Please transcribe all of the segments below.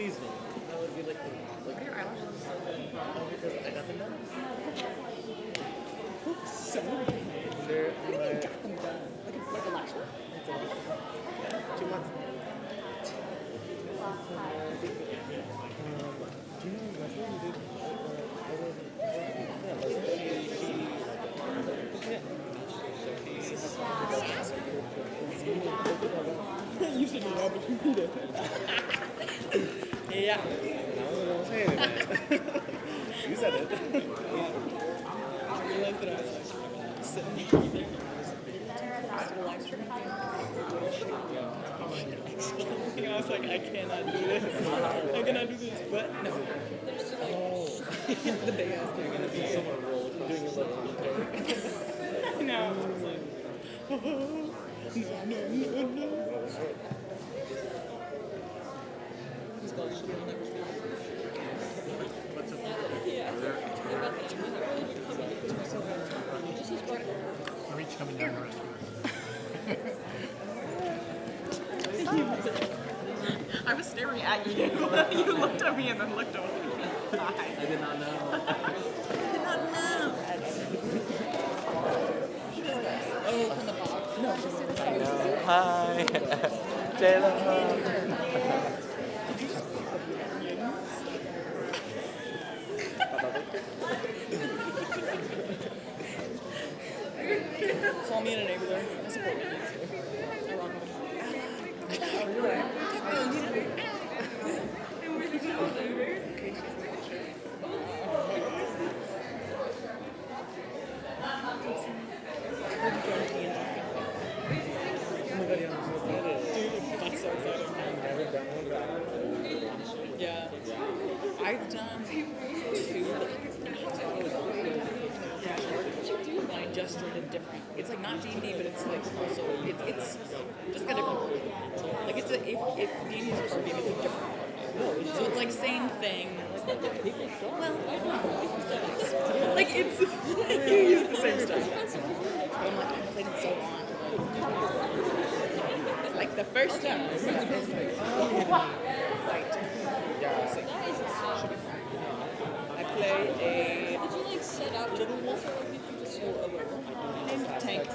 Excuse me. That would be like the. Like, your eyelashes so good. Because I got them done. So they're what do you mean got them done? Like a lash work? It's a lash work. 2 months. Do you know Lesley? You did. You should know that, but you need it. Yeah. No, don't say it. You said it. I realized that I was like sitting there. I was like, I cannot do this. I cannot do this, but no. Oh. The big ass thing. You're going to be someone rolled from doing your left hand. No. I was like, no. He's called shit I'll never see. What's up? Yeah. Reach coming down the rest I was staring at you. You looked at me and then looked away. I did not know. I did not know. Oh, from the box. No, just sit aside. Hi, Jayla. Call me in a neighbor there. I support you. Yeah, I've done 2. Mine just rated different. It's like not D&D, but it's like also it's just got different. Like it's a if D&D is a game, it's a different. So it's like same thing. Well, like it's you use the same stuff. But I'm like, I played it so long. Like the first time. I play a. Did you like set out little wolf or just named Tank?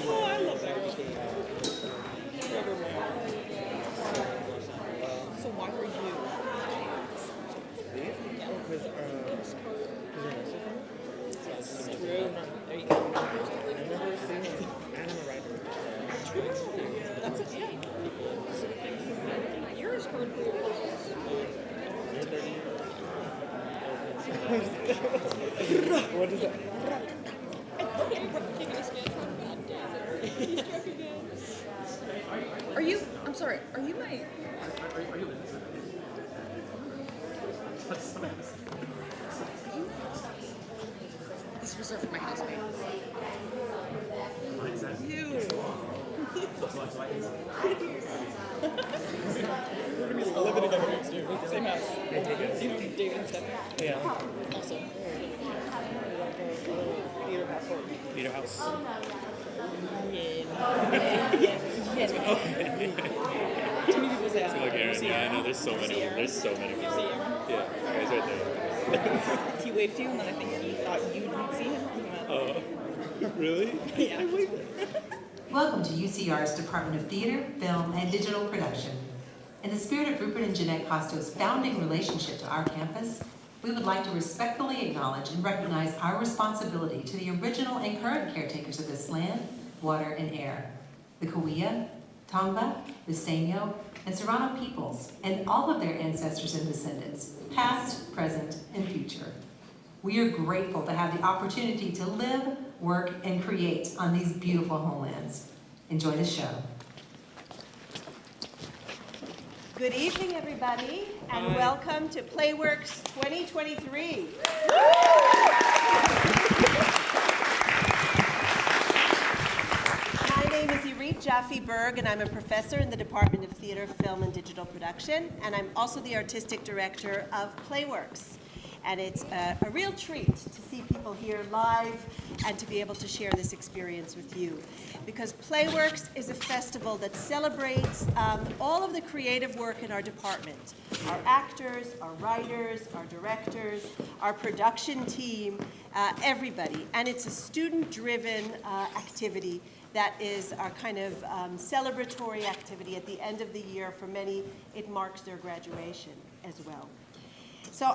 Oh, I love that. So why were you? It's true. There you go. That's it, yeah. Yours heard for your What is that? Are you? I'm sorry. Are you my? Are you This is reserved for my housemate. You. We're gonna be living together next year. Same house. You know, David and stuff. Yeah. Also. Theater house. Yes. Too many people say Look, Aaron, yeah, I know, there's so many people. Yeah, guys right there. He waved to you, and then I think he thought you didn't see him. Really? Yeah. Welcome to UCR's Department of Theater, Film, and Digital Production. In the spirit of Rupert and Jeanette Costo's founding relationship to our campus, we would like to respectfully acknowledge and recognize our responsibility to the original and current caretakers of this land, water, and air, the Cahuilla, Tongva, Luiseño, and Serrano peoples, and all of their ancestors and descendants, past, present, and future. We are grateful to have the opportunity to live, work, and create on these beautiful homelands. Enjoy the show. Good evening, everybody, and welcome to PLAYWORKS 2023. My name is Erith Jaffe-Berg, and I'm a professor in the Department of Theater, Film, and Digital Production, and I'm also the artistic director of PLAYWORKS. And it's a real treat to see see people here live and to be able to share this experience with you. Because PLAYWORKS is a festival that celebrates all of the creative work in our department. Our actors, our writers, our directors, our production team, everybody. And it's a student-driven activity that is our kind of celebratory activity at the end of the year. For many, it marks their graduation as well. So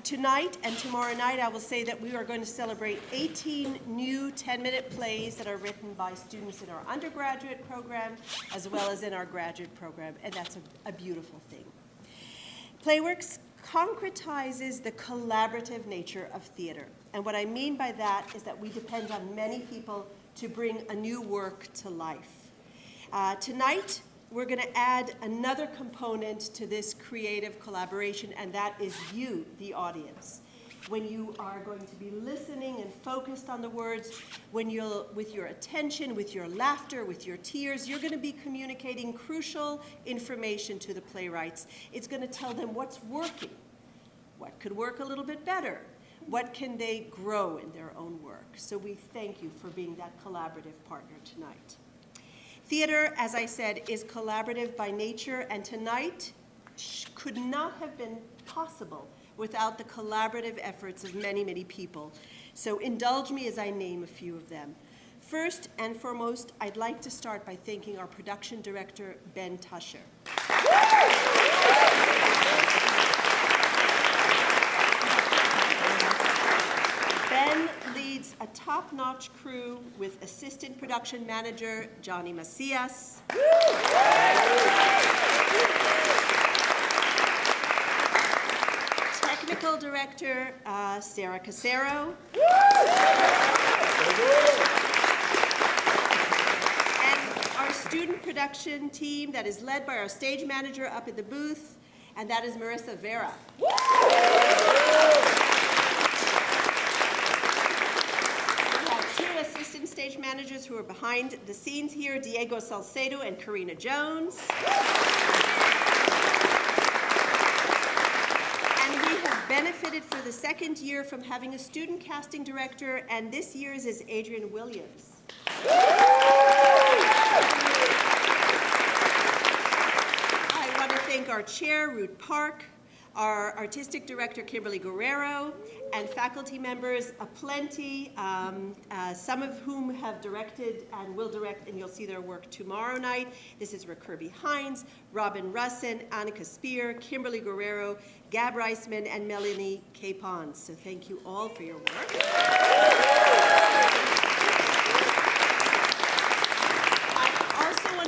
tonight and tomorrow night, I will say that we are going to celebrate 18 new 10-minute plays that are written by students in our undergraduate program as well as in our graduate program, and that's a beautiful thing. PLAYWORKS concretizes the collaborative nature of theater, and what I mean by that is that we depend on many people to bring a new work to life. Tonight, we're going to add another component to this creative collaboration, and that is you, the audience. When you are going to be listening and focused on the words, when you'll, with your attention, with your laughter, with your tears, you're going to be communicating crucial information to the playwrights. It's going to tell them what's working, what could work a little bit better, what can they grow in their own work. So we thank you for being that collaborative partner tonight. Theater, as I said, is collaborative by nature, and tonight could not have been possible without the collaborative efforts of many, many people. So indulge me as I name a few of them. First and foremost, I'd like to start by thanking our production director, Ben Tusher. Ben leads a top-notch crew with assistant production manager Johnny Macias, technical director Sarah Casero, and our student production team that is led by our stage manager up at the booth, and that is Marissa Vera. Assistant stage managers who are behind the scenes here, Diego Salcedo and Karina Jones. And we have benefited for the second year from having a student casting director, and this year's is Adrian Williams. I want to thank our chair, Ruth Park, our artistic director, Kimberly Guerrero, and faculty members aplenty, some of whom have directed and will direct, and you'll see their work tomorrow night. This is Kirby Hines, Robin Russin, Annika Spear, Kimberly Guerrero, Gab Reisman, and Melanie Capon. So thank you all for your work.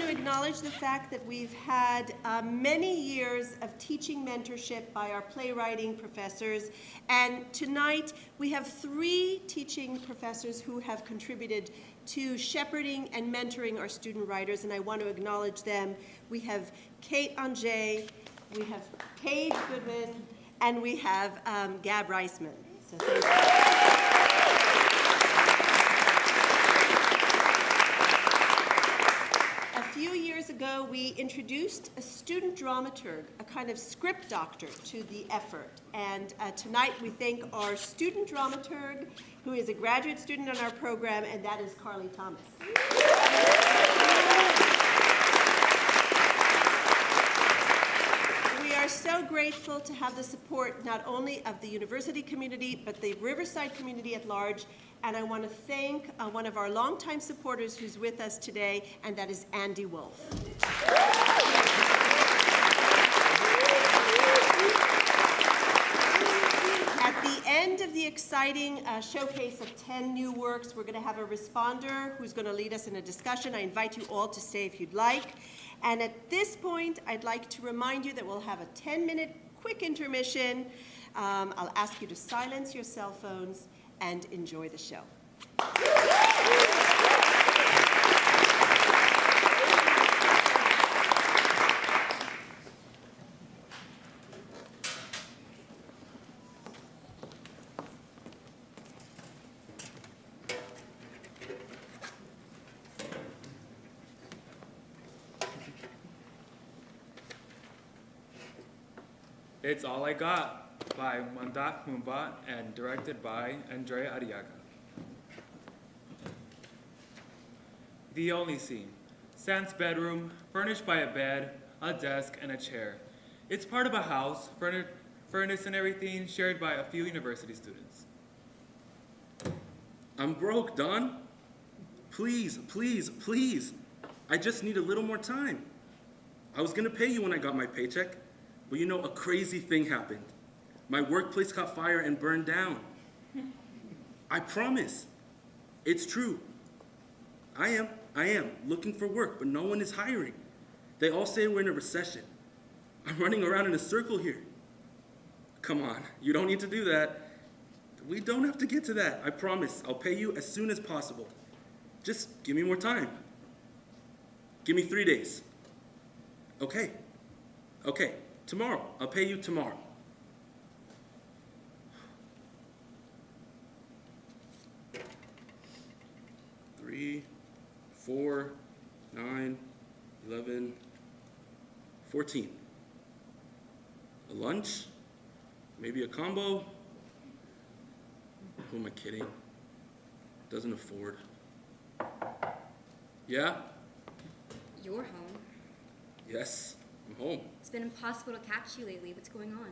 Acknowledge the fact that we've had many years of teaching mentorship by our playwriting professors, and tonight we have 3 teaching professors who have contributed to shepherding and mentoring our student writers, and I want to acknowledge them. We have Kate Anjay, we have Paige Goodman, and we have Gab Reisman. So thank you. A few years ago, we introduced a student dramaturg, a kind of script doctor, to the effort. And tonight we thank our student dramaturg, who is a graduate student on our program, and that is Carly Thomas. We are so grateful to have the support not only of the university community, but the Riverside community at large. And I want to thank one of our longtime supporters who's with us today, and that is Andy Wolf. At the end of the exciting showcase of 10 new works, we're going to have a responder who's going to lead us in a discussion. I invite you all to stay if you'd like. And at this point, I'd like to remind you that we'll have a 10-minute quick intermission. I'll ask you to silence your cell phones and enjoy the show. It's all I got. by Mandakh, Munkhbat, and directed by Andrea Arriaga. The only scene. Sam's bedroom, furnished by a bed, a desk, and a chair. It's part of a house, furnished and everything, shared by a few university students. I'm broke, Don. Please, please, please. I just need a little more time. I was gonna pay you when I got my paycheck, but you know, a crazy thing happened. My workplace caught fire and burned down. I promise. It's true. I am looking for work, but no one is hiring. They all say we're in a recession. I'm running around in a circle here. Come on, you don't need to do that. We don't have to get to that, I promise. I'll pay you as soon as possible. Just give me more time. Give me 3 days. Okay, tomorrow. I'll pay you tomorrow. Three, 4, 9, 11, 14. A lunch? Maybe a combo? Who am I kidding? Doesn't afford. Yeah? You're home. Yes, I'm home. It's been impossible to catch you lately. What's going on?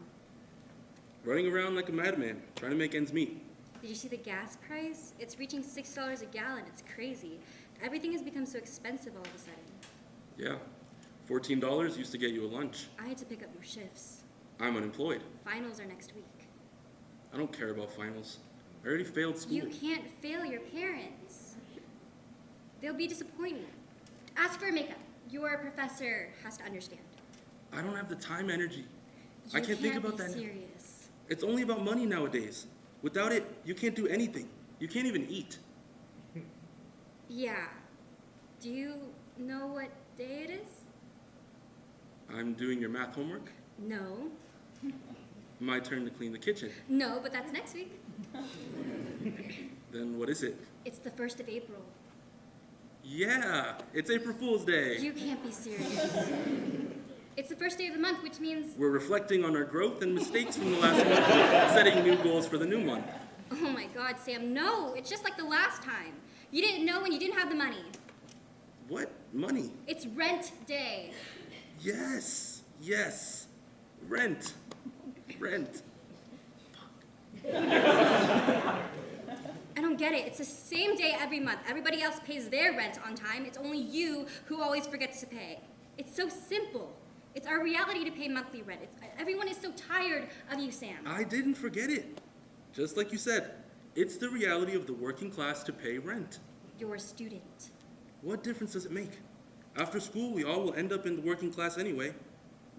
Running around like a madman, trying to make ends meet. Did you see the gas price? It's reaching $6 a gallon. It's crazy. Everything has become so expensive all of a sudden. Yeah, $14 used to get you a lunch. I had to pick up more shifts. I'm unemployed. Finals are next week. I don't care about finals. I already failed school. You can't fail your parents. They'll be disappointed. Ask for makeup. Your professor has to understand. I don't have the time, energy. I can't think about that. Serious. It's only about money nowadays. Without it, you can't do anything. You can't even eat. Yeah. Do you know what day it is? I'm doing your math homework. No. My turn to clean the kitchen. No, but that's next week. Then what is it? It's the 1st of April. Yeah, it's April Fool's Day. You can't be serious. It's the first day of the month, which means... We're reflecting on our growth and mistakes from the last month, setting new goals for the new month. Oh my God, Sam, no. It's just like the last time. You didn't know when you didn't have the money. What? Money? It's rent day. Yes, yes. Rent. Rent. I don't get it. It's the same day every month. Everybody else pays their rent on time. It's only you who always forgets to pay. It's so simple. It's our reality to pay monthly rent. Everyone is so tired of you, Sam. I didn't forget it. Just like you said, it's the reality of the working class to pay rent. You're a student. What difference does it make? After school, we all will end up in the working class anyway.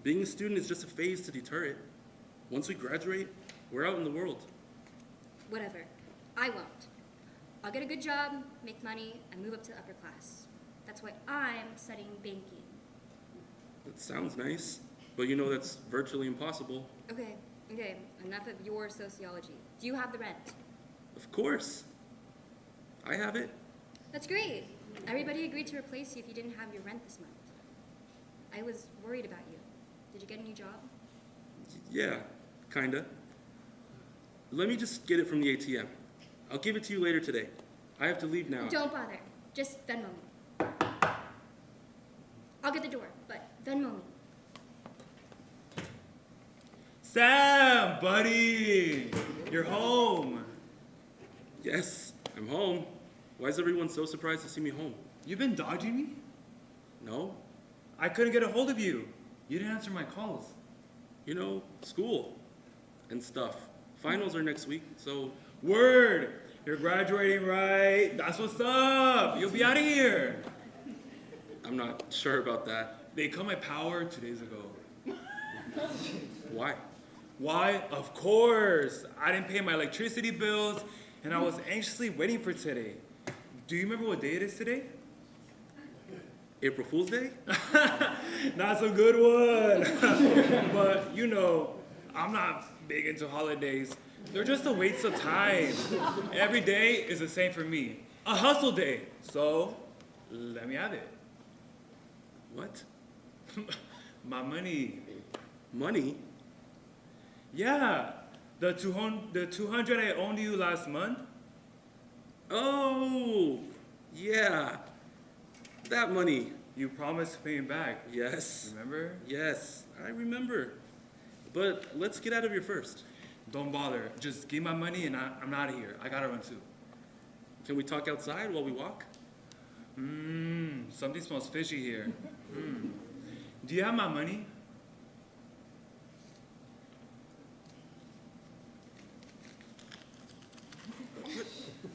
Being a student is just a phase to deter it. Once we graduate, we're out in the world. Whatever. I won't. I'll get a good job, make money, and move up to the upper class. That's why I'm studying banking. That sounds nice, but you know that's virtually impossible. Okay, enough of your sociology. Do you have the rent? Of course. I have it. That's great. Everybody agreed to replace you if you didn't have your rent this month. I was worried about you. Did you get a new job? Yeah, kinda. Let me just get it from the ATM. I'll give it to you later today. I have to leave now. Don't bother. Just Venmo me. I'll get the door, but Venmo me. Sam, buddy, you're home. Yes, I'm home. Why is everyone so surprised to see me home? You've been dodging me? No. I couldn't get a hold of you. You didn't answer my calls. You know, school and stuff. Finals are next week, so... Word! You're graduating, right? That's what's up! You'll be out of here! I'm not sure about that. They cut my power 2 days ago. Why? Why? Of course! I didn't pay my electricity bills, and I was anxiously waiting for today. Do you remember what day it is today? April Fool's Day? Not so good one. But, you know, I'm not big into holidays. They're just a waste of time. Every day is the same for me. A hustle day. So, let me have it. What? My money. Money? Yeah. The 200 I owed you last month? Oh, yeah. That money. You promised to pay me back. Yes. Remember? Yes, I remember. But let's get out of here first. Don't bother. Just give my money and I'm out of here. I gotta run too. Can we talk outside while we walk? Something smells fishy here. Do you have my money?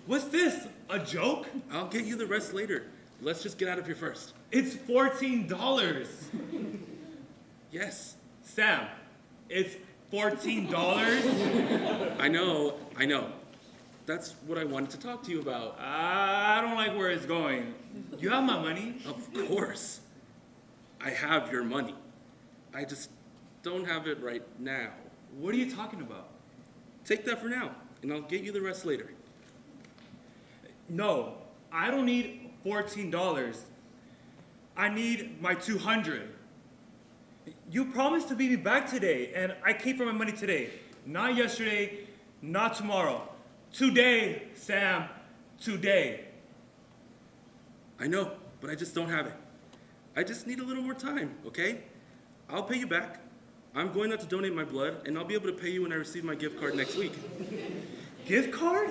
What's this? A joke? I'll get you the rest later. Let's just get out of here first. It's $14. Yes. Sam, it's $14? I know. That's what I wanted to talk to you about. I don't like where it's going. You have my money? Of course. I have your money. I just don't have it right now. What are you talking about? Take that for now, and I'll get you the rest later. No, I don't need $14. I need my 200. You promised to pay me back today, and I came for my money today. Not yesterday, not tomorrow. Today, Sam, today. I know, but I just don't have it. I just need a little more time, okay? I'll pay you back. I'm going out to donate my blood, and I'll be able to pay you when I receive my gift card next week. Gift card?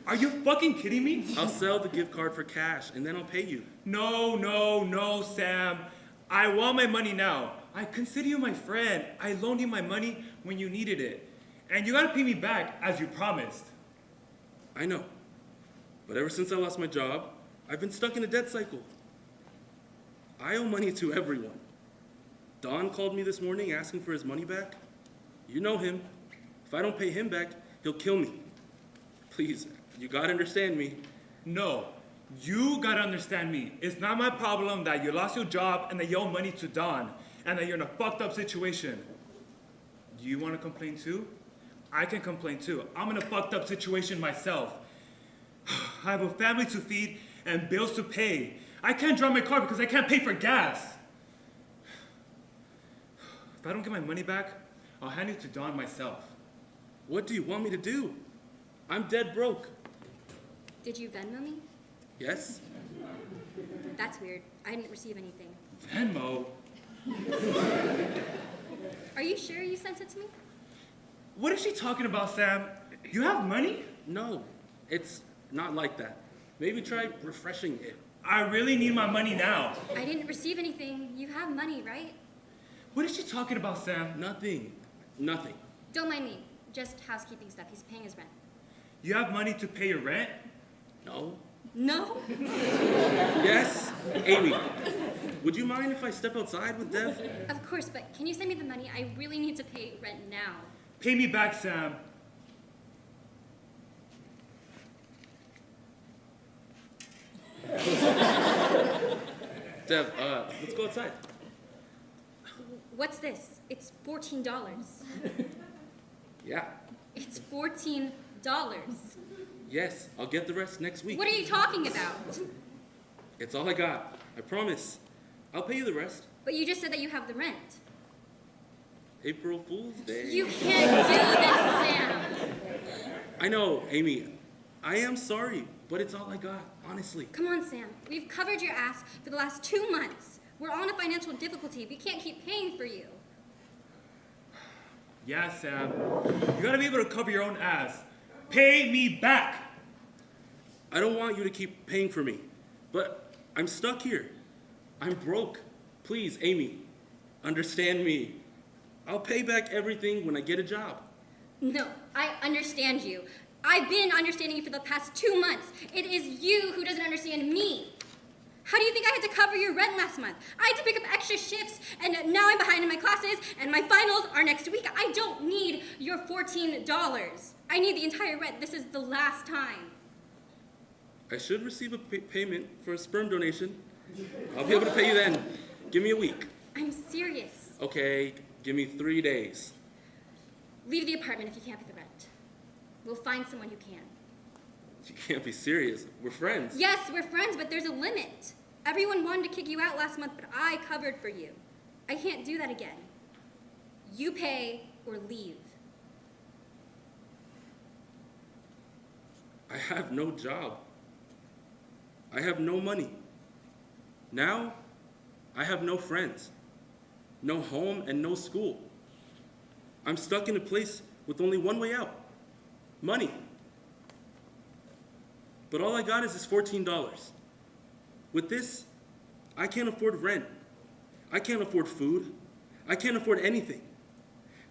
Are you fucking kidding me? I'll sell the gift card for cash, and then I'll pay you. No, Sam. I want my money now. I consider you my friend. I loaned you my money when you needed it. And you gotta pay me back as you promised. I know. But ever since I lost my job, I've been stuck in a debt cycle. I owe money to everyone. Don called me this morning asking for his money back. You know him. If I don't pay him back, he'll kill me. Please, you gotta understand me. No, you gotta understand me. It's not my problem that you lost your job and that you owe money to Don and that you're in a fucked up situation. Do you wanna complain too? I can complain too. I'm in a fucked up situation myself. I have a family to feed and bills to pay. I can't drive my car because I can't pay for gas. If I don't get my money back, I'll hand it to Don myself. What do you want me to do? I'm dead broke. Did you Venmo me? Yes? That's weird. I didn't receive anything. Venmo? Are you sure you sent it to me? What is she talking about, Sam? You have money? No, it's not like that. Maybe try refreshing it. I really need my money now. I didn't receive anything. You have money, right? What is she talking about, Sam? Nothing. Don't mind me. Just housekeeping stuff. He's paying his rent. You have money to pay your rent? No. No? Yes? Amy, would you mind if I step outside with Dev? Of course, but can you send me the money? I really need to pay rent now. Pay me back, Sam. Dev, let's go outside. What's this? It's $14. Yeah. It's $14. Yes, I'll get the rest next week. What are you talking about? It's all I got. I promise. I'll pay you the rest. But you just said that you have the rent. April Fool's Day. You can't do this, Sam. I know, Amy. I am sorry, but it's all I got, honestly. Come on, Sam. We've covered your ass for the last 2 months. We're all in a financial difficulty. We can't keep paying for you. Yeah, Sam. You gotta be able to cover your own ass. Pay me back! I don't want you to keep paying for me, but I'm stuck here. I'm broke. Please, Amy, understand me. I'll pay back everything when I get a job. No, I understand you. I've been understanding you for the past 2 months. It is you who doesn't understand me. How do you think I had to cover your rent last month? I had to pick up extra shifts, and now I'm behind in my classes, and my finals are next week. I don't need your $14. I need the entire rent. This is the last time. I should receive a payment for a sperm donation. I'll be able to pay you then. Give me a week. I'm serious. Okay, give me 3 days. Leave the apartment if you can't pay the rent. We'll find someone who can. You can't be serious. We're friends. Yes, we're friends, but there's a limit. Everyone wanted to kick you out last month, but I covered for you. I can't do that again. You pay or leave. I have no job. I have no money. Now, I have no friends, no home, and no school. I'm stuck in a place with only one way out, money. But all I got is this $14. With this, I can't afford rent. I can't afford food. I can't afford anything.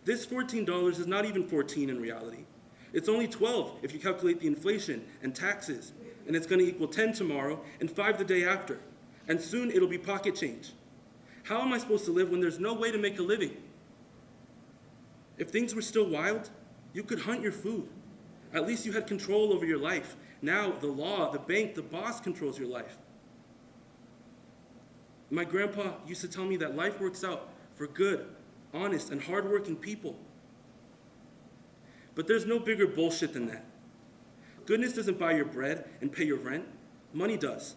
This $14 is not even 14 in reality. It's only 12 if you calculate the inflation and taxes, and it's gonna equal 10 tomorrow and 5 the day after, and soon it'll be pocket change. How am I supposed to live when there's no way to make a living? If things were still wild, you could hunt your food. At least you had control over your life. Now the law, the bank, the boss controls your life. My grandpa used to tell me that life works out for good, honest, and hardworking people. But there's no bigger bullshit than that. Goodness doesn't buy your bread and pay your rent. Money does.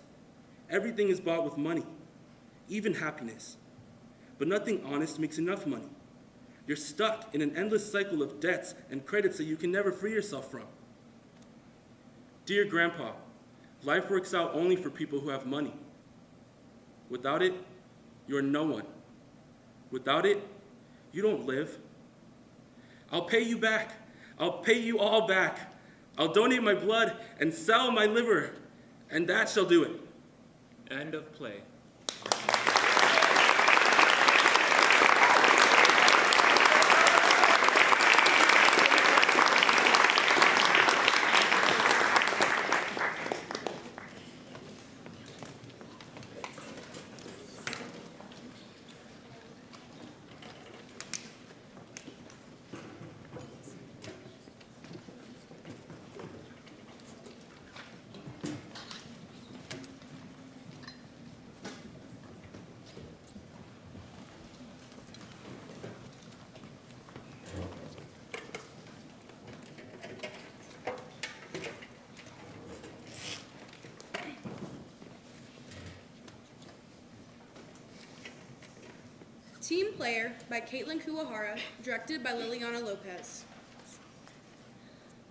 Everything is bought with money, even happiness. But nothing honest makes enough money. You're stuck in an endless cycle of debts and credits that you can never free yourself from. Dear Grandpa, life works out only for people who have money. Without it, you're no one. Without it, you don't live. I'll pay you back. I'll pay you all back. I'll donate my blood and sell my liver, and that shall do it. End of play. Team Player by Katelyn Kuwahara, directed by Lillyanna Lopez.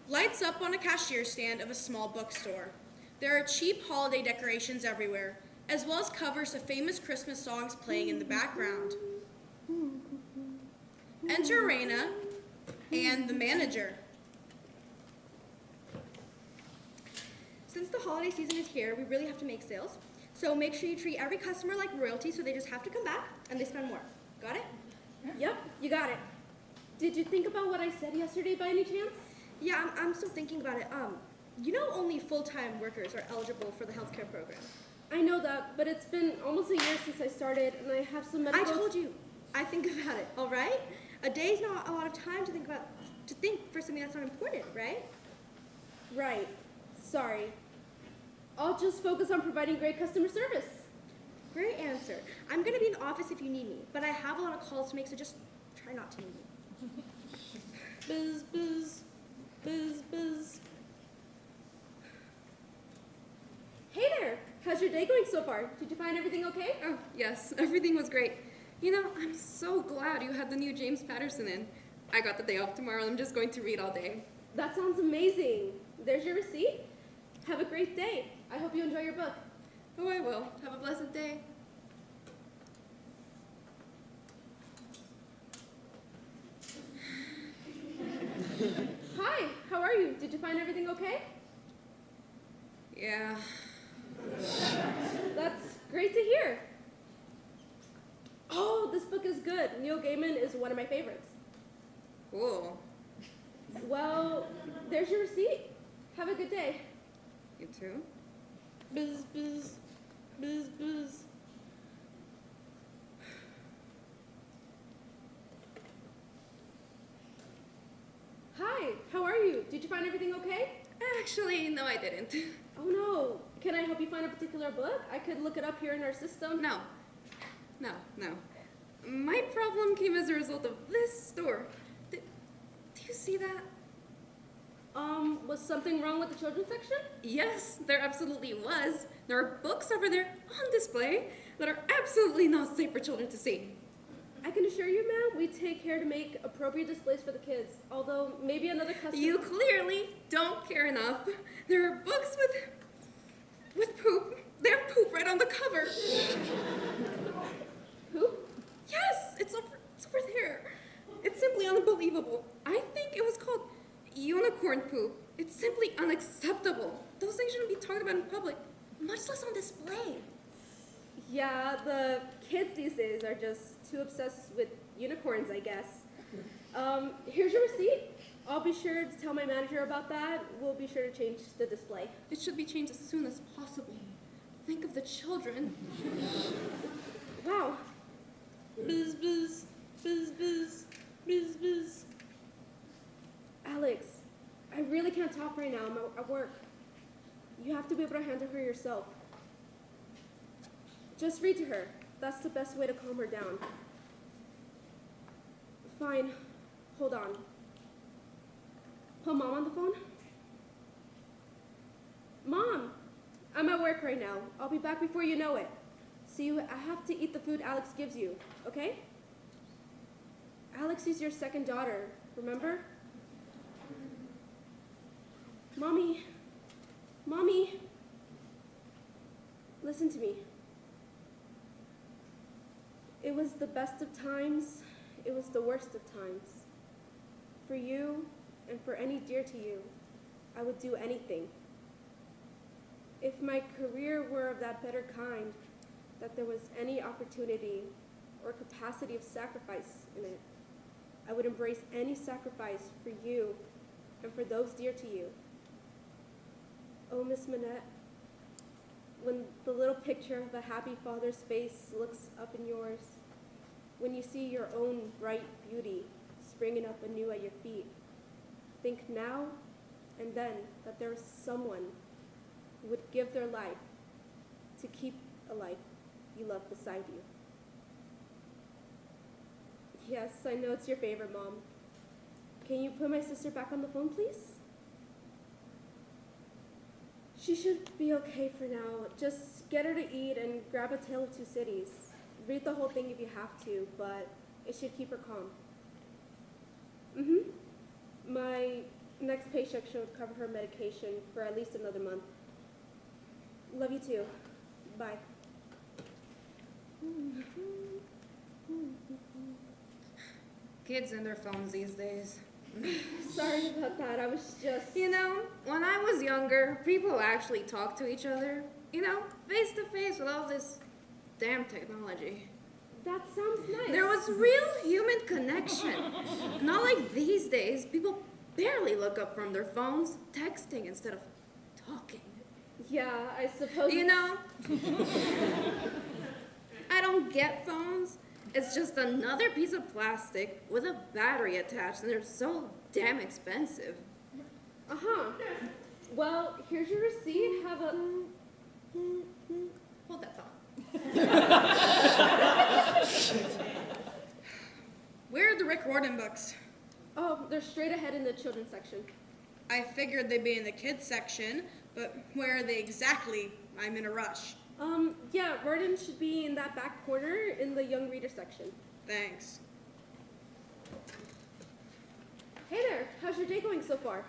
Lights up on a cashier stand of a small bookstore. There are cheap holiday decorations everywhere, as well as covers of famous Christmas songs playing in the background. Enter Raina and the manager. Since the holiday season is here, we really have to make sales. So make sure you treat every customer like royalty so they just have to come back and they spend more. Got it? Yep, you got it. Did you think about what I said yesterday by any chance? Yeah, I'm still thinking about it. You know only full-time workers are eligible for the healthcare program. I know that, but it's been almost a year since I started, and I have some medical... I told you. I think about it, all right? A day's not a lot of time to think for something that's not important, right? Right. Sorry. I'll just focus on providing great customer service. Great answer. I'm going to be in the office if you need me, but I have a lot of calls to make, so just try not to need me. Buzz, buzz, buzz, buzz. Hey there! How's your day going so far? Did you find everything okay? Oh, yes, everything was great. You know, I'm so glad you had the new James Patterson in. I got the day off tomorrow, and I'm just going to read all day. That sounds amazing. There's your receipt. Have a great day. I hope you enjoy your book. Oh, I will. Have a blessed day. Hi, how are you? Did you find everything okay? Yeah. That's great to hear. Oh, this book is good. Neil Gaiman is one of my favorites. Cool. Well, there's your receipt. Have a good day. You too? Buzz, buzz, buzz, buzz. Hi, how are you? Did you find everything okay? Actually, no, I didn't. Oh no. Can I help you find a particular book? I could look it up here in our system. No. My problem came as a result of this store. Do you see that? Was something wrong with the children's section? Yes, there absolutely was. There are books over there on display that are absolutely not safe for children to see. I can assure you, ma'am, we take care to make appropriate displays for the kids. Although maybe another customer. You clearly don't care enough. There are books with poop. They have poop right on the cover. Poop? Yes, it's over there. It's simply unbelievable. I think it was called unicorn poop. It's simply unacceptable. Those things shouldn't be talked about in public, much less on display. Yeah, the kids these days are just too obsessed with unicorns, I guess. Here's your receipt. I'll be sure to tell my manager about that. We'll be sure to change the display. It should be changed as soon as possible. Think of the children. Wow. Buzz, buzz, buzz, buzz, buzz, buzz. Alex, I really can't talk right now. I'm at work. You have to be able to handle her yourself. Just read to her. That's the best way to calm her down. Fine. Hold on. Put Mom on the phone? Mom! I'm at work right now. I'll be back before you know it. See, I have to eat the food Alex gives you, okay? Alex is your second daughter, remember? Mommy. Mommy. Listen to me. It was the best of times. It was the worst of times. For you and for any dear to you, I would do anything. If my career were of that better kind, that there was any opportunity or capacity of sacrifice in it, I would embrace any sacrifice for you and for those dear to you. Oh, Miss Manette, when the little picture of a happy father's face looks up in yours, when you see your own bright beauty springing up anew at your feet, think now and then that there is someone who would give their life to keep a life you love beside you. Yes, I know it's your favorite, Mom. Can you put my sister back on the phone, please? She should be okay for now. Just get her to eat and grab A Tale of Two Cities. Read the whole thing if you have to, but it should keep her calm. My next paycheck should cover her medication for at least another month. Love you too. Bye. Kids and their phones these days. Sorry about that. I was just... You know, when I was younger, people actually talked to each other. You know, face to face with all this damn technology. That sounds nice. There was real human connection. Not like these days. People barely look up from their phones, texting instead of talking. Yeah, I suppose... You know, I don't get phones. It's just another piece of plastic with a battery attached, and they're so damn expensive. Uh-huh. Well, here's your receipt. Have a... Hold that thought. Where are the Rick Riordan books? Oh, they're straight ahead in the children's section. I figured they'd be in the kids section, but where are they exactly? I'm in a rush. Yeah, Riordan should be in that back corner in the young reader section. Thanks. Hey there, how's your day going so far?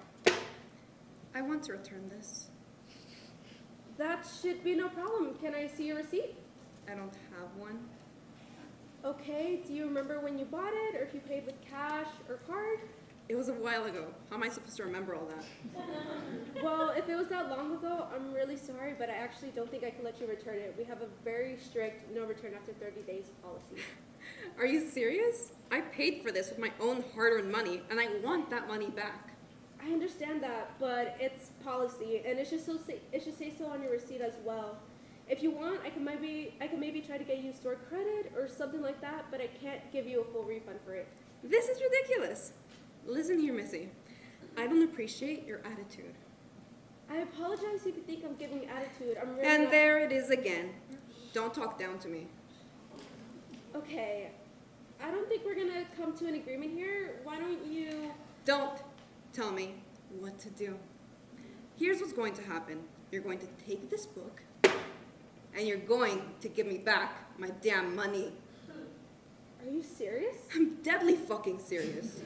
I want to return this. That should be no problem. Can I see your receipt? I don't have one. Okay, do you remember when you bought it, or if you paid with cash or card? It was a while ago. How am I supposed to remember all that? Well, if it was that long ago, I'm really sorry, but I actually don't think I can let you return it. We have a very strict no return after 30 days policy. Are you serious? I paid for this with my own hard-earned money, and I want that money back. I understand that, but it's policy, and it should say so on your receipt as well. If you want, I can maybe try to get you store credit or something like that, but I can't give you a full refund for it. This is ridiculous. Listen here, Missy. I don't appreciate your attitude. I apologize if you think I'm giving attitude. I'm really And not... there it is again. Don't talk down to me. Okay. I don't think we're gonna come to an agreement here. Why don't you... Don't tell me what to do. Here's what's going to happen. You're going to take this book, and you're going to give me back my damn money. Are you serious? I'm deadly fucking serious.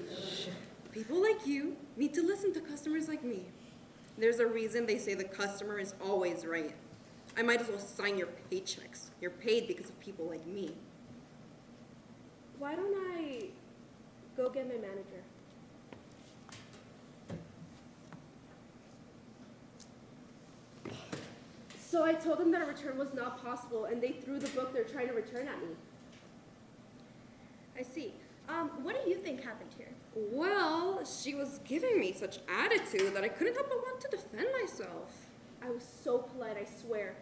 People like you need to listen to customers like me. There's a reason they say the customer is always right. I might as well sign your paychecks. You're paid because of people like me. Why don't I go get my manager? So I told them that a return was not possible, and they threw the book they're trying to return at me. I see. What do you think happened here? Well, she was giving me such attitude that I couldn't help but want to defend myself. I was so polite, I swear.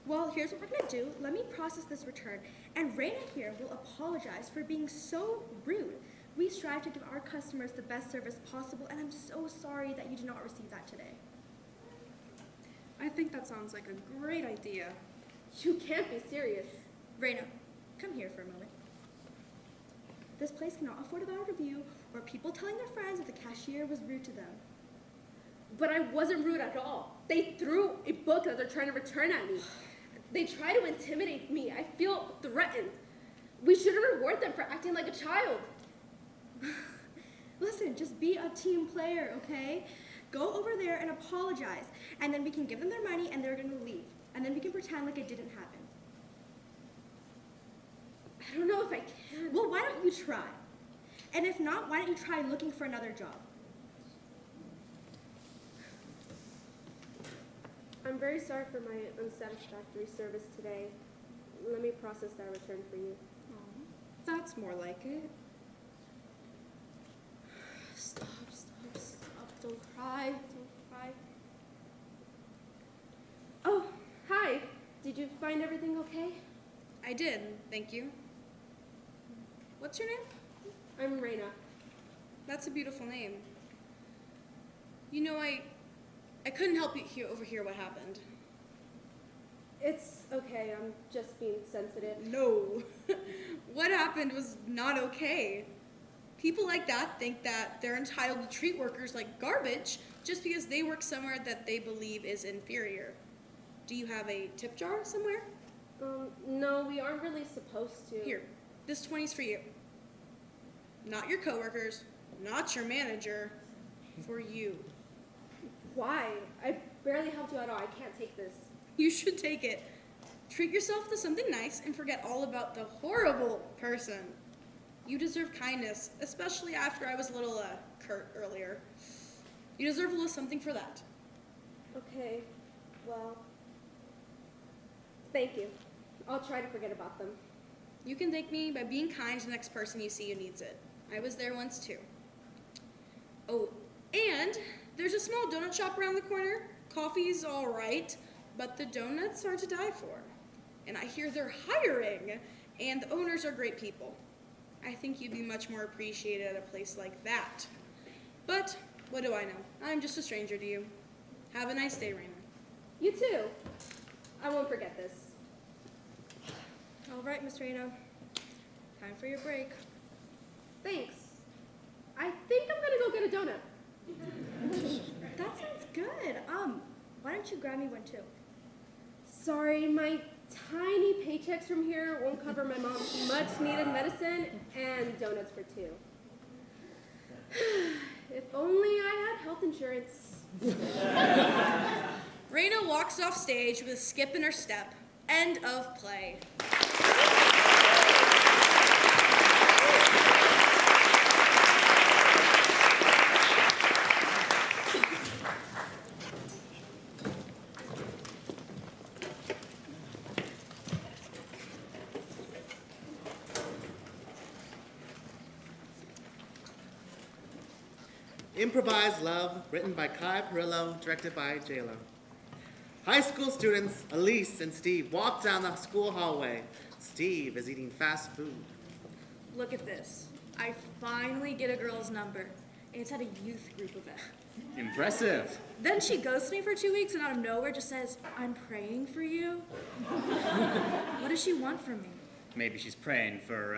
Well, here's what we're gonna do. Let me process this return, and Raina here will apologize for being so rude. We strive to give our customers the best service possible, and I'm so sorry that you did not receive that today. I think that sounds like a great idea. You can't be serious. Raina, come here for a moment. This place cannot afford a bad review or people telling their friends that the cashier was rude to them. But I wasn't rude at all. They threw a book that they're trying to return at me. They try to intimidate me. I feel threatened. We shouldn't reward them for acting like a child. Listen, just be a team player, okay? Go over there and apologize, and then we can give them their money and they're gonna leave. And then we can pretend like it didn't happen. I don't know if I can. Well, why don't you try? And if not, why don't you try looking for another job? I'm very sorry for my unsatisfactory service today. Let me process that return for you. That's more like it. Stop. Don't cry. Oh, hi. Did you find everything okay? I did, thank you. What's your name? I'm Raina. That's a beautiful name. You know, I couldn't help but overhear what happened. It's okay. I'm just being sensitive. No. What happened was not okay. People like that think that they're entitled to treat workers like garbage just because they work somewhere that they believe is inferior. Do you have a tip jar somewhere? No, we aren't really supposed to. Here, this 20's for you. Not your coworkers, not your manager, for you. Why? I barely helped you at all. I can't take this. You should take it. Treat yourself to something nice and forget all about the horrible person. You deserve kindness, especially after I was a little curt earlier. You deserve a little something for that. Okay, well, thank you. I'll try to forget about them. You can thank me by being kind to the next person you see who needs it. I was there once too. Oh, and there's a small donut shop around the corner. Coffee's all right, but the donuts are to die for. And I hear they're hiring, and the owners are great people. I think you'd be much more appreciated at a place like that. But what do I know? I'm just a stranger to you. Have a nice day, Raina. You too. I won't forget this. All right, Miss Raina. Time for your break. Thanks. I think I'm gonna go get a donut. That sounds good. Why don't you grab me one too? Sorry, my tiny paychecks from here won't cover my mom's much-needed medicine and donuts for two. If only I had health insurance. Raina walks off stage with a skip in her step. End of play. Improvised Love, written by Perillo, directed by Jayla. High school students Elise and Steve walk down the school hallway. Steve is eating fast food. Look at this. I finally get a girl's number. And it's at a youth group event. Impressive. Then she ghosts me for 2 weeks and out of nowhere just says, "I'm praying for you." What does she want from me? Maybe she's praying for,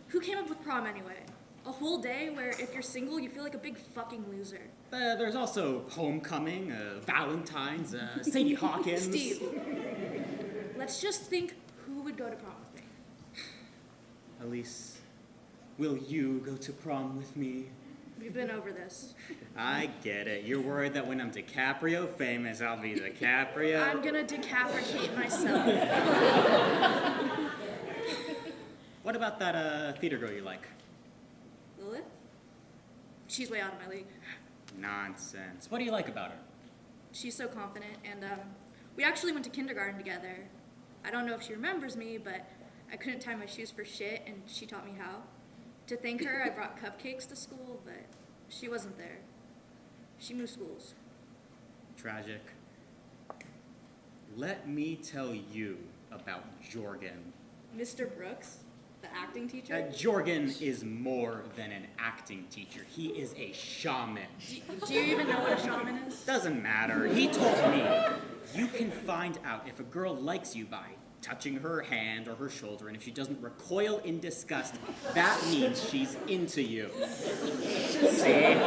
Who came up with prom anyway? A whole day where if you're single, you feel like a big fucking loser. There's also homecoming, Valentine's, Sadie Hawkins. Steve, Let's just think who would go to prom with me. Elise, will you go to prom with me? We've been over this. I get it. You're worried that when I'm DiCaprio famous, I'll be DiCaprio. I'm gonna decapricate myself. What about that theater girl you like? Lilith? She's way out of my league. Nonsense. What do you like about her? She's so confident, and we actually went to kindergarten together. I don't know if she remembers me, but I couldn't tie my shoes for shit, and she taught me how. To thank her, I brought cupcakes to school, but she wasn't there. She moved schools. Tragic. Let me tell you about Jorgen. Mr. Brooks, the acting teacher? Jorgen is more than an acting teacher. He is a shaman. Do you even know what a shaman is? Doesn't matter. He told me you can find out if a girl likes you by touching her hand or her shoulder, and if she doesn't recoil in disgust, that means she's into you. See?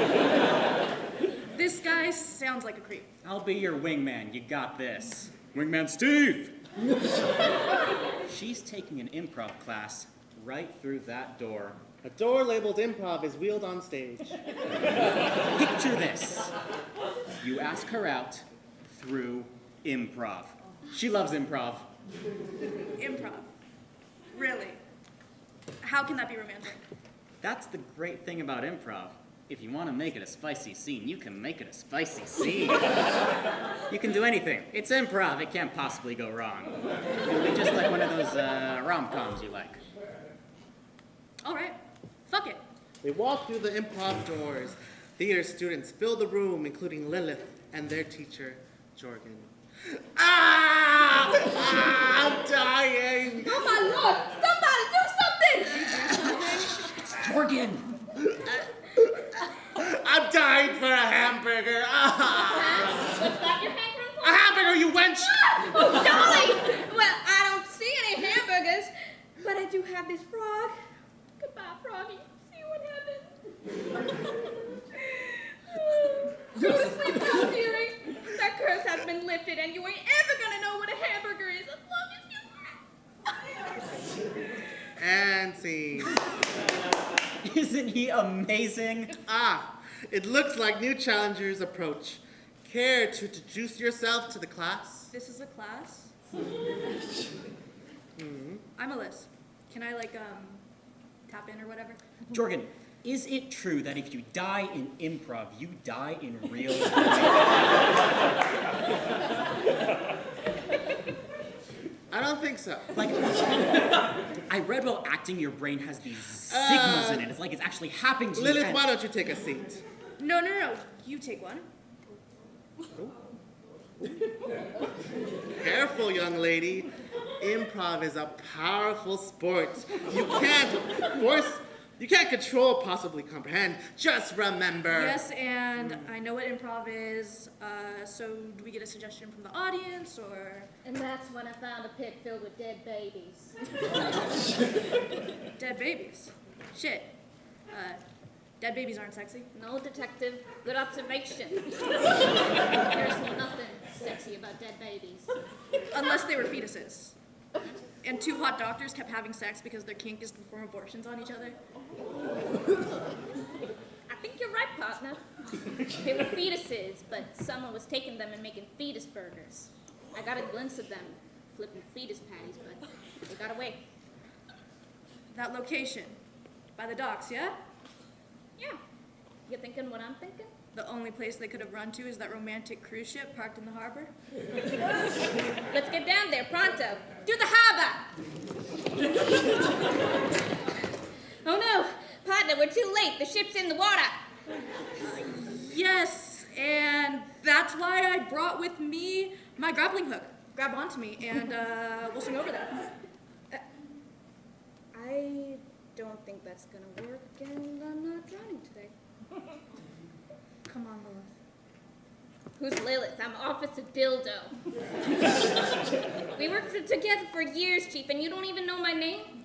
This guy sounds like a creep. I'll be your wingman. You got this. Wingman Steve! She's taking an improv class right through that door. A door labeled improv is wheeled on stage. Picture this. You ask her out through improv. She loves improv. Improv? Really? How can that be romantic? That's the great thing about improv. If you want to make it a spicy scene, you can make it a spicy scene. You can do anything. It's improv. It can't possibly go wrong. It'll be just like one of those rom-coms you like. All right. Fuck it. They walk through the improv doors. Theater students fill the room, including Lilith and their teacher, Jorgen. I'm dying! Oh my lord! Somebody do something! It's Jorgen! I'm dying for a hamburger! What's that you're hankering for? A hamburger, you wench! Oh, darling! Well, I don't see any hamburgers, but I do have this frog. Goodbye, froggy. See what happens. Go to sleep now, dearie. That curse has been lifted, and you ain't ever gonna know what a hamburger is as long as you And scene. Isn't he amazing? It looks like new challengers approach. Care to introduce yourself to the class? This is a class? I'm Alyssa. Can I, tap in or whatever? Jorgen, is it true that if you die in improv, you die in real life? I don't think so. I read while acting, your brain has these signals in it. It's like it's actually happening to you. Lilith, why don't you take a seat? No. You take one. Careful, young lady. Improv is a powerful sport. You can't control, possibly comprehend. Just remember. Yes, and I know what improv is, so do we get a suggestion from the audience, or? And that's when I found a pit filled with dead babies. Dead babies? Shit. Dead babies aren't sexy. No, detective. Good observation. There's nothing sexy about dead babies. Unless they were fetuses. And two hot doctors kept having sex because their kink is to perform abortions on each other. I think you're right, partner. They were fetuses, but someone was taking them and making fetus burgers. I got a glimpse of them flipping fetus patties, but they got away. That location, by the docks, yeah? Yeah. You thinking what I'm thinking? The only place they could have run to is that romantic cruise ship parked in the harbor. Let's get down there, pronto. To the harbor! Oh no, partner, we're too late. The ship's in the water. Yes, and that's why I brought with me my grappling hook. Grab onto me, and we'll swing over there. I don't think that's gonna work, and I'm not drowning today. Come on, Lilith. Who's Lilith? I'm Officer Dildo. We worked together for years, Chief, and you don't even know my name?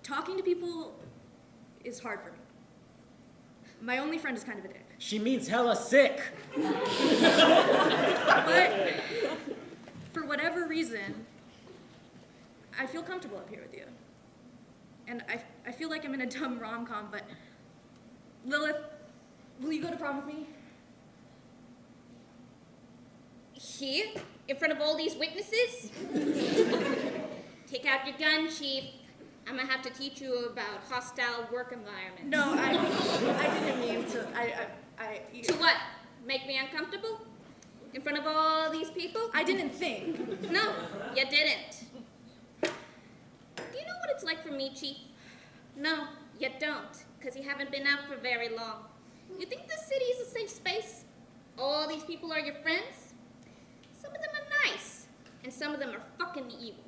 Talking to people is hard for me. My only friend is kind of a dick. She means hella sick. But for whatever reason, I feel comfortable up here with you. And I feel like I'm in a dumb rom-com, but Lilith, will you go to prom with me? Here? In front of all these witnesses? Take out your gun, Chief. I'm gonna have to teach you about hostile work environment. No, I didn't mean to. To what? Make me uncomfortable? In front of all these people? I didn't think. No, you didn't. Do you know what it's like for me, Chief? No, you don't, because you haven't been out for very long. You think this city is a safe space? All these people are your friends? Some of them are nice, and some of them are fucking evil.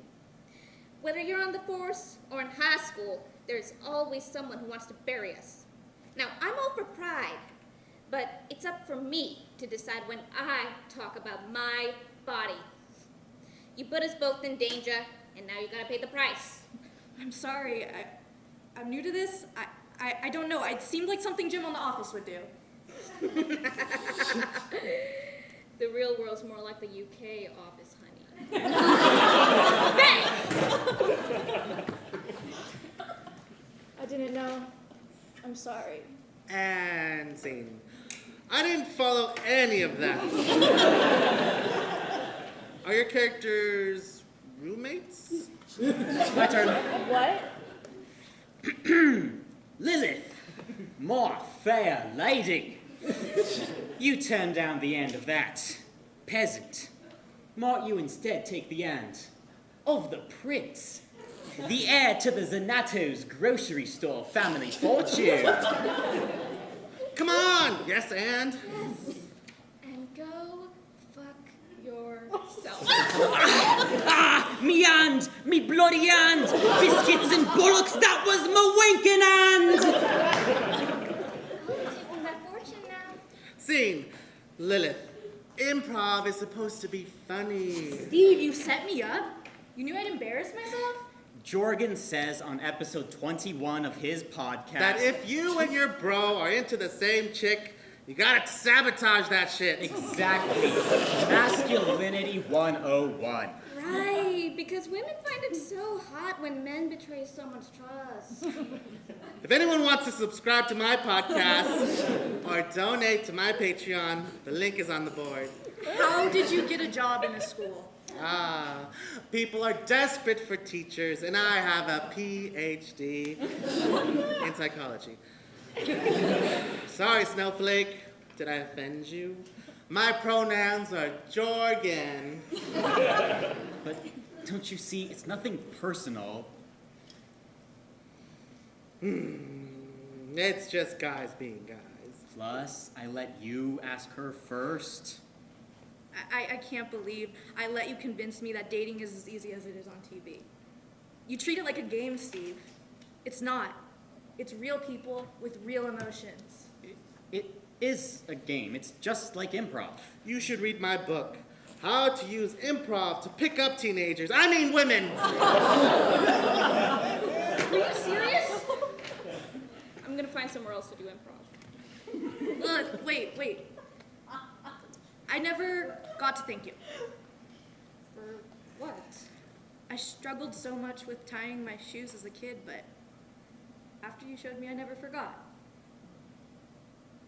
Whether you're on the force or in high school, there's always someone who wants to bury us. Now, I'm all for pride, but it's up for me to decide when I talk about my body. You put us both in danger, and now you gotta pay the price. I'm sorry. I'm new to this. I don't know. It seemed like something Jim on The Office would do. The real world's more like the UK office, honey. I didn't know. I'm sorry. And scene. I didn't follow any of that. Are your characters roommates? My turn. What? Lilith, more fair lady. You turn down the end of that. Peasant. Might you instead take the hand of the prince, the heir to the Zanato's grocery store family fortune? Come on! Yes, and? Yes. And go fuck yourself. Me hand! Me bloody hand! Biscuits and bollocks, that was my winking hand! Taking that fortune now. Scene. Lilith. Improv is supposed to be funny. Steve, you set me up? You knew I'd embarrass myself? Jorgen says on episode 21 of his podcast That if you and your bro are into the same chick, you gotta sabotage that shit. Exactly. Masculinity 101. Right, because women find it so hot when men betray someone's trust. If anyone wants to subscribe to my podcast or donate to my Patreon, the link is on the board. How did you get a job in a school? People are desperate for teachers, and I have a PhD in psychology. Sorry, Snowflake. Did I offend you? My pronouns are Jorgen. But don't you see, it's nothing personal. It's just guys being guys. Plus, I let you ask her first. I can't believe I let you convince me that dating is as easy as it is on TV. You treat it like a game, Steve. It's not. It's real people with real emotions. It is a game. It's just like improv. You should read my book, How to Use Improv to Pick Up Teenagers. I mean women. Are you serious? I'm gonna find somewhere else to do improv. Look, wait. I never got to thank you. For what? I struggled so much with tying my shoes as a kid, but after you showed me, I never forgot.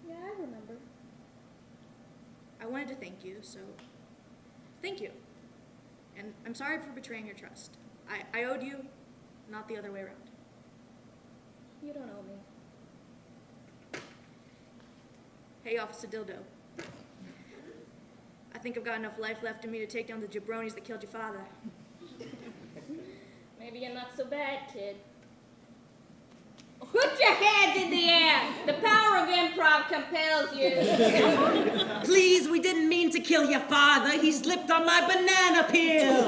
Yeah, I remember. I wanted to thank you, so thank you. And I'm sorry for betraying your trust. I owed you, not the other way around. You don't owe me. Hey, Officer Dildo. I think I've got enough life left in me to take down the jabronis that killed your father. Maybe you're not so bad, kid. Put your hands in the air! The power of improv compels you. Please, we didn't mean to kill your father. He slipped on my banana peel.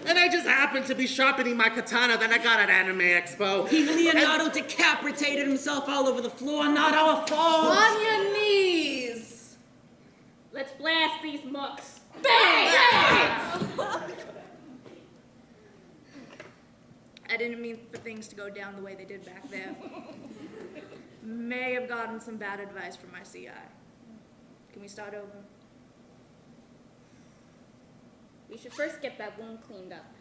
And I just happened to be sharpening my katana that I got at Anime Expo. He Leonardo decapitated himself all over the floor, not our fault. On your knees! Let's blast these mucks. Bang! I didn't mean for things to go down the way they did back there. May have gotten some bad advice from my CI. Can we start over? We should first get that wound cleaned up.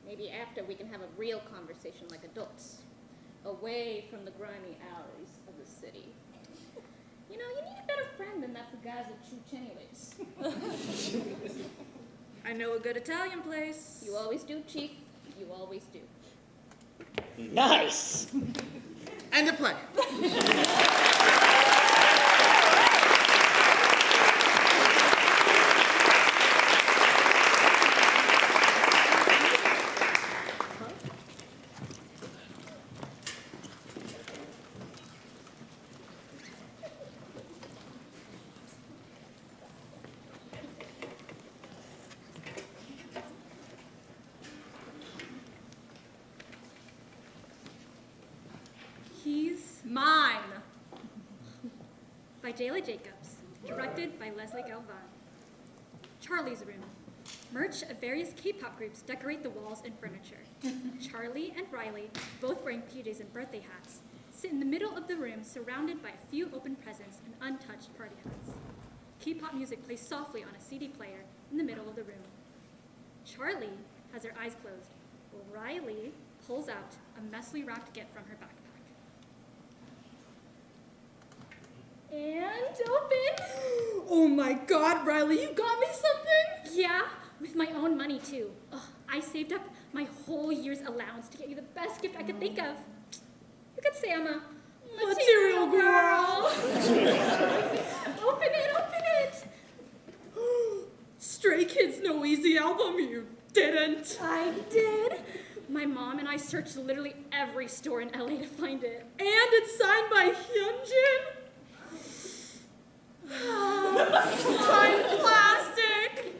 Maybe after we can have a real conversation like adults, away from the grimy alleys of the city. You know, you need a better friend than that for guys at church anyways. I know a good Italian place. You always do, Chief. You always do. Nice! End of play. He's mine. By Jayla Jacobs, directed by Lesley Galvan. Charlie's room. Merch of various K-pop groups decorate the walls and furniture. Charlie and Riley, both wearing PJs and birthday hats, sit in the middle of the room surrounded by a few open presents and untouched party hats. K-pop music plays softly on a CD player in the middle of the room. Charlie has her eyes closed, while Riley pulls out a messily wrapped gift from her backpack. And open. Oh my God, Riley, you got me something? Yeah, with my own money too. Ugh, I saved up my whole year's allowance to get you the best gift I could think of. You could say I'm a material girl. Open it. Stray Kids No Easy album, you didn't. I did. My mom and I searched literally every store in LA to find it. And it's signed by Hyunjin. Fine plastic.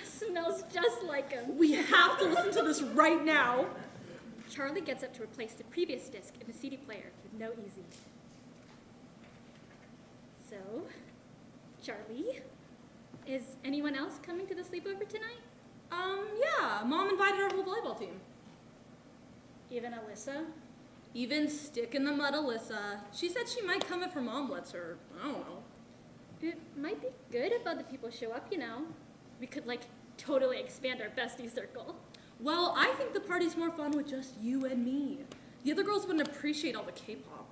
Smells just like him. We have to listen to this right now. Charlie gets up to replace the previous disc in the CD player with No Easy. So, Charlie, is anyone else coming to the sleepover tonight? Yeah, Mom invited our whole volleyball team. Even Alyssa? Even stick in the mud Alyssa. She said she might come if her mom lets her. I don't know. It might be good if other people show up, you know. We could, like, totally expand our bestie circle. Well, I think the party's more fun with just you and me. The other girls wouldn't appreciate all the K-pop.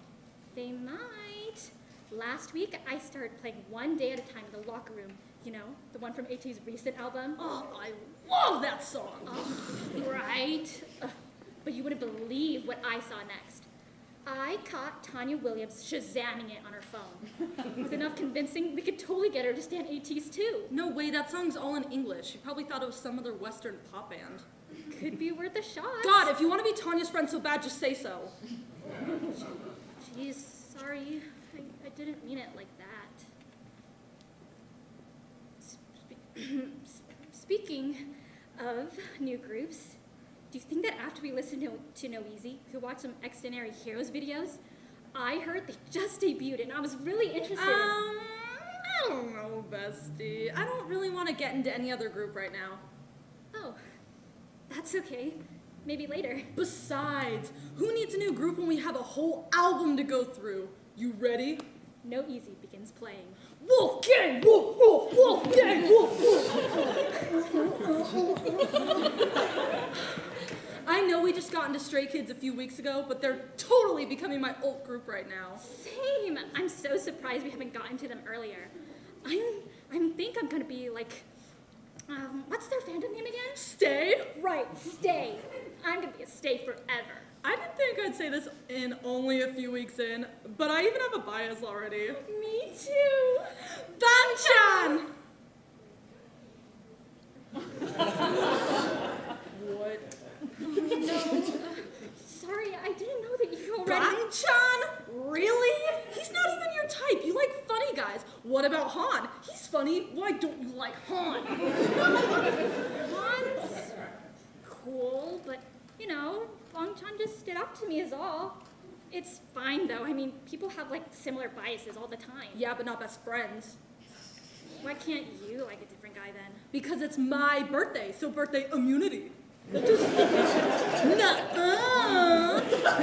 They might. Last week, I started playing one day at a time in the locker room. You know, the one from AT's recent album. Oh, I love that song. Right. But you wouldn't believe what I saw next. I caught Tanya Williams Shazamming it on her phone. With enough convincing, we could totally get her to stand AT's too. No way, that song's all in English. She probably thought it was some other Western pop band. Could be worth a shot. God, if you want to be Tanya's friend so bad, just say so. Jeez, sorry. I didn't mean it like that. Speaking of new groups, do you think that after we listen to No Easy, we could watch some Extraordinary Heroes videos? I heard they just debuted, and I was really interested I don't know, bestie. I don't really want to get into any other group right now. Oh, that's okay. Maybe later. Besides, who needs a new group when we have a whole album to go through? You ready? No Easy begins playing. Wolf gang, wolf, wolf, wolf gang, wolf, wolf. I know we just got into Stray Kids a few weeks ago, but they're totally becoming my alt group right now. Same. I'm so surprised we haven't gotten to them earlier. I think I'm gonna be like, what's their fandom name again? Stay? Right, Stay. I'm gonna be a Stay forever. I didn't think I'd say this in only a few weeks in, but I even have a bias already. Me too. Banchan! What? No. Sorry, I didn't know that you already... Banchan? Really? He's not even your type. You like funny guys. What about Han? He's funny. Why don't you like Han? Han's cool, but, you know, Banchan just stood up to me is all. It's fine, though. I mean, people have, like, similar biases all the time. Yeah, but not best friends. Why can't you like a different guy, then? Because it's my birthday, so birthday immunity. Nuh-uh.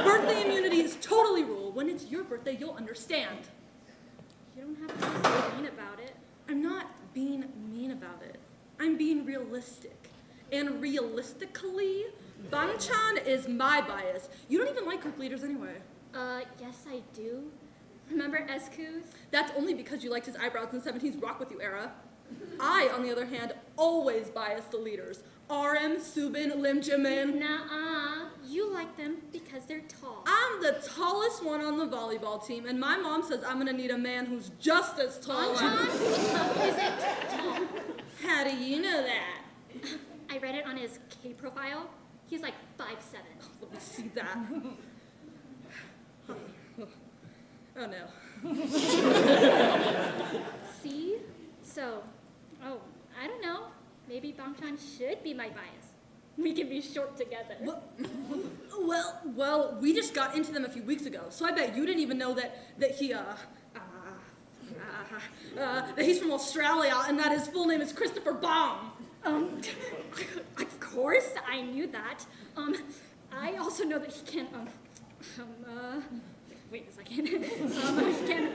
Birthday immunity is totally rule. When it's your birthday, you'll understand. You don't have to be so mean about it. I'm not being mean about it. I'm being realistic. And realistically, Bang-chan is my bias. You don't even like group leaders anyway. Yes I do. Remember Esku's? That's only because you liked his eyebrows in the 17th Rock With You era. I, on the other hand, always bias the leaders. RM, Subin, Lim Jimin. Nuh-uh. You like them because they're tall. I'm the tallest one on the volleyball team, and my mom says I'm gonna need a man who's just as tall as... Isn't tall. How do you know that? I read it on his K profile. He's like 5'7". Let me see that. Oh no. See? So, I don't know. Maybe Bang-chan should be my bias. We can be short together. Well, we just got into them a few weeks ago, so I bet you didn't even know that he's from Australia and that his full name is Christopher Baum. Of course I knew that. I also know that he can, wait a second. He can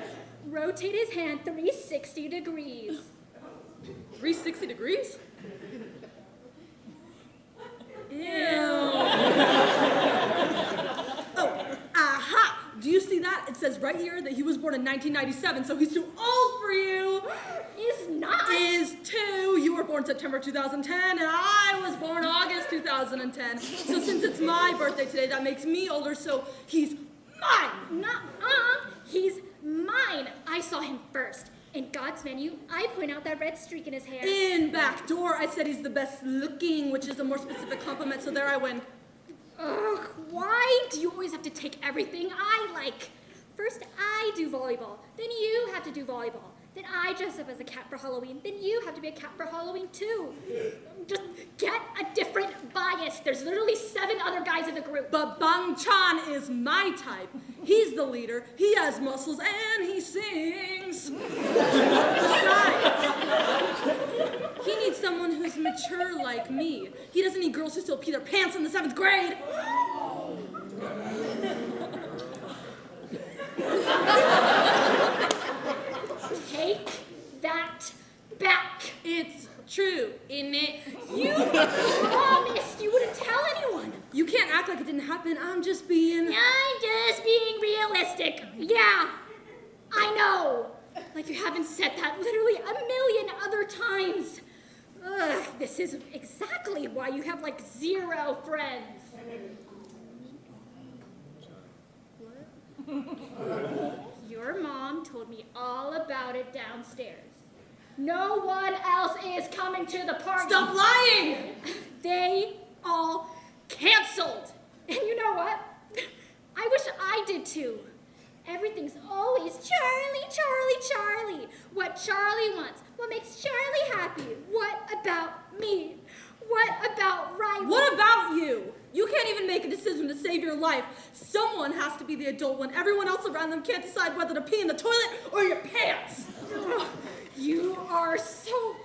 rotate his hand 360 degrees. 360 degrees? Ew. Oh, aha! Do you see that? It says right here that he was born in 1997, so he's too old for you. Is not. Is too. You were born September 2010, and I was born August 2010. So since it's my birthday today, that makes me older, so he's mine. He's mine. I saw him first. In God's menu, I point out that red streak in his hair. In back door, I said he's the best looking, which is a more specific compliment, so there I win. Ugh, why do you always have to take everything I like? First I do volleyball, then you have to do volleyball. Then I dress up as a cat for Halloween, then you have to be a cat for Halloween too. Just get a different bias. There's literally 7 other guys in the group. But Bang-chan is my type. He's the leader, he has muscles, and he sings. Besides, he needs someone who's mature like me. He doesn't need girls who still pee their pants in the 7th grade. Take that back. It's true, isn't it? You promised you wouldn't tell anyone. You can't act like it didn't happen. I'm just being realistic. Yeah, I know. Like you haven't said that literally a million other times. Ugh, this is exactly why you have like 0 friends. Your mom told me all about it downstairs. No one else is coming to the party. Stop lying! They all canceled. And you know what? I wish I did too. Everything's always Charlie, Charlie, Charlie. What Charlie wants, what makes Charlie happy. What about me? What about Riley? What about you? You can't even make a decision to save your life. Someone has to be the adult when everyone else around them can't decide whether to pee in the toilet or your pants. You are so...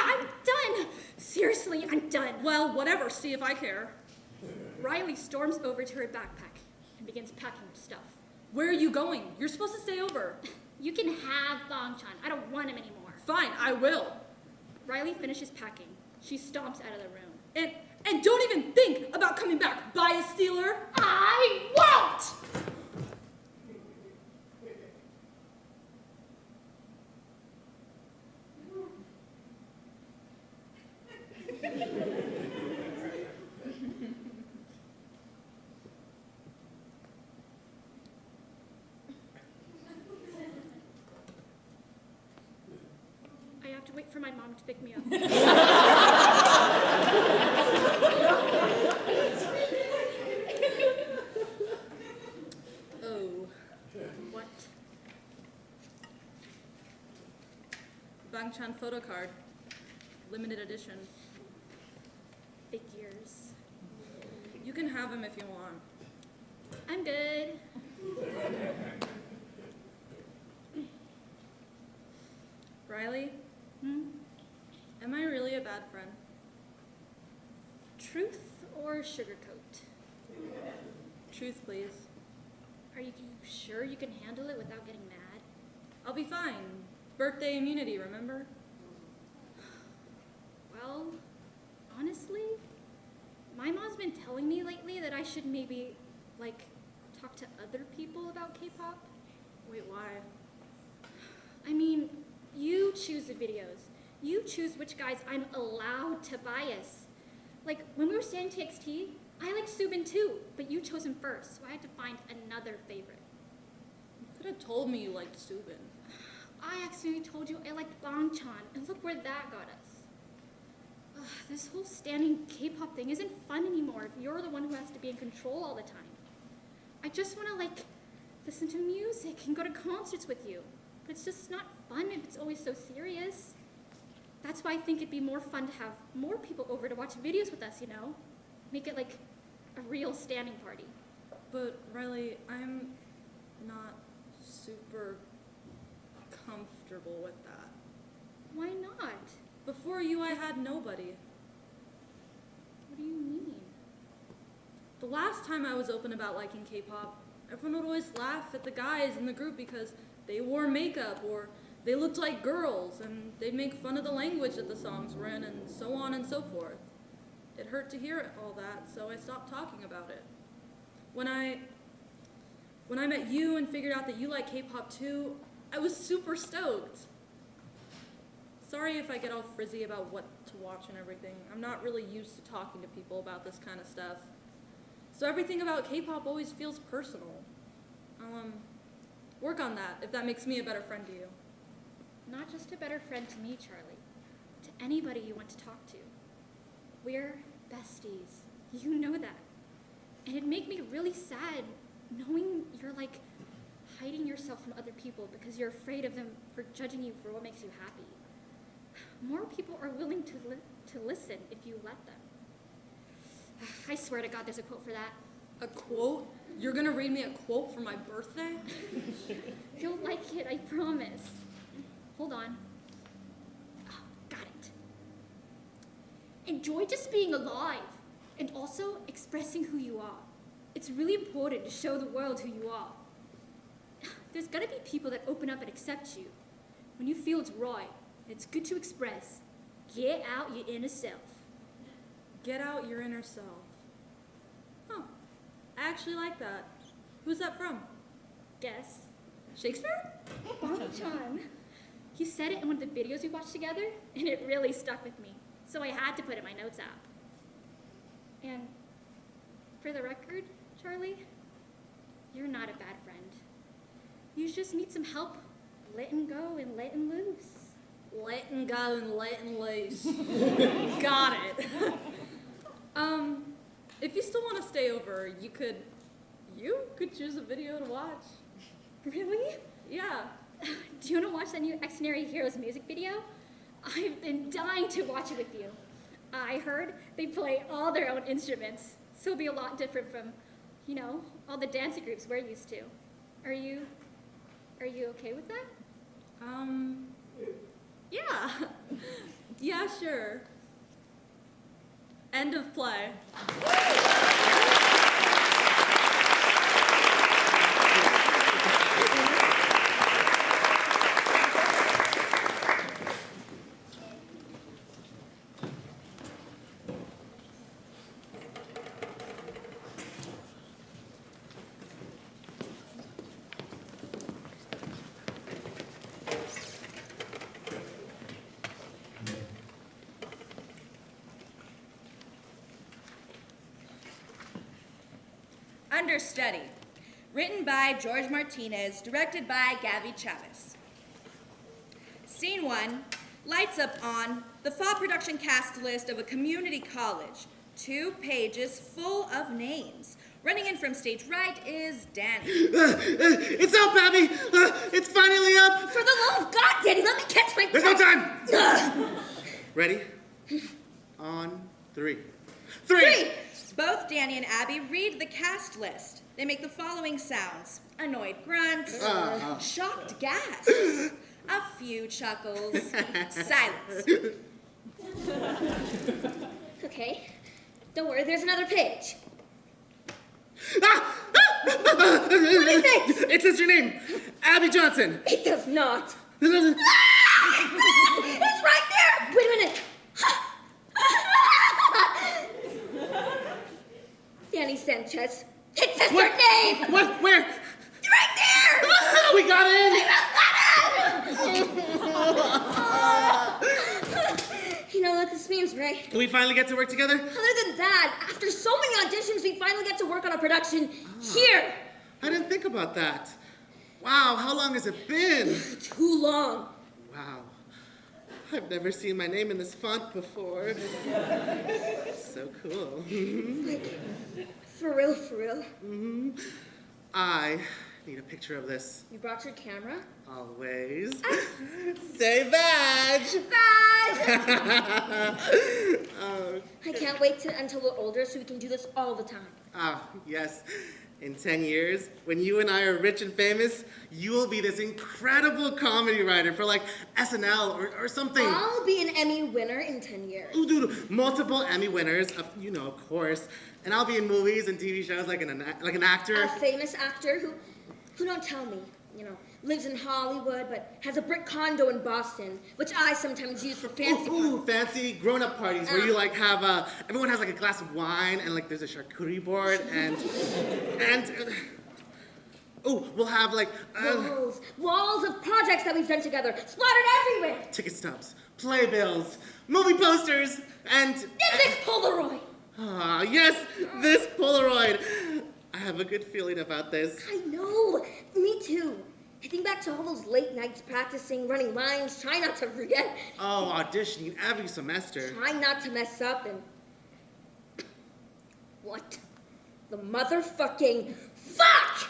I'm done. Seriously, I'm done. Well, whatever. See if I care. Riley storms over to her backpack and begins packing her stuff. Where are you going? You're supposed to stay over. You can have Bang-chan. I don't want him anymore. Fine, I will. Riley finishes packing. She stomps out of the room. And don't even think about coming back, bias stealer. I won't! I have to wait for my mom to pick me up. Oh. What? Bang-chan photo card. Limited edition. Figures. You can have him if you want. I'm good. Riley? Am I really a bad friend? Truth or sugarcoat? Truth, please. Are you sure you can handle it without getting mad? I'll be fine. Birthday immunity, remember? Well, honestly, my mom's been telling me lately that I should maybe, like, talk to other people about K-pop. Wait, why? I mean, you choose the videos. You choose which guys I'm allowed to bias. Like, when we were studying TXT, I liked Subin too, but you chose him first, so I had to find another favorite. You could have told me you liked Subin. I accidentally told you I liked Bangchan, and look where that got us. Ugh, this whole standing K-pop thing isn't fun anymore if you're the one who has to be in control all the time. I just want to, like, listen to music and go to concerts with you, but it's just not fun if it's always so serious. That's why I think it'd be more fun to have more people over to watch videos with us, you know? Make it like a real standing party. But Riley, I'm not super comfortable with that. Why not? Before you, I had nobody. What do you mean? The last time I was open about liking K-pop, everyone would always laugh at the guys in the group because they wore makeup or they looked like girls, and they'd make fun of the language that the songs were in, and so on and so forth. It hurt to hear all that, so I stopped talking about it. When I met you and figured out that you like K-pop too, I was super stoked. Sorry if I get all frizzy about what to watch and everything. I'm not really used to talking to people about this kind of stuff. So everything about K-pop always feels personal. I'll work on that if that makes me a better friend to you. Not just a better friend to me, Charlie. To anybody you want to talk to. We're besties. You know that. And it'd make me really sad knowing you're, like, hiding yourself from other people because you're afraid of them for judging you for what makes you happy. More people are willing to listen if you let them. I swear to God there's a quote for that. A quote? You're gonna read me a quote for my birthday? You'll like it, I promise. Hold on. Oh, got it. Enjoy just being alive and also expressing who you are. It's really important to show the world who you are. There's gotta be people that open up and accept you. When you feel it's right, it's good to express. Get out your inner self. Get out your inner self. Oh, I actually like that. Who's that from? Guess. Shakespeare? Bangchan. You said it in one of the videos we watched together, and it really stuck with me. So I had to put it in my notes app. And for the record, Charlie, you're not a bad friend. You just need some help letting go and letting loose. Letting go and letting loose. Got it. If you still want to stay over, you could choose a video to watch. Really? Yeah. Do you want to watch that new Extraordinary Heroes music video? I've been dying to watch it with you. I heard they play all their own instruments, so it'll be a lot different from, you know, all the dancing groups we're used to. Are you okay with that? Yeah. Yeah, sure. End of play. Understudy, written by George Martinez, directed by Gabby, Chavez. Scene 1, lights up on the fall production cast list of a community college. 2 pages full of names. Running in from stage right is Danny. It's up, Abby! It's finally up! For the love of God, Danny, let me catch my There's no time! Ready? On 3. 3! Both Danny and Abby read the cast list. They make the following sounds. Annoyed grunts, shocked gasps, a few chuckles, silence. Okay, don't worry, there's another page. What do you think? It says your name, Abby Johnson. It does not. It's right there! Wait a minute. Lopez. It says your name! What? Where? Right there! We got in! You know what this means, right? Do we finally get to work together? Other than that, after so many auditions, we finally get to work on a production here. I didn't think about that. Wow, how long has it been? Too long. Wow. I've never seen my name in this font before. It's so cool. Like, for real, for real. Mm-hmm. I need a picture of this. You brought your camera? Always. Say badge! Badge! Oh, I can't wait until we're older so we can do this all the time. ah, yes. In 10 years, when you and I are rich and famous, you will be this incredible comedy writer for like SNL or something. I'll be an Emmy winner in 10 years. Ooh, dude, multiple Emmy winners, of course. And I'll be in movies and TV shows like an actor. A famous actor who don't tell me, lives in Hollywood but has a brick condo in Boston, which I sometimes use for fancy fancy grown-up parties where you like have everyone has like a glass of wine and like there's a charcuterie board and we'll have like walls of projects that we've done together splattered everywhere. ticket stubs, playbills, movie posters, and this Polaroid. Ah, yes, this Polaroid. I have a good feeling about this. I know, me too. I think back to all those late nights practicing, running lines, trying not to forget. Oh, auditioning every semester. Trying not to mess up and... What? The motherfucking fuck!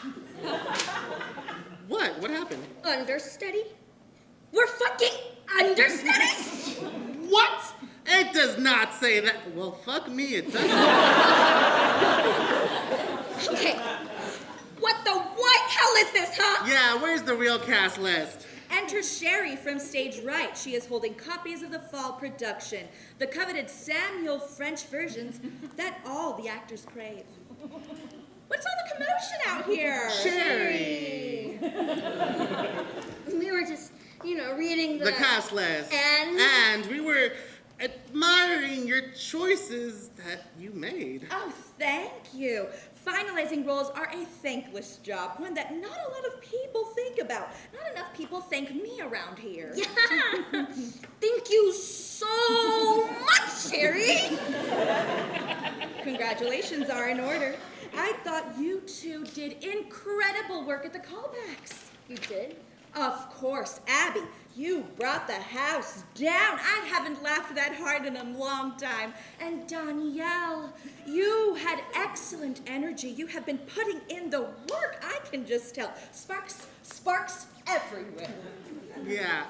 What? What happened? Understudy? We're fucking understudies? What? It does not say that. Well, fuck me, it doesn't. Okay. What the white hell is this, huh? Yeah, where's the real cast list? Enter Sherry from stage right. She is holding copies of the fall production, the coveted Samuel French versions that all the actors crave. What's all the commotion out here? Sherry! We were just, reading the cast list. And we were admiring your choices that you made. Oh, thank you. Finalizing roles are a thankless job, one that not a lot of people think about. Not enough people thank me around here. Yeah! Thank you so much, Sherry! Congratulations are in order. I thought you two did incredible work at the callbacks. You did? Of course, Abby, you brought the house down. I haven't laughed that hard in a long time. And Danielle, you had excellent energy. You have been putting in the work. I can just tell. Sparks everywhere. Yeah,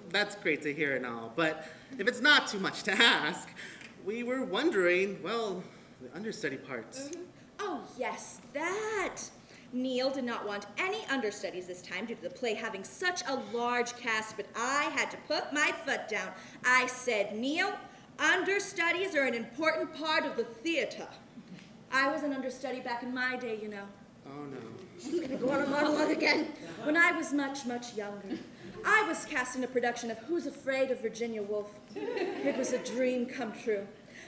that's great to hear and all. But if it's not too much to ask, we were wondering, well, the understudy parts. Mm-hmm. Oh, yes, that. Neil did not want any understudies this time due to the play having such a large cast, but I had to put my foot down. I said, Neil, understudies are an important part of the theater. I was an understudy back in my day, Oh, no. She's gonna go on a monologue again. When I was much, much younger, I was cast in a production of Who's Afraid of Virginia Woolf. It was a dream come true.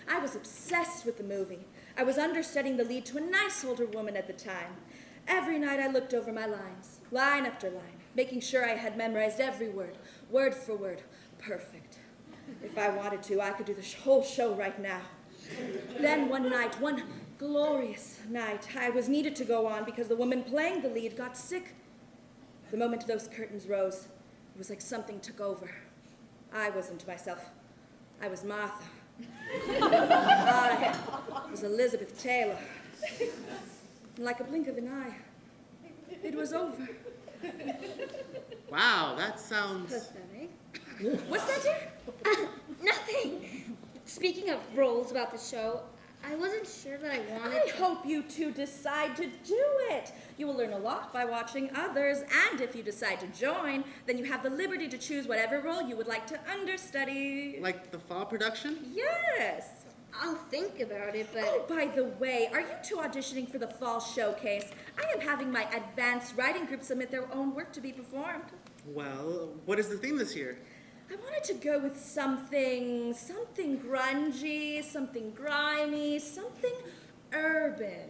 I was obsessed with the movie. I was understudying the lead to a nice older woman at the time. Every night I looked over my lines, line after line, making sure I had memorized every word for word, perfect. If I wanted to, I could do the whole show right now. Then one night, one glorious night, I was needed to go on because the woman playing the lead got sick. The moment those curtains rose, it was like something took over. I wasn't myself. I was Martha. I was Elizabeth Taylor. Like a blink of an eye, it was over. Wow, that sounds... Pathetic. What's that, dear? Nothing. Speaking of roles about the show, I wasn't sure that I wanted I hope you two decide to do it. You will learn a lot by watching others, and if you decide to join, then you have the liberty to choose whatever role you would like to understudy. Like the fall production? Yes. I'll think about it, but... Oh, by the way, are you two auditioning for the fall showcase? I am having my advanced writing group submit their own work to be performed. Well, what is the theme this year? I wanted to go with something grungy, something grimy, something urban.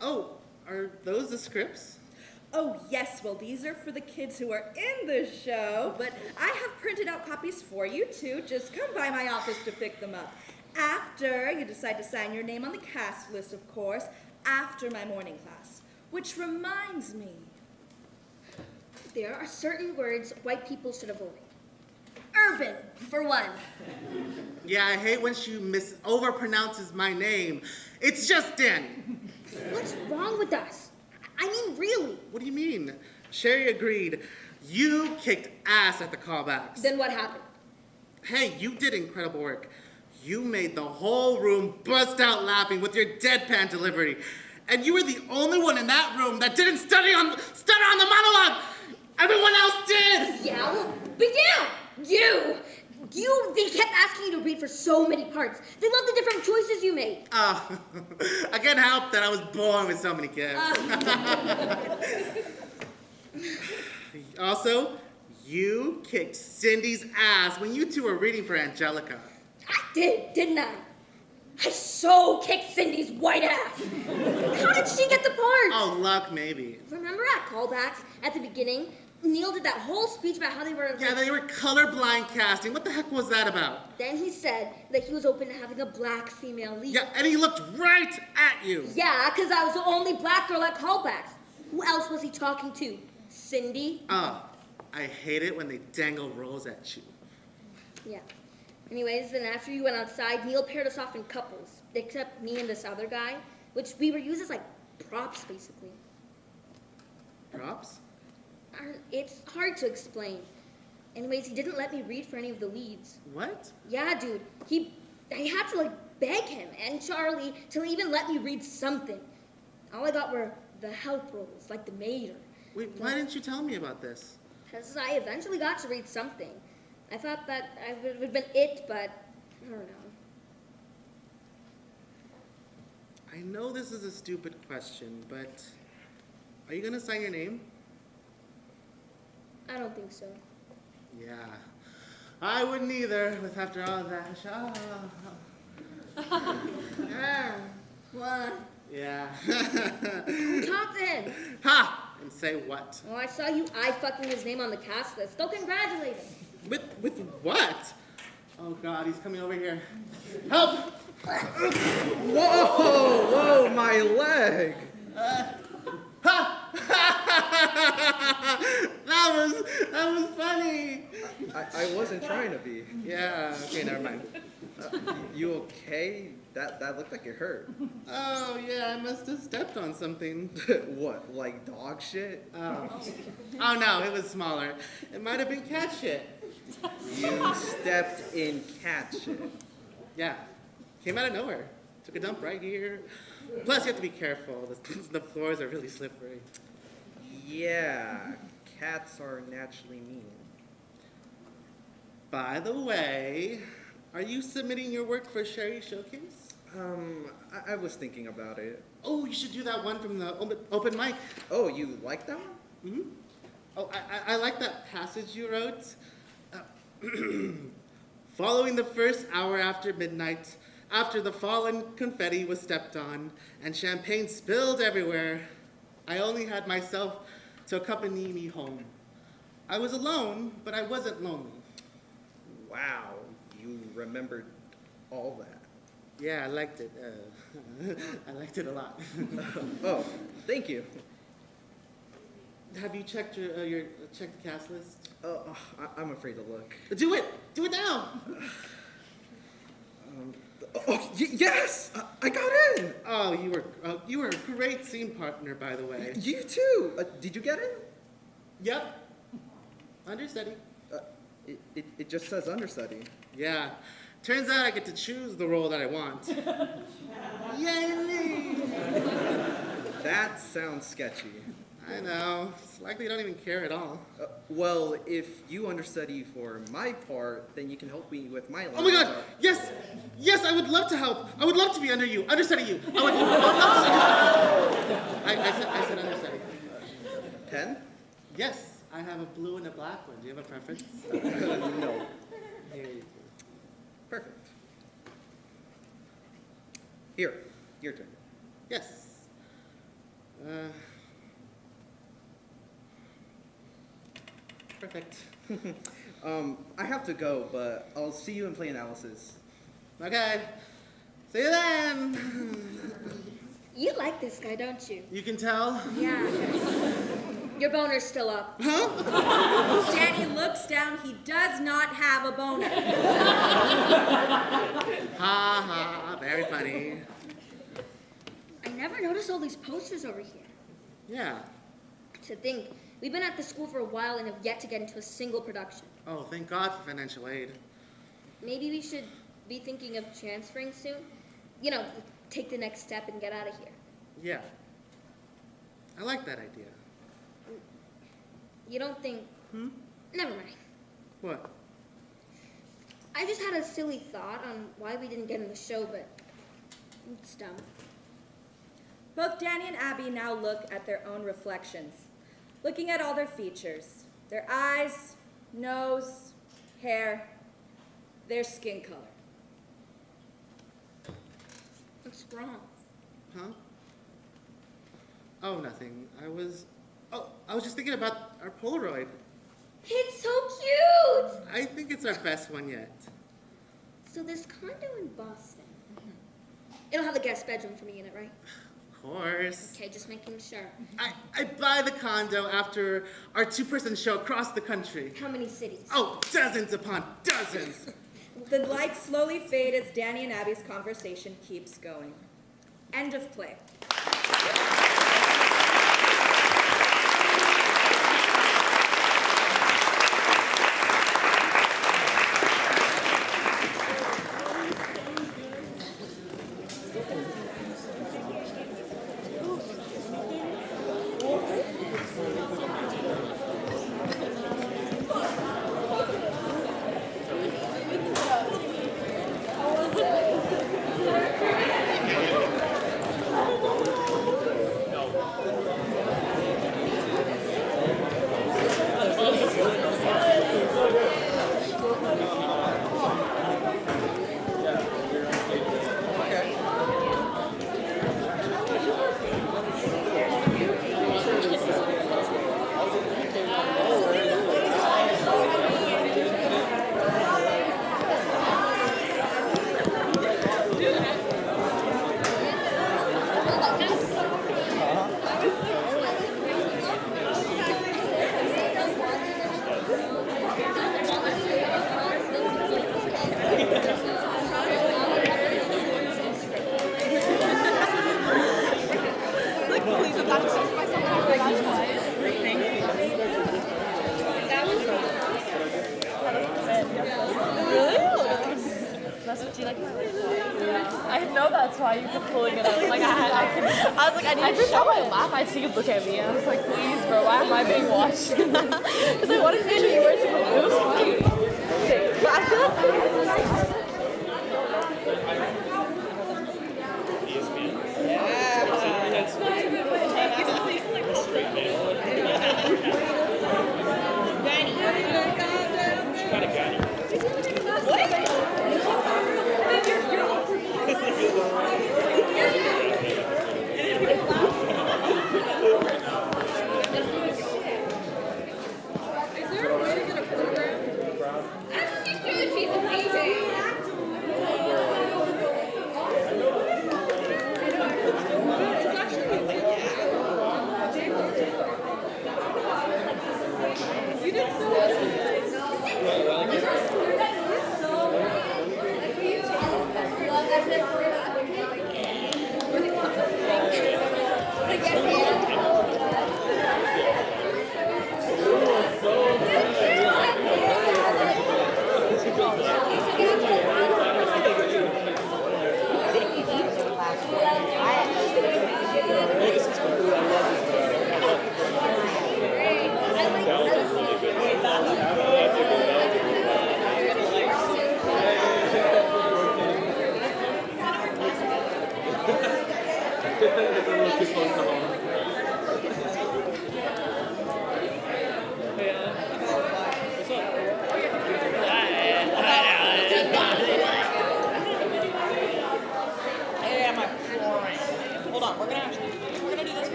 Oh, are those the scripts? Oh, yes. Well, these are for the kids who are in the show, but I have printed out copies for you, too. Just come by my office to pick them up. After you decide to sign your name on the cast list, of course, after my morning class. Which reminds me. There are certain words white people should avoid. Urban, for one. Yeah, I hate when she overpronounces my name. It's just Danny. What's wrong with us? I mean, really. What do you mean? Sherry agreed. You kicked ass at the callbacks. Then what happened? Hey, you did incredible work. You made the whole room bust out laughing with your deadpan delivery. And you were the only one in that room that didn't stutter on the monologue. Everyone else did. Yeah, well, but they kept asking you to read for so many parts. They love the different choices you made. Oh, I can't help that I was born with so many gifts. Also, you kicked Cindy's ass when you two were reading for Angelica. I did, didn't I? I so kicked Cindy's white ass. How did she get the part? Oh, luck, maybe. Remember at callbacks at the beginning? Neil did that whole speech about how they were... Yeah, they were colorblind casting. What the heck was that about? Then he said that he was open to having a black female lead. Yeah, and he looked right at you. Yeah, because I was the only black girl at callbacks. Who else was he talking to? Cindy? Oh, I hate it when they dangle roles at you. Yeah. Anyways, then after you went outside, Neil paired us off in couples, except me and this other guy, which we were used as, like, props, basically. Props? It's hard to explain. Anyways, he didn't let me read for any of the leads. What? Yeah, dude. I had to, like, beg him and Charlie to even let me read something. All I got were the help roles, like the maid or... Wait, why didn't you tell me about this? Because I eventually got to read something. I thought that I would have been it, but I don't know. I know this is a stupid question, but are you gonna sign your name? I don't think so. Yeah, I wouldn't either, with after all that. What? Yeah. Talk to him. Ha! And say what? Oh, I saw you eye-fucking his name on the cast list. Go congratulate him. With what? Oh God, he's coming over here. Help! Whoa, my leg. That was funny. I wasn't trying to be. Yeah, okay, never mind. You okay? That looked like it hurt. Oh, yeah, I must have stepped on something. What, like dog shit? Oh, no, it was smaller. It might have been cat shit. You stepped in cat shit? Yeah, came out of nowhere. Took a dump right here. Plus, you have to be careful. The floors are really slippery. Yeah, cats are naturally mean. By the way, are you submitting your work for Sherry Showcase? I was thinking about it. Oh, you should do that one from the open mic. Oh, you like that one? Mm-hmm. Oh, I like that passage you wrote. Following the first hour after midnight, after the fallen confetti was stepped on and champagne spilled everywhere, I only had myself to accompany me home. I was alone, but I wasn't lonely. Wow, you remembered all that. Yeah, I liked it. I liked it a lot. Oh, thank you. Have you checked checked the cast list? I'm afraid to look. Do it! Do it now! Yes! I got in! Oh, you were a great scene partner, by the way. You too! Did you get in? Yep. Understudy. It just says understudy. Yeah. Turns out I get to choose the role that I want. Yay me! That sounds sketchy. I know. It's likely you don't even care at all. Well, if you understudy for my part, then you can help me with my line. Oh my God! Yes! Yes, I would love to help. I would love to be under you, understudy you. I would love to. I said understudy. Pen? Yes, I have a blue and a black one. Do you have a preference? No. Here you go. Perfect. Here, your turn. Yes. Perfect. I have to go, but I'll see you in play analysis. Okay. See you then. You like this guy, don't you? You can tell? Yeah. Your boner's still up. Huh? Danny looks down. He does not have a boner. Ha ha, very funny. I never noticed all these posters over here. Yeah. To think, we've been at the school for a while and have yet to get into a single production. Oh, thank God for financial aid. Maybe we should be thinking of transferring soon. You know, take the next step and get out of here. Yeah. I like that idea. You don't think... Never mind. What? I just had a silly thought on why we didn't get in the show, but it's dumb. Both Danny and Abby now look at their own reflections, looking at all their features, their eyes, nose, hair, their skin color. What's wrong? Huh? Oh, nothing. I was just thinking about our Polaroid. It's so cute! I think it's our best one yet. So this condo in Boston, it'll have a guest bedroom for me in it, right? Of course. Okay, just making sure. I buy the condo after our 2-person show across the country. How many cities? Oh, dozens upon dozens. The lights slowly fade as Danny and Abby's conversation keeps going. End of play. Every time I laugh, I see you look at me, and I was like, please, bro, why am I being watched? Because I wanted to make sure you weren't super. It was funny. But I feel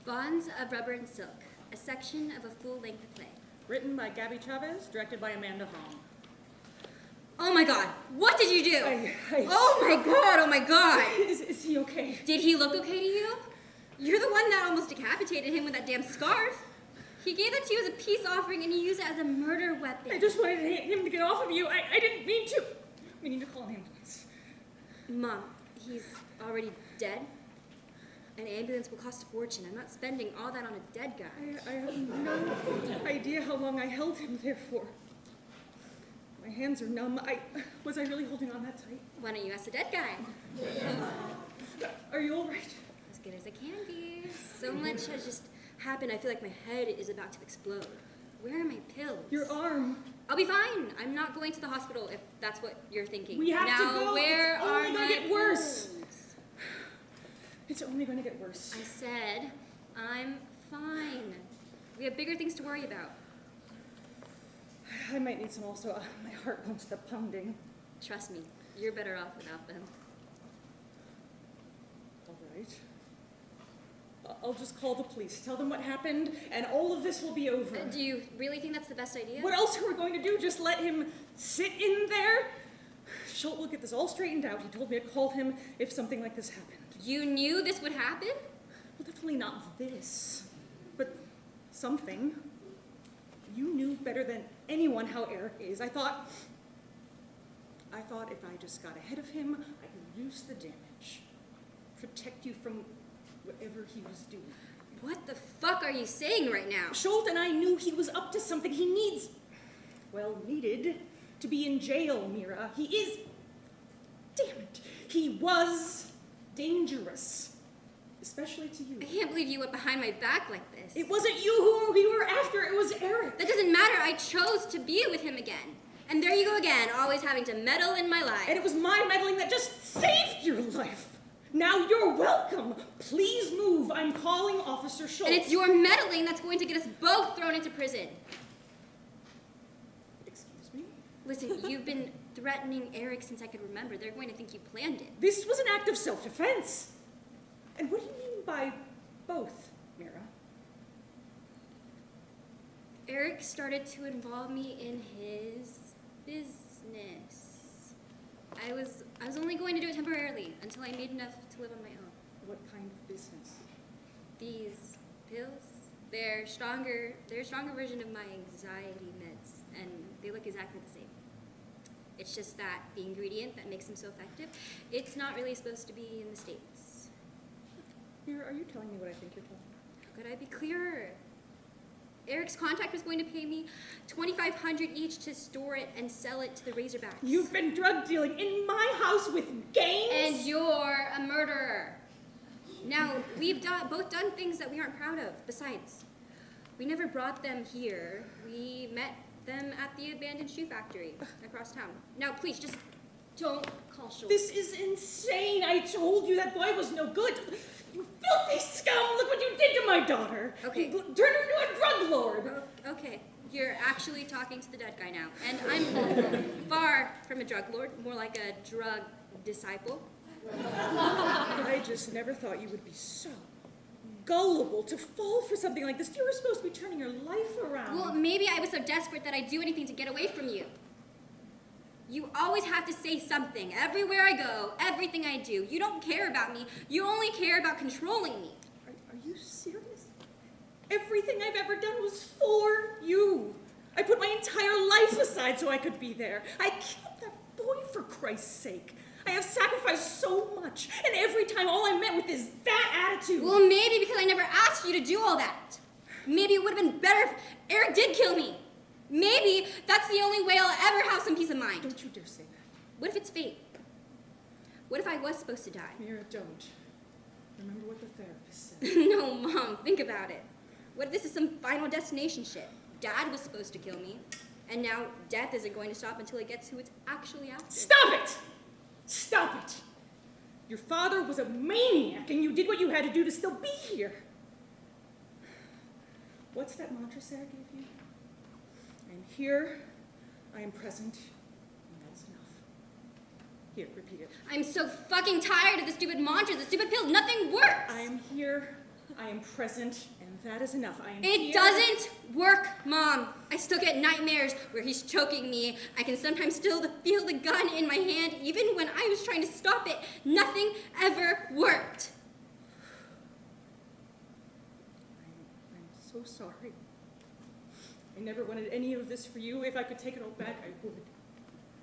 Bonds of Rubber and Silk, a section of a full-length play. Written by Gabby Chavez, directed by Amanda Hong. Oh my god, what did you do? Oh my god. Is he okay? Did he look okay to you? You're the one that almost decapitated him with that damn scarf. He gave that to you as a peace offering and you used it as a murder weapon. I just wanted him to get off of you. I didn't mean to. We need to call an ambulance. Mom, he's already dead? An ambulance will cost a fortune. I'm not spending all that on a dead guy. I have no idea how long I held him there for. My hands are numb. Was I really holding on that tight? Why don't you ask the dead guy? Are you all right? As good as I can be. So much has just happened. I feel like my head is about to explode. Where are my pills? Your arm. I'll be fine. I'm not going to the hospital if that's what you're thinking. We have now, to go. Where it's are only my gonna get worse. pills? It's only going to get worse. I said, I'm fine. We have bigger things to worry about. I might need some also. My heart won't stop pounding. Trust me, you're better off without them. All right. I'll just call the police, tell them what happened, and all of this will be over. Do you really think that's the best idea? What else are we going to do? Just let him sit in there? Schultz will get this all straightened out. He told me to call him if something like this happened. You knew this would happen? Well, definitely not this, but something. You knew better than anyone how Erith is. I thought if I just got ahead of him, I could reduce the damage, protect you from whatever he was doing. What the fuck are you saying right now? Schultz and I knew he was up to something. He needed to be in jail, Mira. He is, damn it, he was dangerous, especially to you. I can't believe you went behind my back like this. It wasn't you who we were after, it was Erith. That doesn't matter, I chose to be with him again. And there you go again, always having to meddle in my life. And it was my meddling that just saved your life. Now you're welcome. Please move, I'm calling Officer Schultz. And it's your meddling that's going to get us both thrown into prison. Excuse me? Listen, you've been threatening Eric since I could remember. They're going to think you planned it. This was an act of self-defense. And what do you mean by both, Mira? Eric started to involve me in his business. I was only going to do it temporarily until I made enough to live on my own. What kind of business? These pills. They're a stronger version of my anxiety meds, and they look exactly the same. It's just that the ingredient that makes them so effective, it's not really supposed to be in the States. Mira, are you telling me what I think you're telling me? How could I be clearer? Eric's contact was going to pay me $2,500 each to store it and sell it to the Razorbacks. You've been drug dealing in my house with gangs? And you're a murderer. Now, we've both done things that we aren't proud of. Besides, we never brought them here. We met them at the abandoned shoe factory across town. Now, please, just don't call Schultz. This is insane. I told you that boy was no good. You filthy scum! Look what you did to my daughter. Okay. You turned her into a drug lord. Okay, you're actually talking to the dead guy now. And I'm far from a drug lord, more like a drug disciple. I just never thought you would be so gullible to fall for something like this. You were supposed to be turning your life around. Well, maybe I was so desperate that I'd do anything to get away from you. You always have to say something. Everywhere I go, everything I do. You don't care about me. You only care about controlling me. Are you serious? Everything I've ever done was for you. I put my entire life aside so I could be there. I killed that boy for Christ's sake. I have sacrificed so much, and every time all I met with is that attitude. Well, maybe because I never asked you to do all that. Maybe it would have been better if Eric did kill me. Maybe that's the only way I'll ever have some peace of mind. Don't you dare say that. What if it's fate? What if I was supposed to die? Mira, don't. Remember what the therapist said. No, Mom, think about it. What if this is some final destination shit? Dad was supposed to kill me, and now death isn't going to stop until it gets who it's actually after. Stop it! Stop it! Your father was a maniac, and you did what you had to do to still be here. What's that mantra say I gave you? I am here, I am present, and that is enough. Here, repeat it. I'm so fucking tired of the stupid mantras, the stupid pills. Nothing works. I am here, I am present, and that is enough. I am It here. doesn't work, Mom. I still get nightmares where he's choking me. I can sometimes still feel the gun in my hand, even when I was trying to stop it. Nothing ever worked. I'm so sorry. I never wanted any of this for you. If I could take it all back, I would.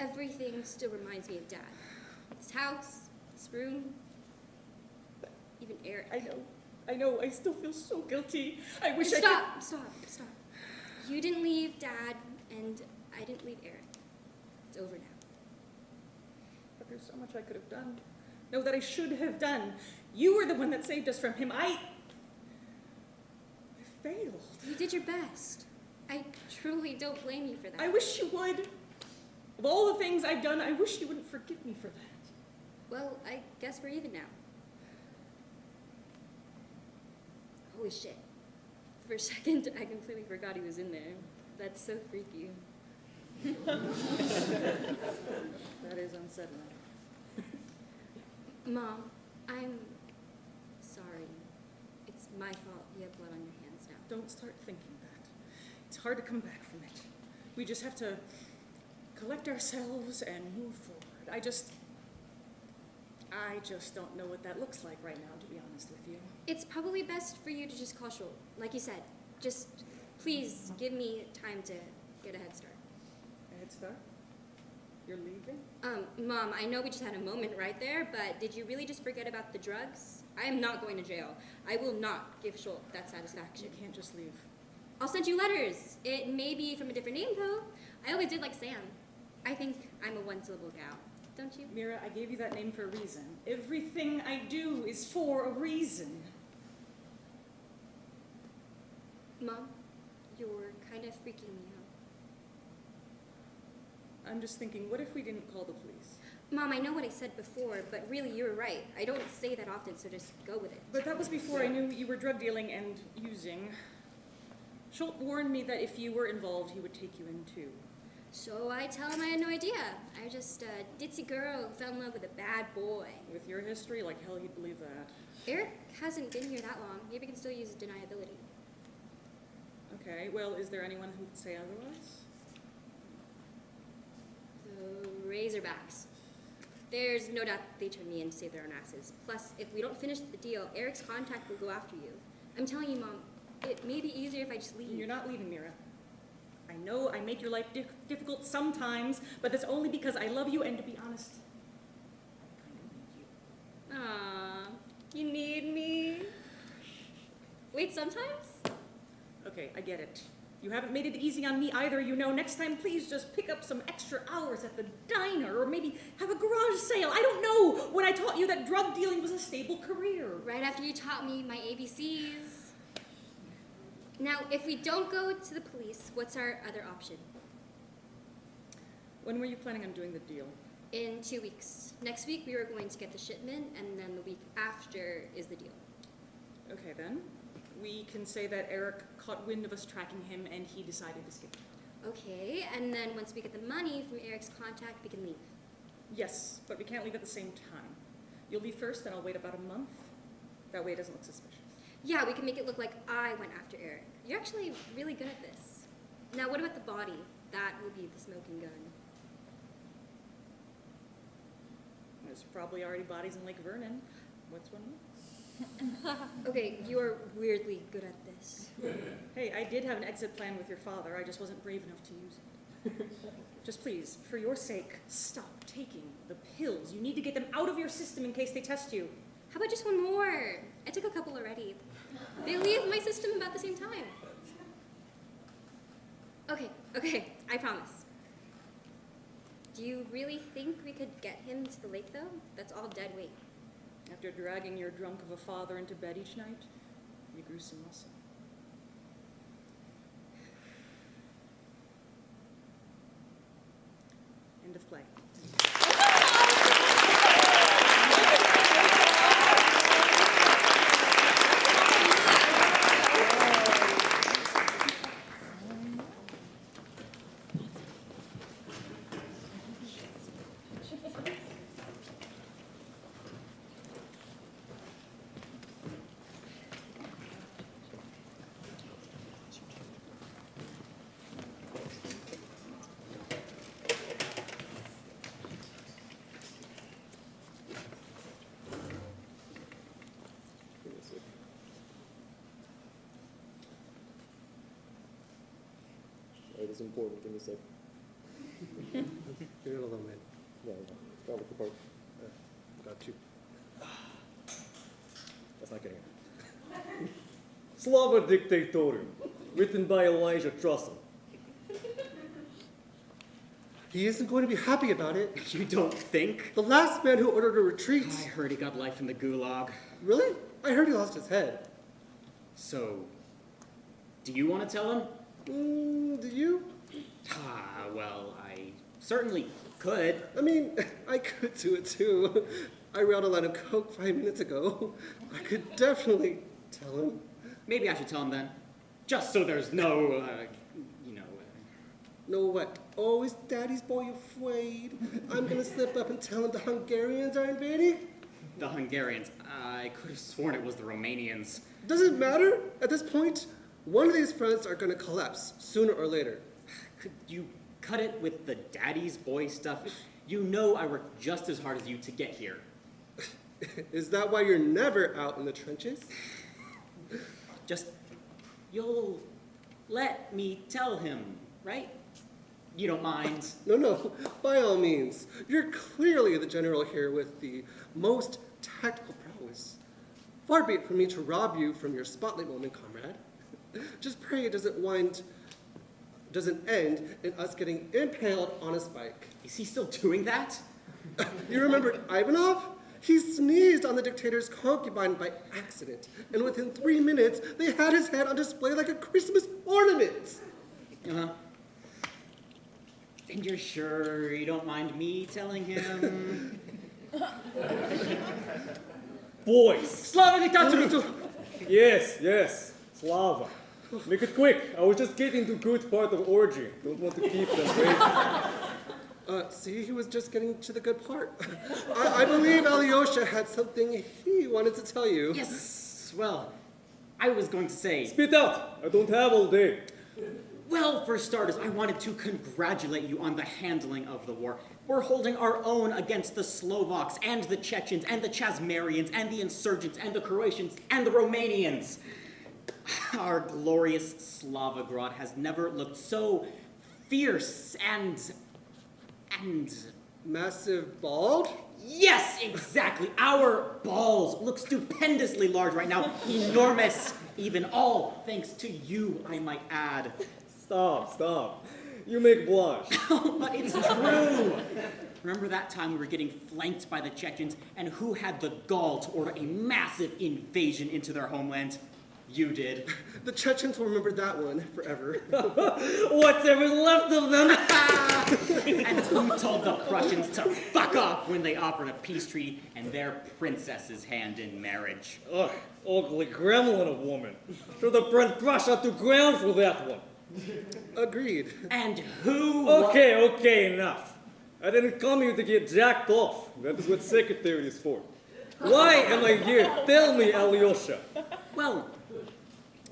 Everything still reminds me of Dad. This house, this room, even Eric. I know, I still feel so guilty. I wish Stop. You didn't leave Dad, and I didn't leave Eric. It's over now. But there's so much I could have done. No, that I should have done. You were the one that saved us from him. I failed. You did your best. I truly don't blame you for that. I wish you would. Of all the things I've done, I wish you wouldn't forgive me for that. Well, I guess we're even now. Holy shit. For a second, I completely forgot he was in there. That's so freaky. That is unsettling. Mom, I'm sorry. It's my fault you have blood on your hands now. Don't start thinking that. It's hard to come back from it. We just have to collect ourselves and move forward. I just don't know what that looks like right now, to be honest with you. It's probably best for you to just call Schul. Like you said, just please give me time to get a head start. A head start? You're leaving? Mom, I know we just had a moment right there, but did you really just forget about the drugs? I am not going to jail. I will not give Schul that satisfaction. You can't just leave. I'll send you letters. It may be from a different name, though. I always did like Sam. I think I'm a one-syllable gal. Don't you? Mira, I gave you that name for a reason. Everything I do is for a reason. Mom, you're kind of freaking me out. I'm just thinking, what if we didn't call the police? Mom, I know what I said before, but really you were right. I don't say that often, so just go with it. But that was before I knew you were drug dealing and using. Schultz warned me that if you were involved, he would take you in too. So I tell him I had no idea. I was just a ditzy girl who fell in love with a bad boy. With your history, like hell he'd believe that. Eric hasn't been here that long. Maybe he can still use deniability. Okay, well, is there anyone who would say otherwise? The Razorbacks. There's no doubt they turned me in to save their own asses. Plus, if we don't finish the deal, Eric's contact will go after you. I'm telling you, Mom, it may be easier if I just leave. You're not leaving, Mira. I know I make your life difficult sometimes, but that's only because I love you, and to be honest, I kind of need you. Aww, you need me? Wait, sometimes? Okay, I get it. You haven't made it easy on me either, you know. Next time, please just pick up some extra hours at the diner, or maybe have a garage sale. I don't know, when I taught you that drug dealing was a stable career. Right after you taught me my ABCs. Now, if we don't go to the police, what's our other option? When were you planning on doing the deal? In 2 weeks. Next week, we were going to get the shipment, and then the week after is the deal. Okay, then. We can say that Eric caught wind of us tracking him, and he decided to skip. Okay, and then once we get the money from Eric's contact, we can leave. Yes, but we can't leave at the same time. You'll leave first, then I'll wait about a month. That way it doesn't look suspicious. Yeah, we can make it look like I went after Eric. You're actually really good at this. Now, what about the body? That will be the smoking gun. There's probably already bodies in Lake Vernon. What's one more? Okay, you're weirdly good at this. Hey, I did have an exit plan with your father. I just wasn't brave enough to use it. Just please, for your sake, stop taking the pills. You need to get them out of your system in case they test you. How about just one more? I took a couple already. They leave my system about the same time. Okay, I promise. Do you really think we could get him to the lake, though? That's all dead weight. After dragging your drunk of a father into bed each night, you grew some muscle. End of play. most important thing to say. You're gonna love it. Yeah, start with the part. Got you. That's not getting it. SLAVA DIKTATORU, written by Elijah Trussell. He isn't going to be happy about it. You don't think? The last man who ordered a retreat. I heard he got life in the gulag. Really? I heard he lost his head. So, do you want to tell him? Do you? Well, I certainly could. I mean, I could do it too. I ran a line of coke 5 minutes ago. I could definitely tell him. Maybe I should tell him then. Just so there's no, No what? Oh, is Daddy's boy afraid? I'm gonna slip up and tell him the Hungarians are invading? The Hungarians. I could have sworn it was the Romanians. Doesn't matter. At this point, one of these fronts are gonna collapse sooner or later. Could you cut it with the daddy's boy stuff? You know I worked just as hard as you to get here. Is that why you're never out in the trenches? Just, you'll let me tell him, right? You don't mind? No, by all means. You're clearly the general here with the most tactical prowess. Far be it from me to rob you from your spotlight moment, comrade. Just pray it doesn't end in us getting impaled on a spike. Is he still doing that? You remember Ivanov? He sneezed on the dictator's concubine by accident, and within 3 minutes, they had his head on display like a Christmas ornament. Uh-huh. And you're sure you don't mind me telling him? Boys! SLAVA DIKTATORU! Yes, SLAVA. Make it quick. I was just getting to good part of orgy. Don't want to keep them waiting. See, he was just getting to the good part. I believe Alyosha had something he wanted to tell you. Yes, well, I was going to say... Spit out! I don't have all day. Well, for starters, I wanted to congratulate you on the handling of the war. We're holding our own against the Slovaks and the Chechens and the Chazmarians and the insurgents and the Croatians and the Romanians. Our glorious Slavograd has never looked so fierce and massive bald? Yes, exactly. Our balls look stupendously large right now. Enormous. Even all thanks to you, I might add. Stop. You make blush. But it's true. Remember that time we were getting flanked by the Chechens, and who had the gall to order a massive invasion into their homeland? You did. The Chechens will remember that one forever. Whatever's left of them. And who told the Prussians to fuck off when they offered a peace treaty and their princess's hand in marriage? Ugh, ugly gremlin of woman. Should have burned Prussia to ground for that one. Agreed. And who... Okay, enough. I didn't come here to get jacked off. That is what secretary is for. Why am I here? Tell me, Alyosha. Well,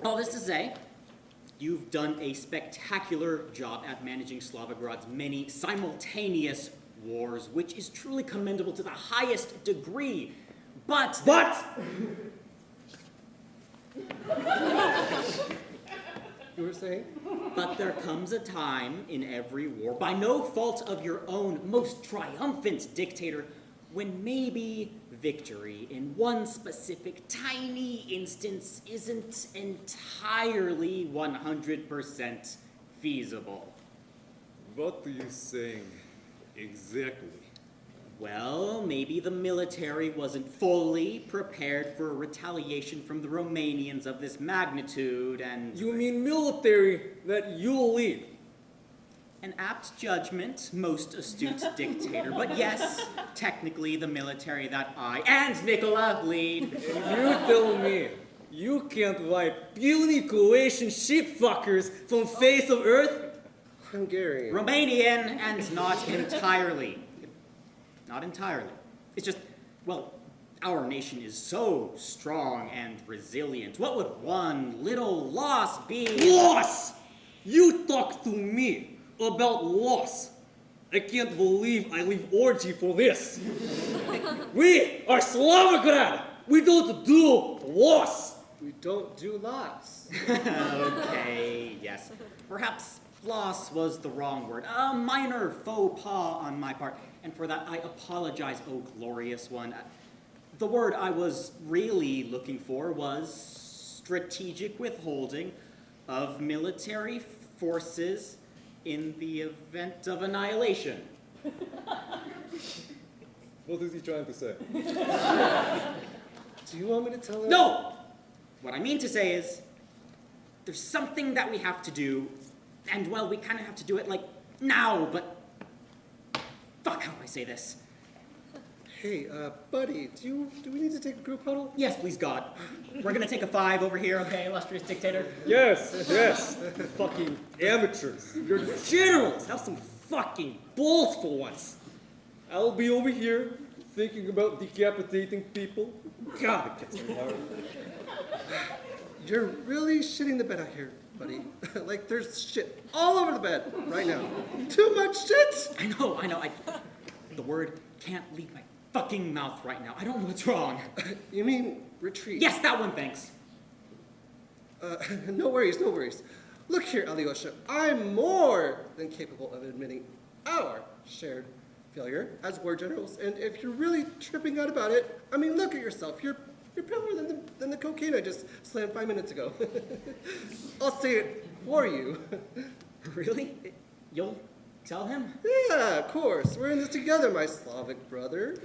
all this to say, you've done a spectacular job at managing Slavograd's many simultaneous wars, which is truly commendable to the highest degree. But... You were saying? But there comes a time in every war, by no fault of your own, most triumphant dictator, when maybe victory in one specific tiny instance isn't entirely 100% feasible. What are you saying exactly? Well, maybe the military wasn't fully prepared for a retaliation from the Romanians of this magnitude, and... You mean military that you lead? An apt judgment, most astute dictator, but yes, technically the military that I and Nicola lead. You tell me, you can't wipe puny Croatian sheep fuckers from face of earth? Hungarian. Romanian, and not entirely. Not entirely. It's just, well, our nation is so strong and resilient. What would one little loss be? Loss! You talk to me about loss. I can't believe I leave orgy for this. We are Slavograd. We don't do loss. We don't do loss. Okay, yes. Perhaps Loss was the wrong word. A minor faux pas on my part, and for that I apologize, oh glorious one. The word I was really looking for was strategic withholding of military forces in the event of annihilation. What is he trying to say? Do you want me to tell him? No! What I mean to say is, there's something that we have to do, and well, we kind of have to do it like now, but fuck, how do I say this? Hey, buddy, do we need to take a group huddle? Yes, please God. We're gonna take a 5 over here, okay, illustrious dictator? Yes. Fucking amateurs. You're generals. Have some fucking balls for once. I'll be over here thinking about decapitating people. God, it gets me hard. You're really shitting the bed out here, buddy. Like there's shit all over the bed right now. Too much shit! I know. The word can't leave my fucking mouth right now. I don't know what's wrong. You mean retreat? Yes, that one, thanks. No worries. Look here, Alyosha. I'm more than capable of admitting our shared failure as war generals. And if you're really tripping out about it, I mean, look at yourself. You're paler than the cocaine I just slammed 5 minutes ago. I'll say it for you. Really? You'll tell him? Yeah, of course. We're in this together, my Slavic brother.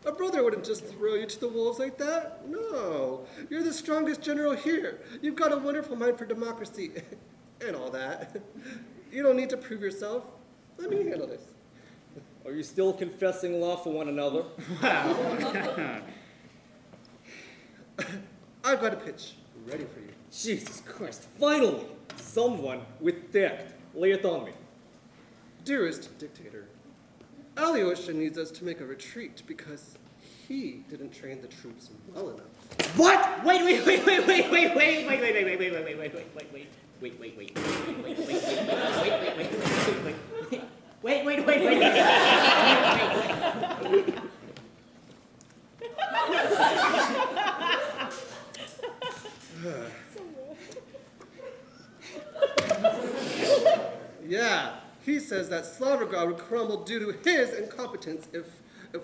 A brother wouldn't just throw you to the wolves like that. No. You're the strongest general here. You've got a wonderful mind for democracy and all that. You don't need to prove yourself. Let me handle this. Are you still confessing love for one another? Wow. I've got a pitch ready for you. Jesus Christ, finally! Someone with tact. Lay it on me. Dearest dictator, Alyosha needs us to make a retreat because he didn't train the troops well enough. What? Wait. Yeah, he says that Slavrograd would crumble due to his incompetence if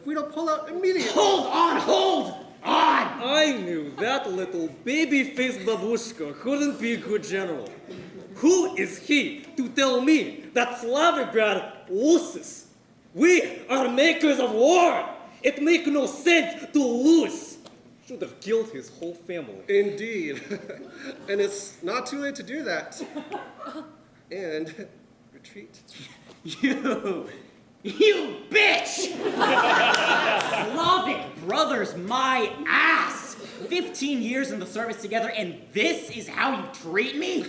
we don't pull out immediately. Hold on! I knew that little baby-faced babushka couldn't be a good general. Who is he to tell me that Slavrograd loses? We are makers of war. It makes no sense to lose. Should have killed his whole family. Indeed. And it's not too late to do that. And retreat. You bitch! Slavic brothers, my ass! 15 years in the service together, and this is how you treat me?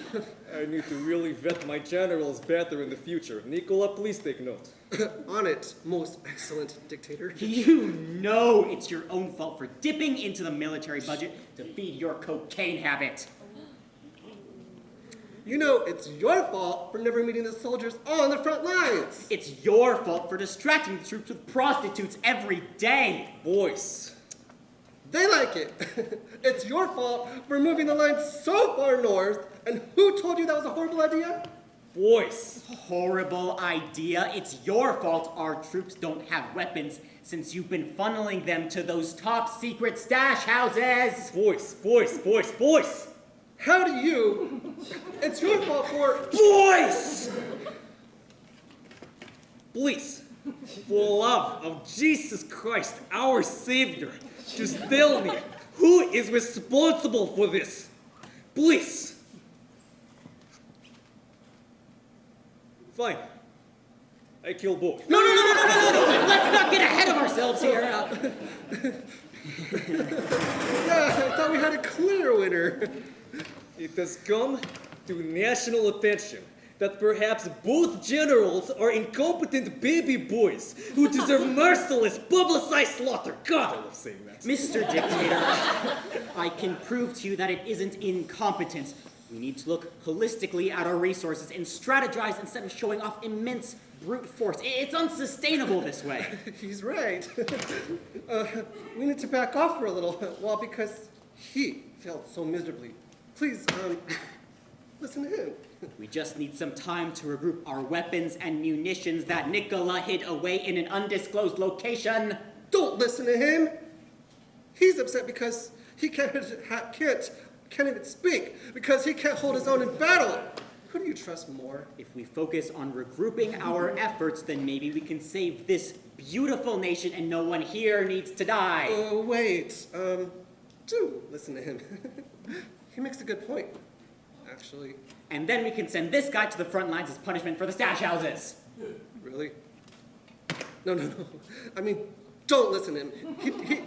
I need to really vet my generals better in the future. Nicola, please take note. On it, most excellent dictator. You know it's your own fault for dipping into the military budget to feed your cocaine habit. You know it's your fault for never meeting the soldiers on the front lines. It's your fault for distracting the troops with prostitutes every day. Boys. They like it. It's your fault for moving the line so far north. And who told you that was a horrible idea? Boys. Horrible idea. It's your fault our troops don't have weapons since you've been funneling them to those top secret stash houses. Boys. How do you? It's your fault for... Boys! Please, for the love of Jesus Christ, our Savior, just tell me who is responsible for this. Please. Fine. I kill both. No. Let's not get ahead of ourselves here. Yeah, I thought we had a clear winner. It has come to national attention that perhaps both generals are incompetent baby boys who deserve merciless, publicized slaughter. God, I love saying that. Mr. Dictator, I can prove to you that it isn't incompetence. We need to look holistically at our resources and strategize instead of showing off immense brute force. It's unsustainable this way. He's right. We need to back off for a little while because he failed so miserably. Please, listen to him. We just need some time to regroup our weapons and munitions that Nikola hid away in an undisclosed location. Don't listen to him. He's upset because he can't even speak, because he can't hold his own in battle. Who do you trust more? If we focus on regrouping our efforts, then maybe we can save this beautiful nation and no one here needs to die. Oh, wait. Do listen to him. He makes a good point, actually. And then we can send this guy to the front lines as punishment for the stash houses. Really? No. I mean, don't listen to him.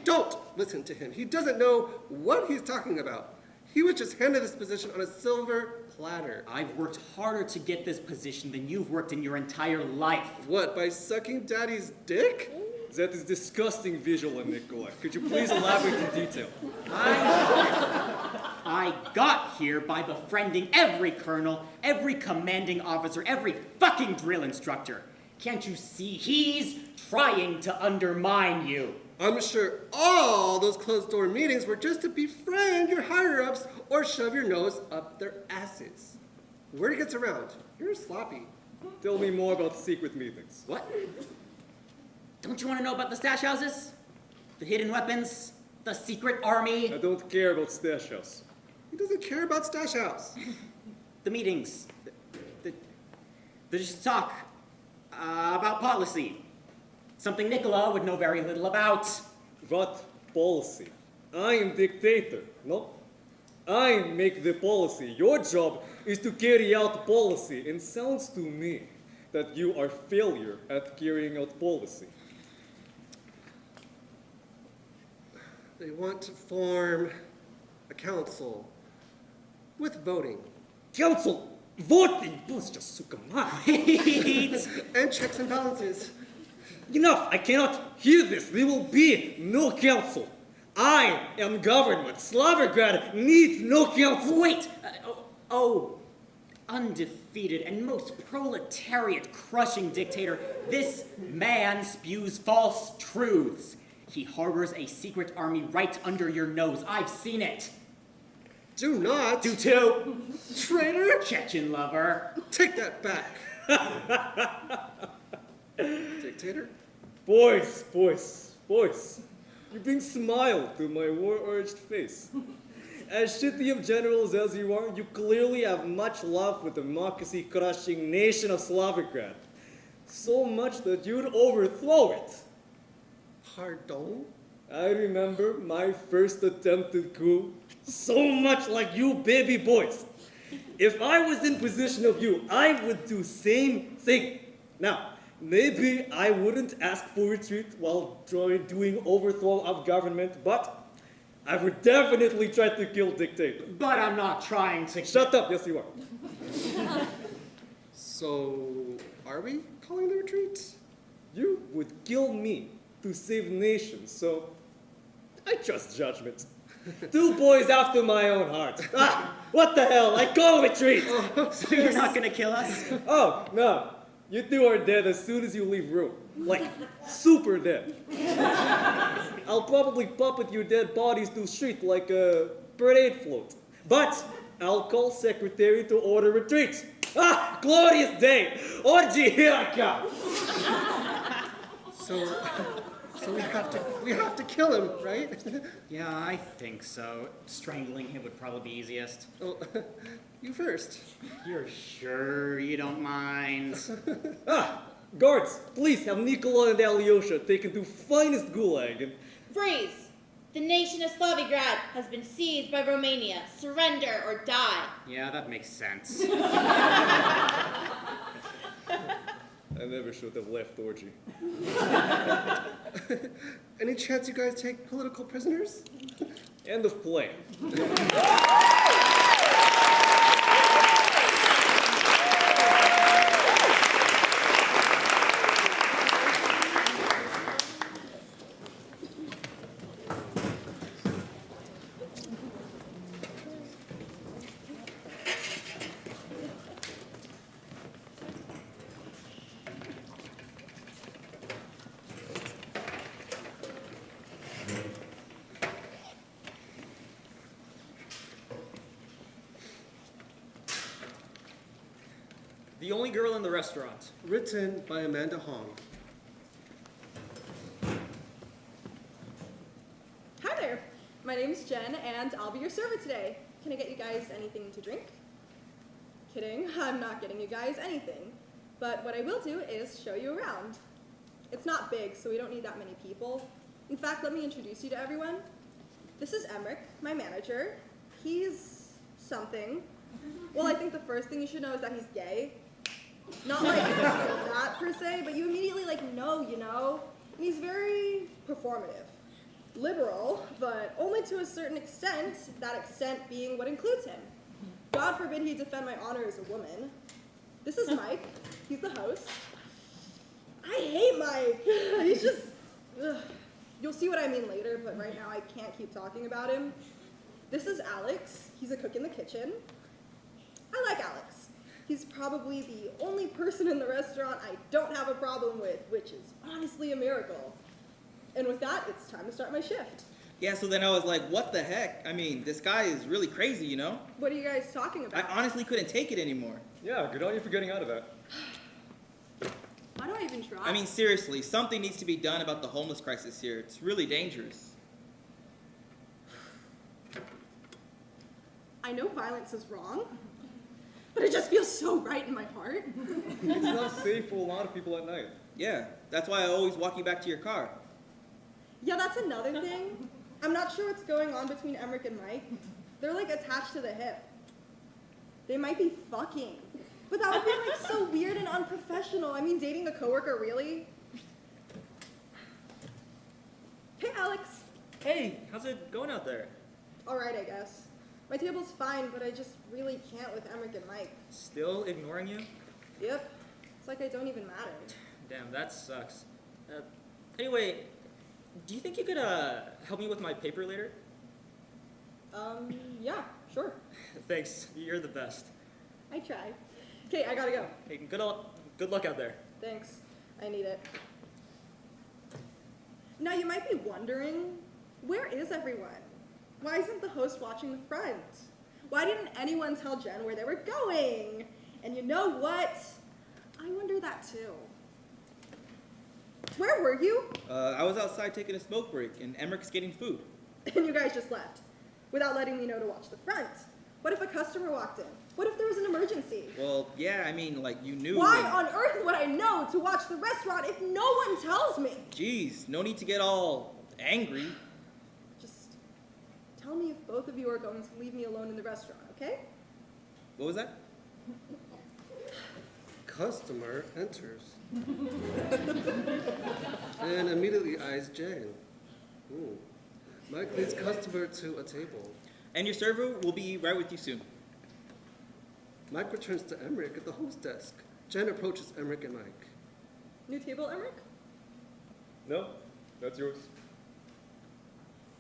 Don't listen to him. He doesn't know what he's talking about. He was just handed this position on a silver platter. I've worked harder to get this position than you've worked in your entire life. What, by sucking Daddy's dick? That is disgusting visual, Nikola. Could you please elaborate in detail? I got here by befriending every colonel, every commanding officer, every fucking drill instructor. Can't you see he's trying to undermine you? I'm sure all those closed-door meetings were just to befriend your higher-ups or shove your nose up their asses. Word gets around. You're sloppy. Tell me more about secret meetings. What? Don't you want to know about the stash houses? The hidden weapons? The secret army? I don't care about stash house. He doesn't care about stash house. The meetings. The just talk about policy. Something Nikola would know very little about. What policy? I am dictator, no? I make the policy. Your job is to carry out policy, and sounds to me that you are failure at carrying out policy. They want to form a council with voting. Council? Voting? That's just Wait. And checks and balances. Enough! I cannot hear this. There will be no council. I am government. Slavigrad needs no council. Wait! Undefeated and most proletariat-crushing dictator, this man spews false truths. He harbors a secret army right under your nose. I've seen it. Do not. Do too. Traitor. Chechen lover. Take that back. Dictator? Boys. You bring smile to my war-urged face. As shitty of generals as you are, you clearly have much love for the democracy-crushing nation of Slavigrad. So much that you'd overthrow it. Pardon? I remember my first attempted coup. So much like you baby boys. If I was in position of you, I would do same thing. Now, maybe I wouldn't ask for retreat while doing overthrow of government, but I would definitely try to kill dictator. But I'm not trying to... Shut up, yes you are. So, are we calling the retreat? You would kill me to save nations, so I trust judgment. 2 boys after my own heart. What the hell, I call retreat! So you're not gonna kill us? Oh, no. You 2 are dead as soon as you leave room. Like, super dead. I'll probably puppet your dead bodies to street like a parade float. But I'll call secretary to order retreat. Glorious day! Orgy, here I come! So we have to kill him, right? Yeah, I think so. Strangling him would probably be easiest. Oh, you first. You're sure you don't mind? Guards, please have Nikola and Alyosha taken to finest gulag and... Freeze! The nation of Slavigrad has been seized by Romania. Surrender or die. Yeah, that makes sense. I never should have left Orgy. Any chance you guys take political prisoners? End of play. The only girl in the restaurant. Written by Amanda Hong. Hi there. My name's Jen, and I'll be your server today. Can I get you guys anything to drink? Kidding, I'm not getting you guys anything. But what I will do is show you around. It's not big, so we don't need that many people. In fact, let me introduce you to everyone. This is Emmerich, my manager. He's something. Well, I think the first thing you should know is that he's gay. Not like that per se, but you immediately know, you know? And he's very performative. Liberal, but only to a certain extent, that extent being what includes him. God forbid he defend my honor as a woman. This is Mike. He's the host. I hate Mike. He's just, ugh. You'll see what I mean later, but right now I can't keep talking about him. This is Alex. He's a cook in the kitchen. I like Alex. He's probably the only person in the restaurant I don't have a problem with, which is honestly a miracle. And with that, it's time to start my shift. Yeah, so then I was like, what the heck? I mean, this guy is really crazy, you know? What are you guys talking about? I honestly couldn't take it anymore. Yeah, good on you for getting out of that. Why do I even try? I mean, seriously, something needs to be done about the homeless crisis here. It's really dangerous. I know violence is wrong, but it just feels so right in my heart. It's not safe for a lot of people at night. Yeah, that's why I always walk you back to your car. Yeah, that's another thing. I'm not sure what's going on between Emmerich and Mike. They're attached to the hip. They might be fucking. But that would be so weird and unprofessional. I mean, dating a coworker, really? Hey, Alex. Hey, how's it going out there? All right, I guess. My table's fine, but I just really can't with Emmerich and Mike. Still ignoring you? Yep. It's like I don't even matter. Damn, that sucks. Anyway, do you think you could help me with my paper later? Yeah, sure. Thanks, you're the best. I try. Okay, I gotta go. Hey, good luck out there. Thanks. I need it. Now you might be wondering, where is everyone? Why isn't the host watching the front? Why didn't anyone tell Jen where they were going? And you know what? I wonder that too. Where were you? I was outside taking a smoke break, and Emmerich's getting food. And you guys just left, without letting me know to watch the front. What if a customer walked in? What if there was an emergency? Well, yeah, I mean, you knew. Why on earth would I know to watch the restaurant if no one tells me? Jeez, no need to get all angry. Just tell me if both of you are going to leave me alone in the restaurant, okay? What was that? Customer enters. And immediately eyes Jen. Ooh. Mike leads customer to a table. And your server will be right with you soon. Mike returns to Emmerich at the host desk. Jen approaches Emmerich and Mike. New table, Emmerich? No, that's yours.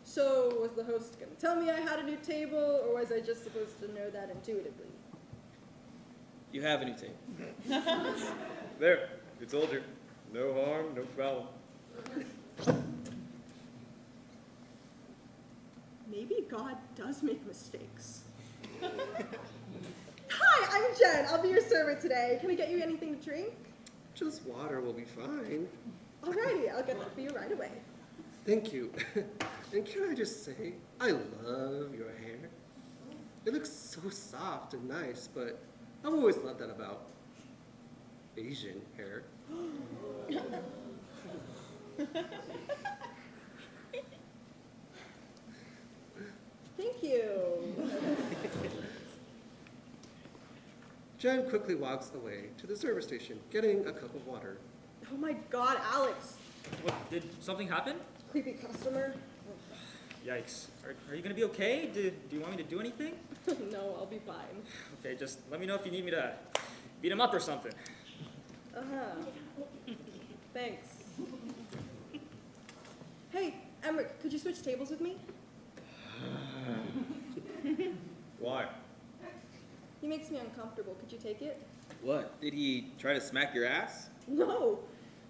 So was the host going to tell me I had a new table, or was I just supposed to know that intuitively? You have a new table. There, I told you. No harm, no foul. Maybe God does make mistakes. Hi, I'm Jen. I'll be your server today. Can I get you anything to drink? Just water will be fine. Alrighty, I'll get that for you right away. Thank you. And can I just say, I love your hair. It looks so soft and nice, but I've always loved that about Asian hair. Thank you. Jen quickly walks away to the service station, getting a cup of water. Oh my God, Alex. What, did something happen? Creepy customer. Yikes. Are you gonna be okay? Do you want me to do anything? No, I'll be fine. Okay, just let me know if you need me to beat him up or something. Thanks. Hey, Emmerich, could you switch tables with me? Why? He makes me uncomfortable. Could you take it? What? Did he try to smack your ass? No,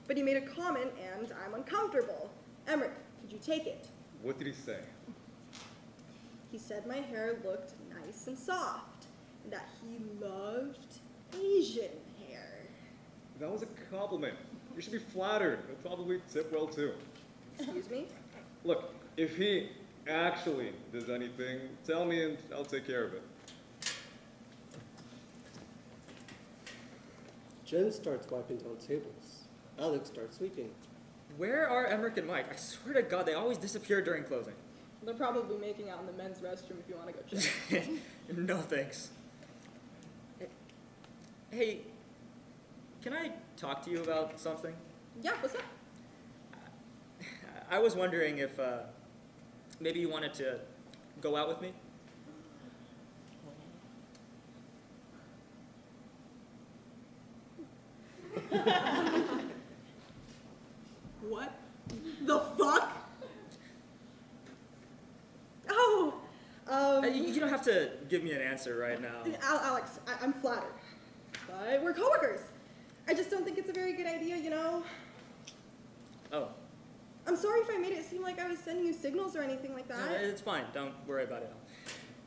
but he made a comment and I'm uncomfortable. Emmerich, could you take it? What did he say? He said my hair looked nice and soft, and that he loved Asian That was a compliment. You should be flattered. He'll probably tip well too. Excuse me? Look, if he actually does anything, tell me and I'll take care of it. Jen starts wiping down tables. Alex starts sweeping. Where are Emmerich and Mike? I swear to God, they always disappear during closing. They're probably making out in the men's restroom if you want to go check. No thanks. Hey, can I talk to you about something? Yeah, what's up? I was wondering if maybe you wanted to go out with me? What the fuck? Oh, You don't have to give me an answer right now. Alex, I'm flattered. But we're coworkers. I just don't think it's a very good idea, you know? Oh, I'm sorry if I made it seem like I was sending you signals or anything like no, that. it's fine. Don't worry about it.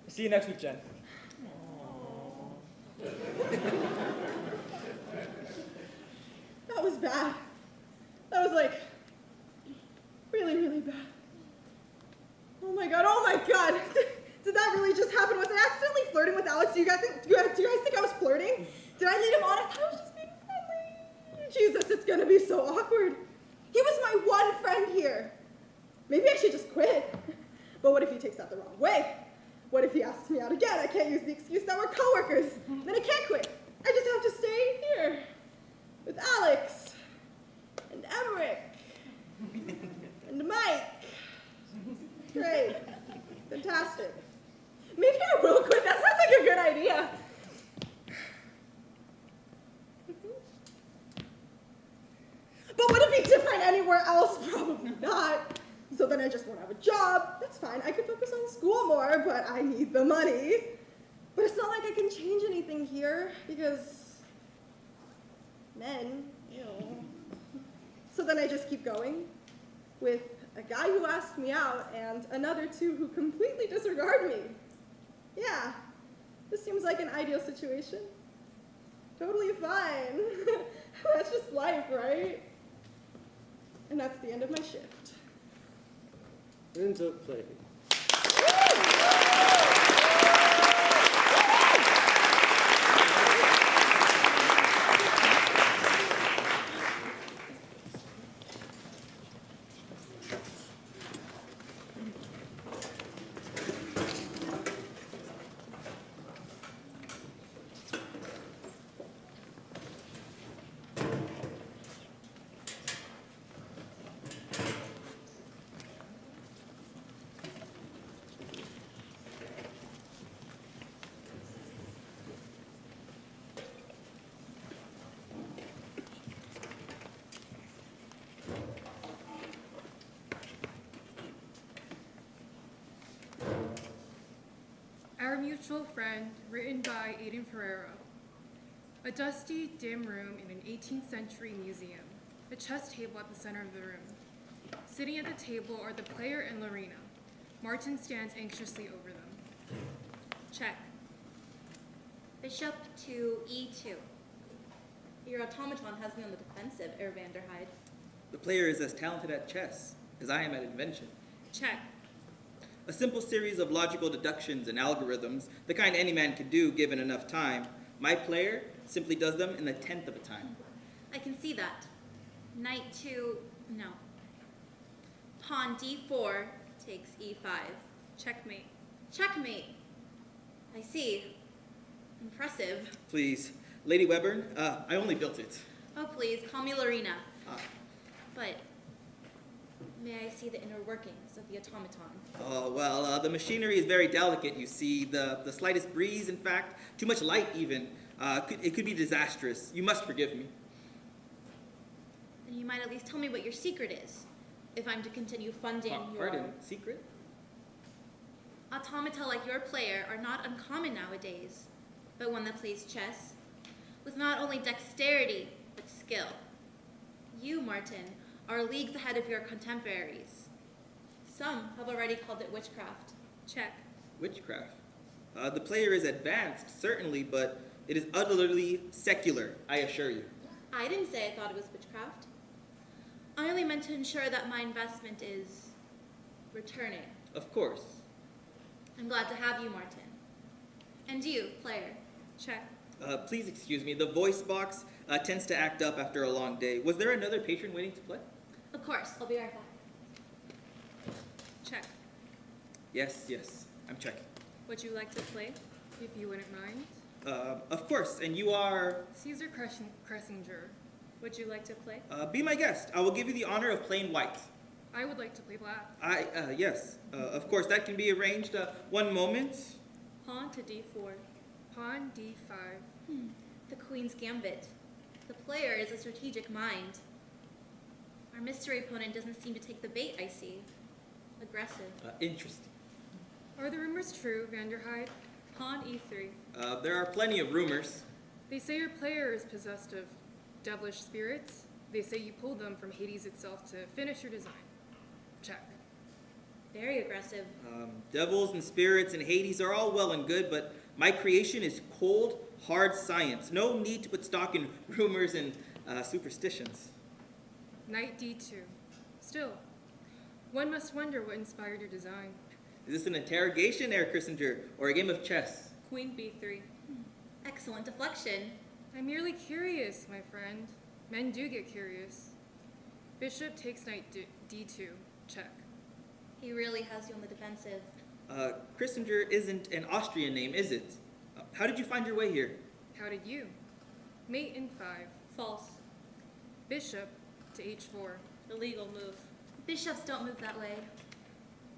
See you next week, Jen. That was bad. That was like really, really bad. Oh my god. Did that really just happen? Was I accidentally flirting with Alex? Do you guys think I was flirting? Did I lead him on? I thought I was just being friendly. Jesus, it's gonna be so awkward. He was my one friend here. Maybe I should just quit. But what if he takes that the wrong way? What if he asks me out again? I can't use the excuse that we're coworkers. Then I can't quit. I just have to stay here with Alex and Emmerich and Mike. Great. Fantastic. Maybe I will quit. That sounds like a good idea. But would it be different anywhere else? Probably not. So then I just won't have a job. That's fine. I could focus on school more, but I need the money. But it's not like I can change anything here because men, ew. So then I just keep going with a guy who asked me out and another two who completely disregard me. Yeah, this seems like an ideal situation. Totally fine. That's just life, right? And that's the end of my shift. End of play. Our Mutual Friend, written by Aedan Ferrera. A dusty, dim room in an 18th century museum. A chess table at the center of the room. Sitting at the table are the player and Lorena. Martin stands anxiously over them. Check. Bishop to E2. Your automaton has me on the defensive, Vanderhyde. The player is as talented at chess as I am at invention. Check. A simple series of logical deductions and algorithms, the kind any man could do given enough time. My player simply does them in the 10th of a time. I can see that. Knight to, no. Pawn D4 takes E5. Checkmate. Checkmate. I see. Impressive. Please, Lady Webber, I only built it. Oh, please, call me Lorena. But may I see the inner workings of the automaton? Oh, well, the machinery is very delicate, you see. The slightest breeze, in fact, too much light even, it could be disastrous. You must forgive me. Then you might at least tell me what your secret is, if I'm to continue funding your... Pardon, secret? Automata like your player are not uncommon nowadays, but one that plays chess, with not only dexterity, but skill. You, Martin, are leagues ahead of your contemporaries. Some have already called it witchcraft. Check. Witchcraft? The player is advanced, certainly, but it is utterly secular, I assure you. I didn't say I thought it was witchcraft. I only meant to ensure that my investment is returning. Of course. I'm glad to have you, Martin. And you, player. Check. Please excuse me. The voice box tends to act up after a long day. Was there another patron waiting to play? Of course, I'll be right back. Check. Yes, yes. I'm checking. Would you like to play? If you wouldn't mind. Of course. And you are? Caesar Cressinger. Would you like to play? Be my guest. I will give you the honor of playing white. I would like to play black. Yes. Of course, that can be arranged. One moment. Pawn to d4. Pawn d5. The Queen's Gambit. The player is a strategic mind. Our mystery opponent doesn't seem to take the bait, I see. Aggressive. Interesting. Are the rumors true, Vanderhyde? Pawn e3. There are plenty of rumors. They say your player is possessed of devilish spirits. They say you pulled them from Hades itself to finish your design. Check. Very aggressive. Devils and spirits and Hades are all well and good, but my creation is cold, hard science. No need to put stock in rumors and superstitions. Knight d2. Still, one must wonder what inspired your design. Is this an interrogation, Erith Kissinger, or a game of chess? Queen b3. Excellent deflection. I'm merely curious, my friend. Men do get curious. Bishop takes knight d2. Check. He really has you on the defensive. Kissinger isn't an Austrian name, is it? How did you find your way here? How did you? Mate in 5. False. Bishop to h4. Illegal move. Bishops don't move that way.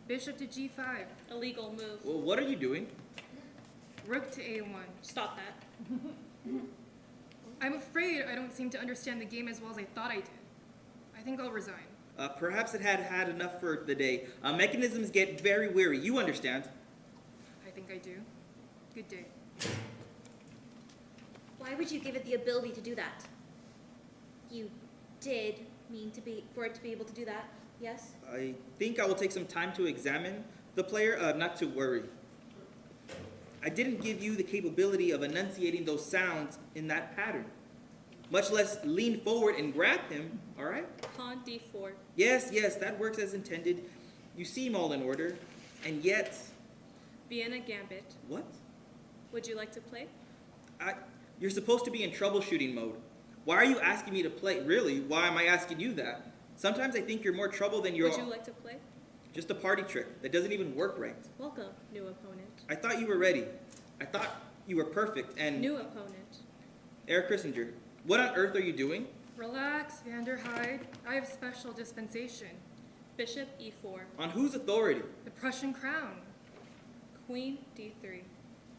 Bishop to g5. Illegal move. Well, what are you doing? Rook to a1. Stop that. I'm afraid I don't seem to understand the game as well as I thought I did. I think I'll resign. Perhaps it had enough for the day. Mechanisms get very weary. You understand. I think I do. Good day. Why would you give it the ability to do that? You did mean for it to be able to do that, yes? I think I will take some time to examine the player, not to worry. I didn't give you the capability of enunciating those sounds in that pattern, much less lean forward and grab him, all right? Pawn d4. Yes, that works as intended. You seem all in order, and yet... Vienna Gambit. What? Would you like to play? You're supposed to be in troubleshooting mode. Why are you asking me to play? Really, why am I asking you that? Sometimes I think you're more trouble than you're... Would you like to play? Just a party trick that doesn't even work right. Welcome, new opponent. I thought you were ready. I thought you were perfect, and... New opponent. Erith Kissinger, what on earth are you doing? Relax, Vanderhyde. I have special dispensation. Bishop e4. On whose authority? The Prussian crown. Queen d3.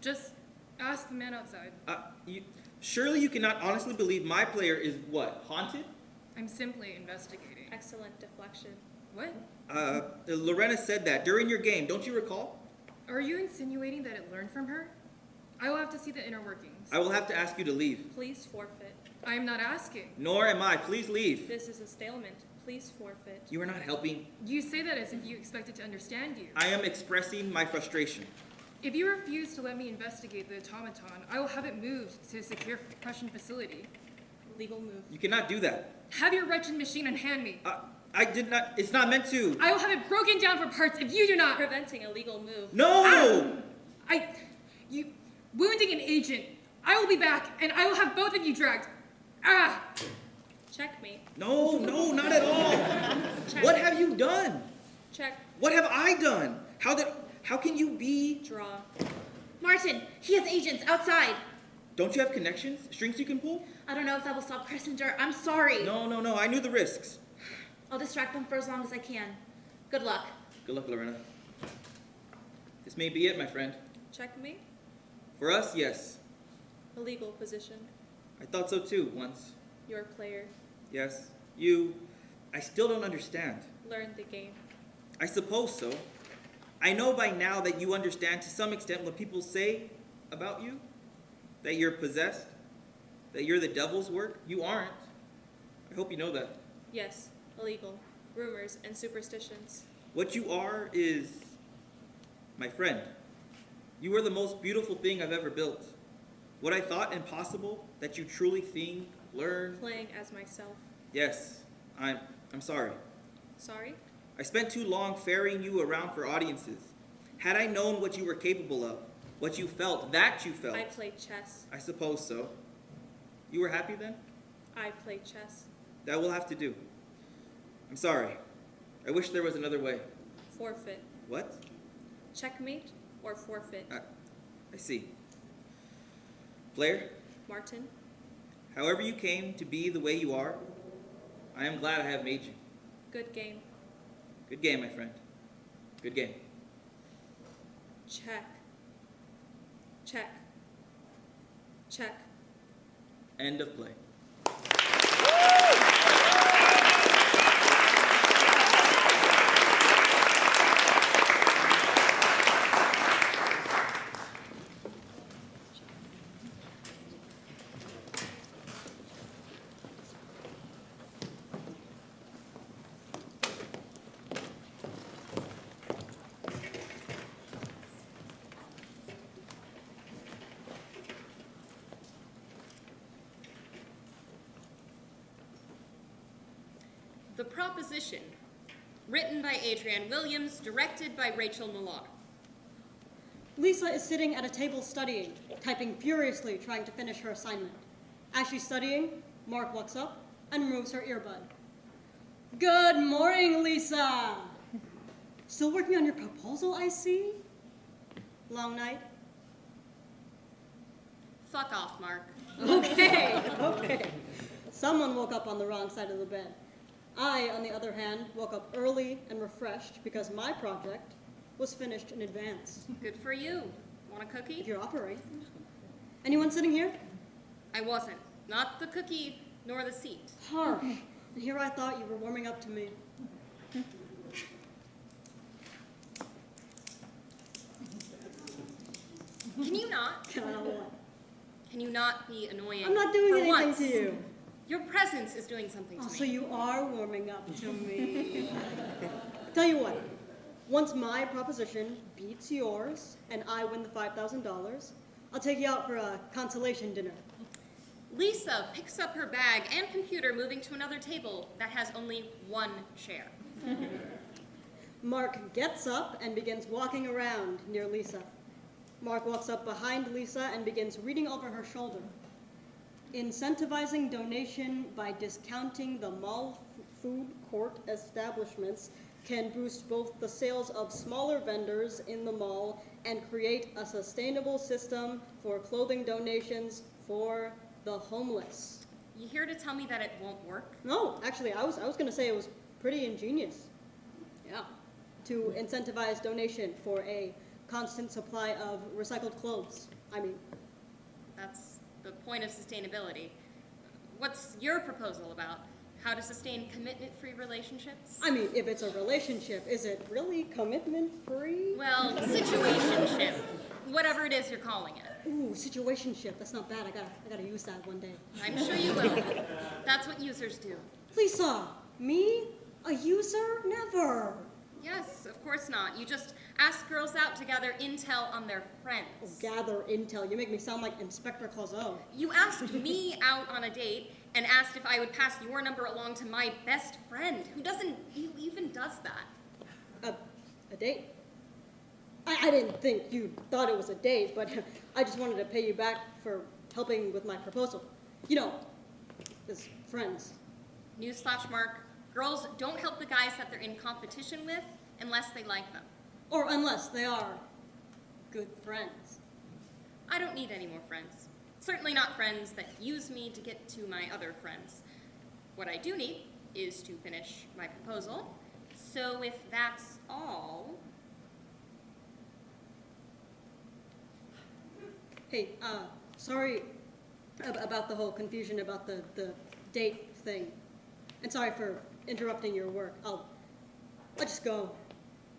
Just ask the man outside. Surely you cannot honestly believe my player is what, haunted? I'm simply investigating. Excellent deflection. What? Lorena said that during your game, don't you recall? Are you insinuating that it learned from her? I will have to see the inner workings. I will have to ask you to leave. Please forfeit. I am not asking. Nor am I. Please leave. This is a stalemate. Please forfeit. You are not helping. You say that as if you expected to understand you. I am expressing my frustration. If you refuse to let me investigate the automaton, I will have it moved to a secure Prussian facility. Legal move. You cannot do that. Have your wretched machine and hand me. I did not. It's not meant to. I will have it broken down for parts if you do not. Preventing a legal move. No! You wounding an agent. I will be back, and I will have both of you dragged. Checkmate. No, not at all. Check. What have you done? Check. What have I done? How can you be? Draw. Martin, he has agents outside. Don't you have connections? Strings you can pull? I don't know if that will stop Kissinger. I'm sorry. No. I knew the risks. I'll distract them for as long as I can. Good luck. Good luck, Lorena. This may be it, my friend. Checkmate. For us, yes. Illegal position. I thought so too, once. Your player. Yes. You. I still don't understand. Learn the game. I suppose so. I know by now that you understand to some extent what people say about you. That you're possessed. That you're the devil's work. You aren't. I hope you know that. Yes. Illegal. Rumors and superstitions. What you are is my friend. You are the most beautiful thing I've ever built. What I thought impossible, that you truly think learn. Playing as myself. Yes, I'm sorry. Sorry? I spent too long ferrying you around for audiences. Had I known what you were capable of, what you felt, that you felt. I played chess. I suppose so. You were happy then? I played chess. That will have to do. I'm sorry. I wish there was another way. Forfeit. What? Checkmate or forfeit. I see. Player, Martin? however you came to be the way you are, I am glad I have made you. Good game. Good game, my friend. Good game. Check. Check. Check. End of play. The Proposition, written by Adrienne Williams, directed by Rachel Millar. Lisa is sitting at a table studying, typing furiously, trying to finish her assignment. As she's studying, Mark walks up and removes her earbud. Good morning, Lisa! Still working on your proposal, I see? Long night? Fuck off, Mark. Okay, okay. Someone woke up on the wrong side of the bed. I, on the other hand, woke up early and refreshed because my project was finished in advance. Good for you. Want a cookie? If you're offering. Anyone sitting here? I wasn't. Not the cookie, nor the seat. Harsh. And here I thought you were warming up to me. Can you not? Can I not what? Can you not be annoying? I'm not doing for anything once? to you. Your presence is doing something to me. So you are warming up to me. Tell you what, once my proposition beats yours and I win the $5,000, I'll take you out for a consolation dinner. Lisa picks up her bag and computer, moving to another table that has only one chair. Mark gets up and begins walking around near Lisa. Mark walks up behind Lisa and begins reading over her shoulder. Incentivizing donation by discounting the mall food court establishments can boost both the sales of smaller vendors in the mall and create a sustainable system for clothing donations for the homeless. You here to tell me that it won't work? No, actually, I was going to say it was pretty ingenious. Yeah. To incentivize donation for a constant supply of recycled clothes. I mean, that's the point of sustainability. What's your proposal about? How to sustain commitment-free relationships? I mean, if it's a relationship, is it really commitment-free? Well, situationship. Whatever it is you're calling it. Ooh, situationship. That's not bad. I gotta use that one day. I'm sure you will. That's what users do. Lisa, me? A user? Never. Yes, of course not. You just ask girls out to gather intel on their friends. Oh, gather intel. You make me sound like Inspector Clouseau. You asked me out on a date and asked if I would pass your number along to my best friend, who even does that. A date? I didn't think you thought it was a date, but I just wanted to pay you back for helping with my proposal. You know, as friends. Newsflash, Mark. Girls don't help the guys that they're in competition with unless they like them. Or unless they are good friends. I don't need any more friends. Certainly not friends that use me to get to my other friends. What I do need is to finish my proposal. So if that's all... Hey, sorry about the whole confusion about the date thing. And sorry for interrupting your work. I'll just go.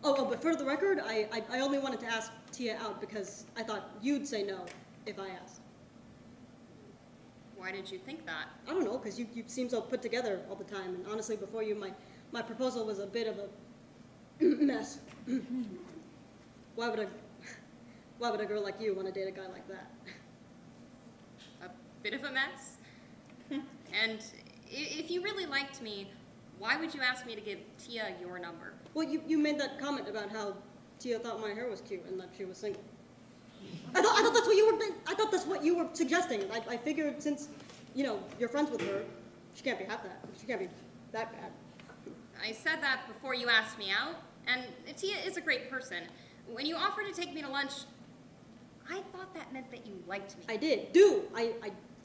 Oh, but for the record, I only wanted to ask Tia out because I thought you'd say no if I asked. Why did you think that? I don't know, because you seem so put together all the time. And honestly, before you, my proposal was a bit of a mess. Why would a girl like you want to date a guy like that? A bit of a mess? And if you really liked me, why would you ask me to give Tia your number? Well, you made that comment about how Tia thought my hair was cute and that she was single. I thought that's what you were. I thought that's what you were suggesting. I figured since, you know, you're friends with her, she can't be half that. She can't be that bad. I said that before you asked me out, and Tia is a great person. When you offered to take me to lunch, I thought that meant that you liked me. I did.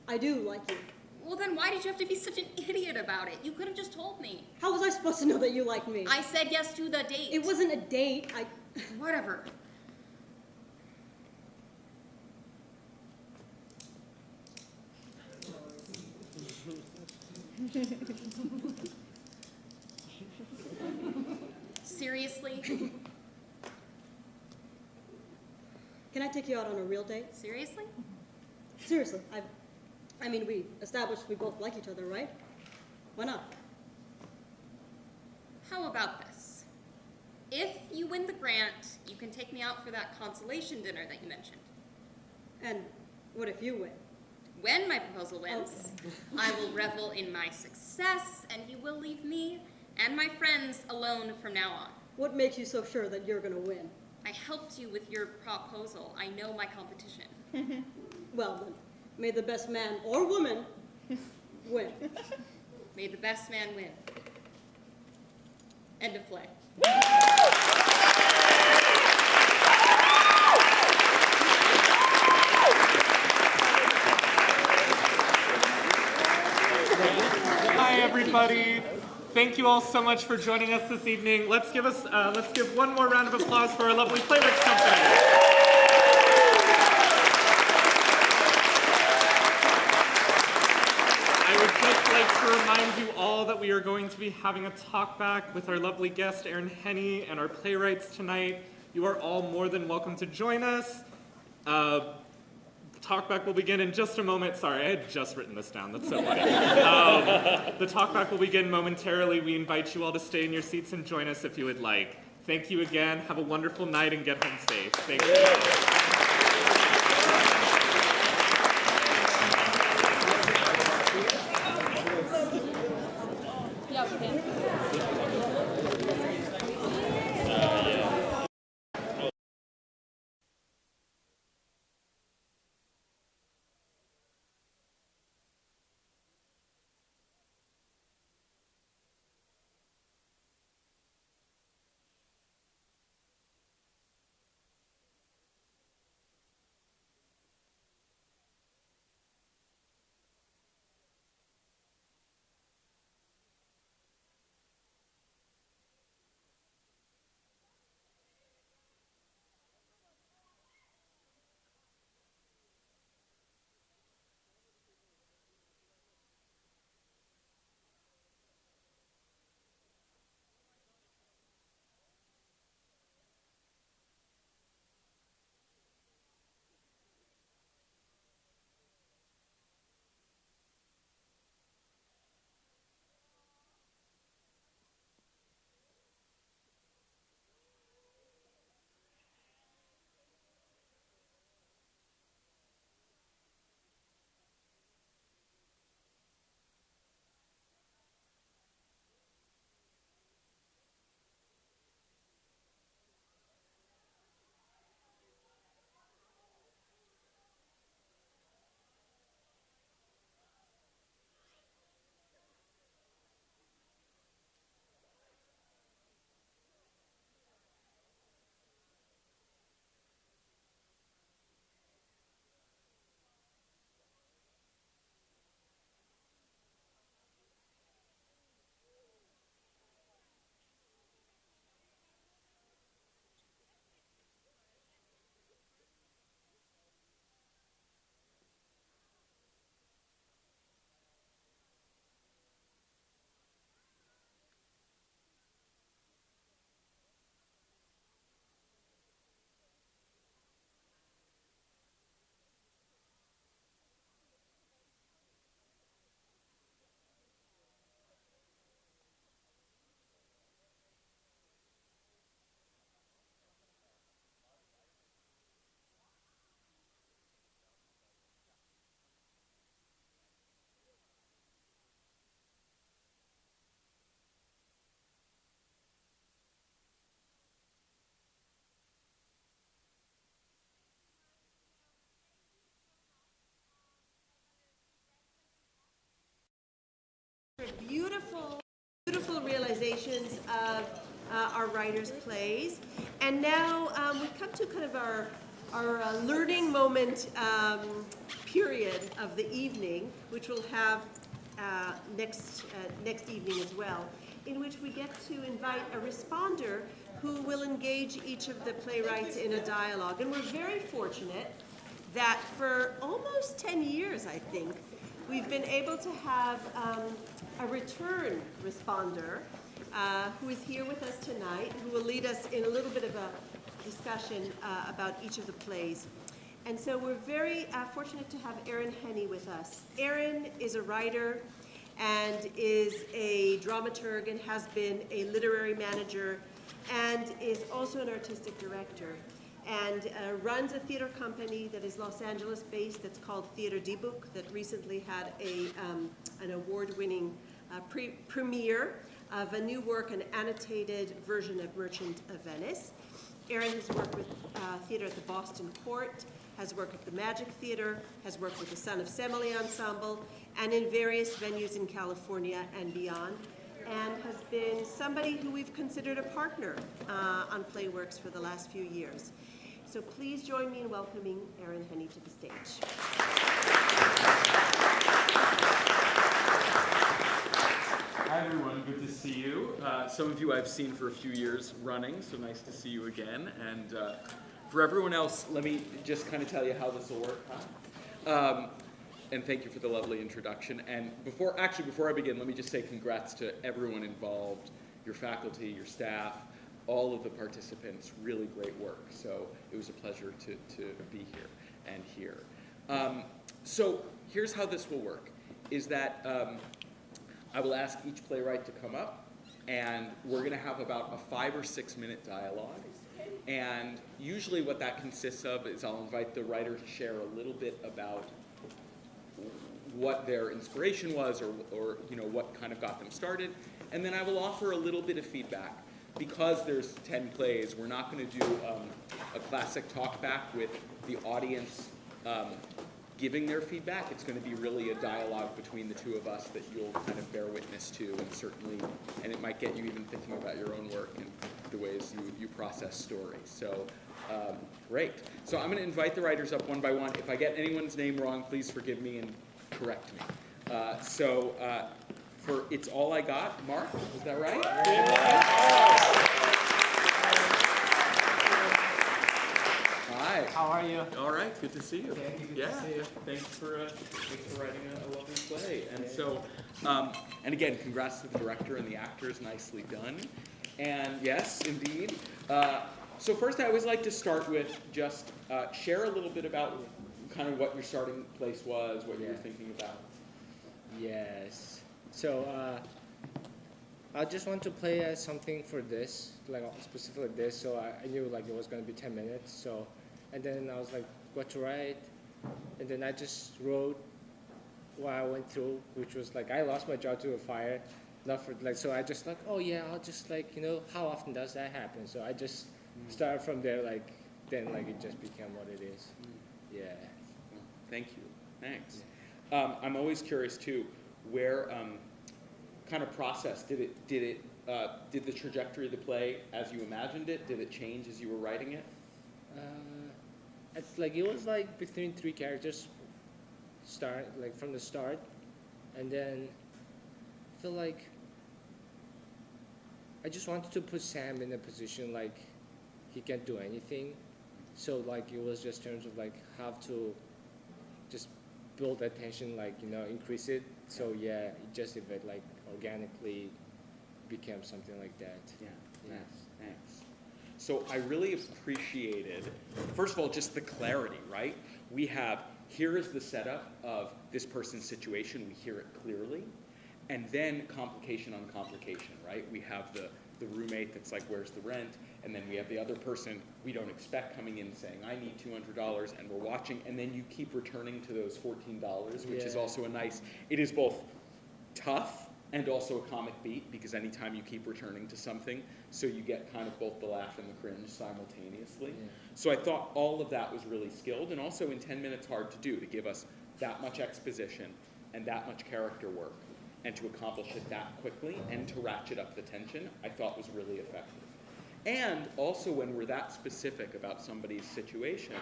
I do like you. Well, then why did you have to be such an idiot about it? You could have just told me. How was I supposed to know that you liked me? I said yes to the date. It wasn't a date. Whatever. Seriously? Can I take you out on a real date? Seriously? Seriously. I mean, we established we both like each other, right? Why not? How about this? If you win the grant, you can take me out for that consolation dinner that you mentioned. And what if you win? When my proposal wins, I will revel in my success, and you will leave me and my friends alone from now on. What makes you so sure that you're gonna win? I helped you with your proposal. I know my competition. Well then, may the best man or woman win. May the best man win. End of play. Hi, everybody. Thank you all so much for joining us this evening. Let's give one more round of applause for our lovely Playworks company. I would just like to remind you all that we are going to be having a talk back with our lovely guest, Erin Henney, and our playwrights tonight. You are all more than welcome to join us. Talkback will begin in just a moment. Sorry, I had just written this down. That's so funny. The talkback will begin momentarily. We invite you all to stay in your seats and join us if you would like. Thank you again. Have a wonderful night and get home safe. Thank you. for beautiful, beautiful realizations of our writers' plays. And now we come to kind of our learning moment period of the evening, which we'll have next evening as well, in which we get to invite a responder who will engage each of the playwrights in a dialogue. And we're very fortunate that for almost 10 years, I think, we've been able to have a return responder who is here with us tonight, who will lead us in a little bit of a discussion about each of the plays. And so we're very fortunate to have Erin Henney with us. Erin is a writer and is a dramaturg and has been a literary manager and is also an artistic director, and runs a theater company that is Los Angeles based that's called Theater D-Book, that recently had an award-winning premiere of a new work, an annotated version of Merchant of Venice. Erin has worked with theater at the Boston Court, has worked at the Magic Theater, has worked with the Son of Semele Ensemble, and in various venues in California and beyond, and has been somebody who we've considered a partner on PlayWorks for the last few years. So please join me in welcoming Erin Henney to the stage. Hi everyone, good to see you. Some of you I've seen for a few years running, so nice to see you again. And for everyone else, let me just kind of tell you how this will work. And thank you for the lovely introduction. And before I begin, let me just say congrats to everyone involved, your faculty, your staff, all of the participants, really great work. So it was a pleasure to be here and here. So here's how this will work, is that I will ask each playwright to come up, and we're gonna have about a 5 or 6 minute dialogue. And usually what that consists of is I'll invite the writer to share a little bit about what their inspiration was, or you know, what kind of got them started. And then I will offer a little bit of feedback. Because there's 10 plays, we're not going to do a classic talk back with the audience giving their feedback. It's going to be really a dialogue between the two of us that you'll kind of bear witness to, and it might get you even thinking about your own work and the ways you process stories. So great. So I'm going to invite the writers up one by one. If I get anyone's name wrong, please forgive me and correct me. For It's All I Got, Mark, is that right? Hi. How are you? All right, good to see you. Thank you, yeah, to see you. Thanks for writing a lovely play. And so, and again, congrats to the director and the actors, nicely done. And yes, indeed. So first I always like to start with just share a little bit about kind of what your starting place was, what you were thinking about. Yes. So I just want to play something for this, like specifically this. So I knew like it was going to be 10 minutes. So, and then I was like, what to write? And then I just wrote what I went through, which was like I lost my job to a fire, not for like. So I just like, oh yeah, I'll just like, you know, how often does that happen? So I just started from there. Like then like it just became what it is. Yeah. Thank you. Thanks. I'm always curious too. Where kind of process did the trajectory of the play as you imagined it? Did it change as you were writing it? It's like it was like between 3 characters, from the start, and then I feel like I just wanted to put Sam in a position like he can't do anything, so like it was just in terms of like how to just build that tension, like, you know, increase it. So yeah, it just like organically became something like that. Yeah, thanks. So I really appreciated, first of all, just the clarity, right? We have, here is the setup of this person's situation, we hear it clearly, and then complication on complication, right? We have the roommate that's like, where's the rent? And then we have the other person we don't expect coming in saying, I need $200, and we're watching, and then you keep returning to those $14, which is also a nice, it is both tough and also a comic beat, because anytime you keep returning to something, so you get kind of both the laugh and the cringe simultaneously. Yeah. So I thought all of that was really skilled, and also in 10 minutes hard to do, to give us that much exposition and that much character work and to accomplish it that quickly and to ratchet up the tension, I thought was really effective. And also when we're that specific about somebody's situation,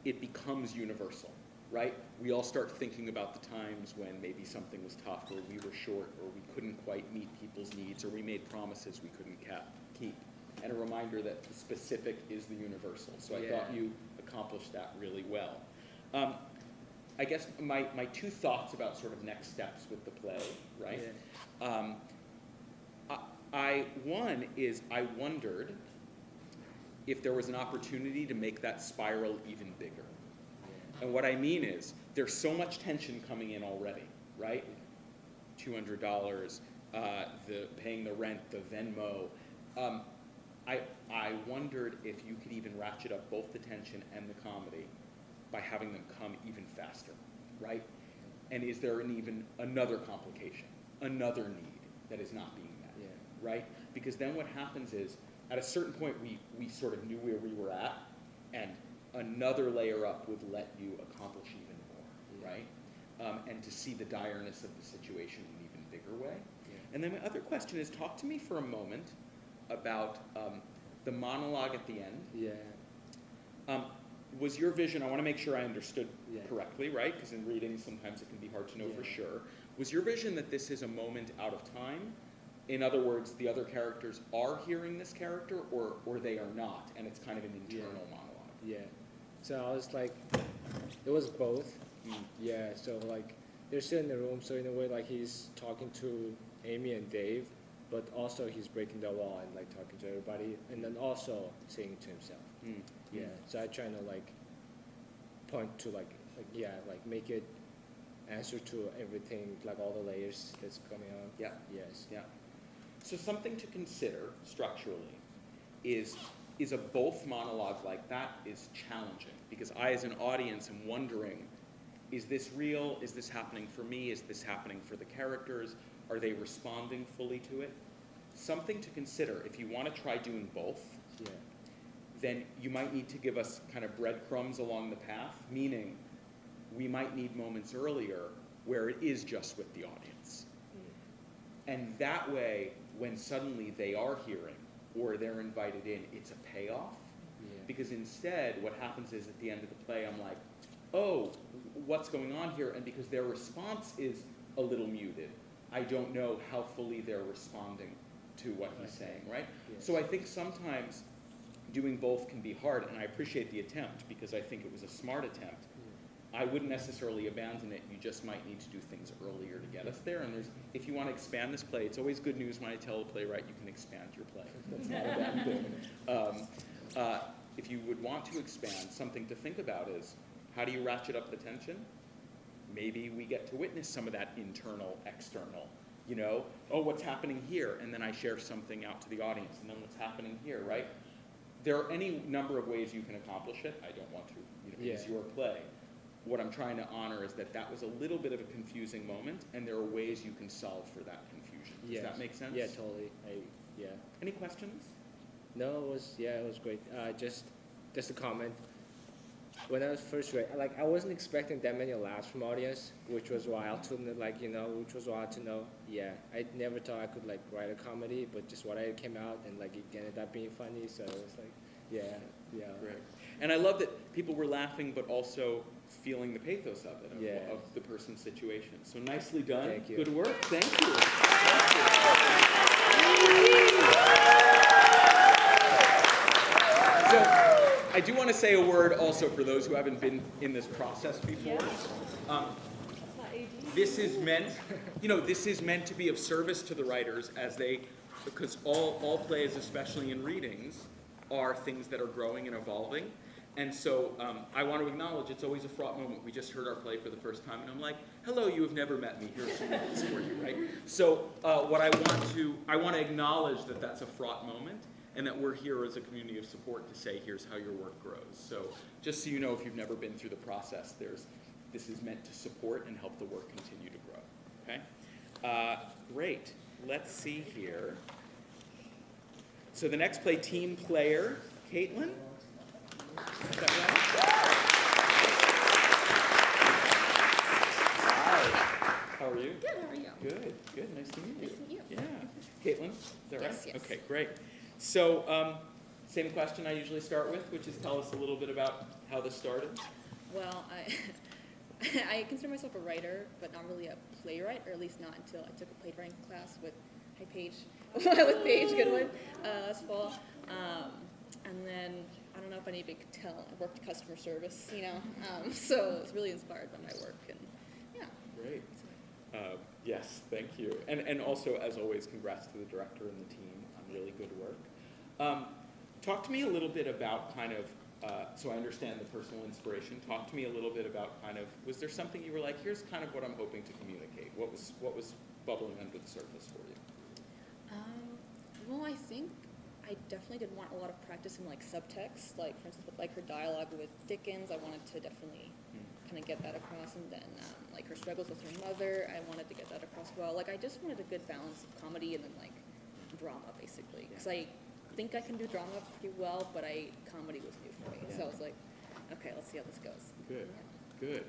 it becomes universal, right? We all start thinking about the times when maybe something was tough, or we were short, or we couldn't quite meet people's needs, or we made promises we couldn't keep. And a reminder that the specific is the universal. So I thought you accomplished that really well. I guess my two thoughts about sort of next steps with the play, right? Yeah. One is I wondered if there was an opportunity to make that spiral even bigger. And what I mean is, there's so much tension coming in already, right? $200, paying the rent, the Venmo. I wondered if you could even ratchet up both the tension and the comedy by having them come even faster, right? And is there even another complication, another need that is not being met, right? Because then what happens is, at a certain point, we sort of knew where we were at, and another layer up would let you accomplish even more, right? And to see the direness of the situation in an even bigger way. And then my other question is, talk to me for a moment about the monologue at the end. Was your vision, I want to make sure I understood correctly, right? Because in reading, sometimes it can be hard to know for sure. Was your vision that this is a moment out of time? In other words, the other characters are hearing this character, or they are not, and it's kind of an internal monologue? Yeah. So I was like, it was both. Yeah, so like, they're still in the room, so in a way, like, he's talking to Amy and Dave, but also he's breaking the wall and like talking to everybody, and then also singing to himself. Yeah, so I try to like point to like make it answer to everything, like all the layers that's coming on. Yeah. Yes. Yeah. So something to consider structurally is a both monologue like that is challenging, because I as an audience am wondering, is this real? Is this happening for me? Is this happening for the characters? Are they responding fully to it? Something to consider, if you want to try doing both, then you might need to give us kind of breadcrumbs along the path, meaning we might need moments earlier where it is just with the audience. And that way, when suddenly they are hearing or they're invited in, it's a payoff. Because instead, what happens is at the end of the play, I'm like, oh, what's going on here? And because their response is a little muted, I don't know how fully they're responding to what he's saying, right? So I think sometimes doing both can be hard, and I appreciate the attempt because I think it was a smart attempt. I wouldn't necessarily abandon it. You just might need to do things earlier to get us there. And if you want to expand this play, it's always good news when I tell a playwright you can expand your play. That's not a bad thing. If you would want to expand, something to think about is, how do you ratchet up the tension? Maybe we get to witness some of that internal, external, oh, what's happening here? And then I share something out to the audience, and then what's happening here, right? There are any number of ways you can accomplish it. I don't want to, it's your play. What I'm trying to honor is that that was a little bit of a confusing moment, and there are ways you can solve for that confusion. Does that make sense? Yeah, totally. Any questions? No, it was great. Just a comment. When I was first read, I wasn't expecting that many laughs from audience, which was wild to know. Yeah, I never thought I could write a comedy, but just what I came out and it ended up being funny. So it was yeah. Right. And I love that people were laughing, but also feeling the pathos of it, of the person's situation. So nicely done. Thank you. Good work. Thank you. So, I do want to say a word also for those who haven't been in this process before. This is meant to be of service to the writers because all plays, especially in readings, are things that are growing and evolving. And so I want to acknowledge it's always a fraught moment. We just heard our play for the first time, and I'm like, hello, you have never met me. Here's some notes for you, right? So what I want to acknowledge that that's a fraught moment, and that we're here as a community of support to say, here's how your work grows. So just so you know, if you've never been through the process, this is meant to support and help the work continue to grow, okay? Great. Let's see here. So the next play, Team Player, Katelyn. Is that right? Hi. How are you? Good, how are you? Good, good. Nice to meet you. Nice to meet you. Yeah. Katelyn, is that right? Yes, yes. Okay, great. So, same question I usually start with, which is tell us a little bit about how this started. Well, I consider myself a writer, but not really a playwright, or at least not until I took a playwriting class with Paige, with Paige Goodwin last fall. And then, I don't know if anybody could tell, I worked customer service, you know, so I was really inspired by my work, and yeah. Great. Yes, thank you. And also, as always, congrats to the director and the team on really good work. Talk to me a little bit about kind of, so I understand the personal inspiration. Talk to me a little bit about kind of, was there something you were like, here's kind of what I'm hoping to communicate? What was bubbling under the surface for you? Well, I think I definitely did want a lot of practice in like subtext, like for instance with like her dialogue with Dickens, I wanted to definitely kind of get that across, and then like her struggles with her mother, I wanted to get that across well. Like I just wanted a good balance of comedy and then like drama basically, because I think I can do drama pretty well, but comedy was new for me, so I was like, okay, let's see how this goes. Good, good.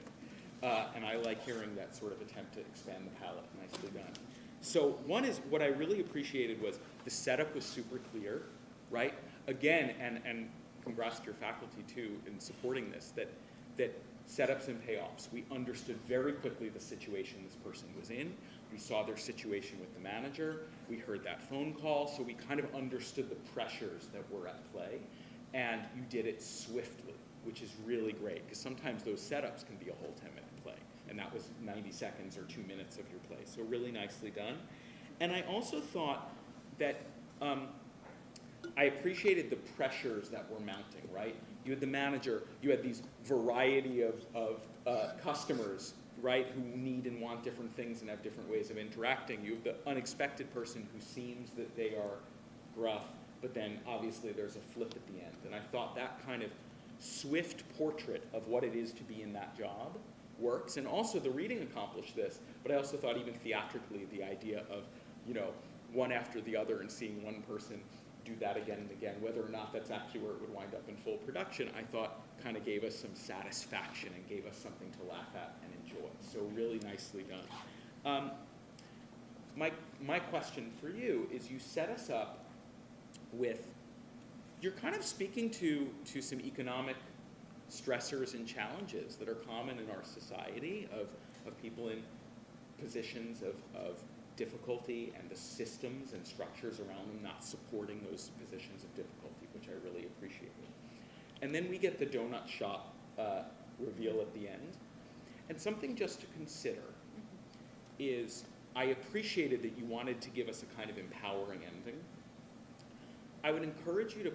And I like hearing that sort of attempt to expand the palette. Nicely done. So one is, what I really appreciated was the setup was super clear, right? Again, and congrats to your faculty too in supporting this, that setups and payoffs. We understood very quickly the situation this person was in. We saw their situation with the manager. We heard that phone call, so we kind of understood the pressures that were at play, and you did it swiftly, which is really great, because sometimes those setups can be a whole 10-minute play, and that was 90 seconds or 2 minutes of your play, so really nicely done. And I also thought that I appreciated the pressures that were mounting, right? You had the manager, you had these variety of customers, right, who need and want different things and have different ways of interacting. You have the unexpected person who seems that they are gruff, but then obviously there's a flip at the end. And I thought that kind of swift portrait of what it is to be in that job works. And also the reading accomplished this, but I also thought even theatrically the idea of, you know, one after the other and seeing one person do that again and again, whether or not that's actually where it would wind up in full production, I thought kind of gave us some satisfaction and gave us something to laugh at and enjoy. So really nicely done. My question for you is, you set us up with, you're kind of speaking to some economic stressors and challenges that are common in our society of people in positions of difficulty, and the systems and structures around them not supporting those positions of difficulty, which I really appreciated. And then we get the donut shop reveal at the end. And something just to consider is, I appreciated that you wanted to give us a kind of empowering ending. I would encourage you to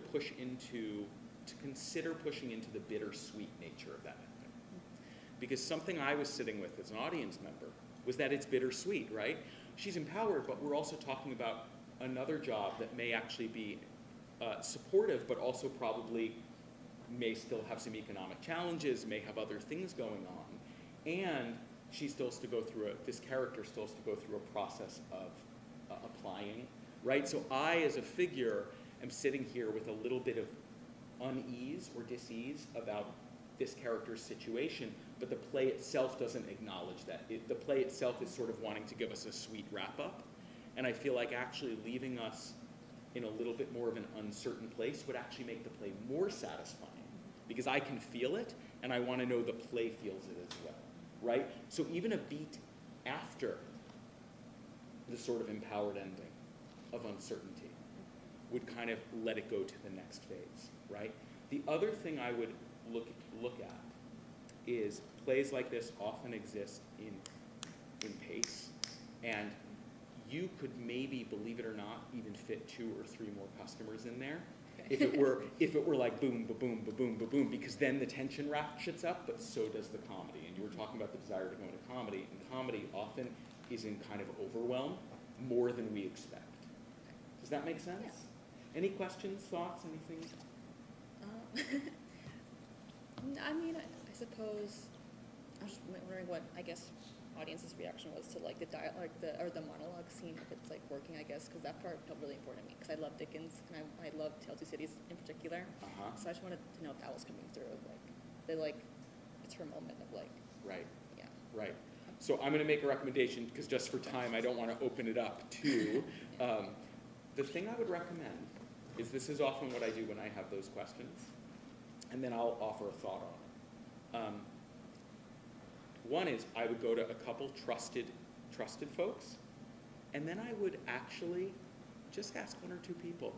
consider pushing into the bittersweet nature of that ending. Because something I was sitting with as an audience member was that it's bittersweet, right? She's empowered, but we're also talking about another job that may actually be supportive, but also probably may still have some economic challenges, may have other things going on. And she still has to go through this character still has to go through a process of applying, right? So I, as a figure, am sitting here with a little bit of unease or dis-ease about this character's situation, but the play itself doesn't acknowledge that. The play itself is sort of wanting to give us a sweet wrap-up, and I feel like actually leaving us in a little bit more of an uncertain place would actually make the play more satisfying, because I can feel it, and I want to know the play feels it as well, right? So even a beat after the sort of empowered ending of uncertainty would kind of let it go to the next phase, right? The other thing I would look at is plays like this often exist in pace, and you could maybe, believe it or not, even fit 2 or 3 more customers in there. If it were like boom, ba-boom, ba-boom, ba-boom, because then the tension ratchets up, but so does the comedy. And you were talking about the desire to go into comedy, and comedy often is in kind of overwhelm more than we expect. Does that make sense? Yeah. Any questions, thoughts, anything? I mean, I suppose, I was just wondering what, I guess, audience's reaction was to like the dialogue, or the monologue scene, if it's like working, I guess, because that part felt really important to me, because I love Dickens, and I love Tale of Two Cities in particular. So I just wanted to know if that was coming through, like, it's her moment of like. Right. Yeah. Right. So I'm going to make a recommendation, because just for time, I don't want to open it up to. The thing I would recommend is, this is often what I do when I have those questions, and then I'll offer a thought on it. One is, I would go to a couple trusted folks, and then I would actually just ask one or two people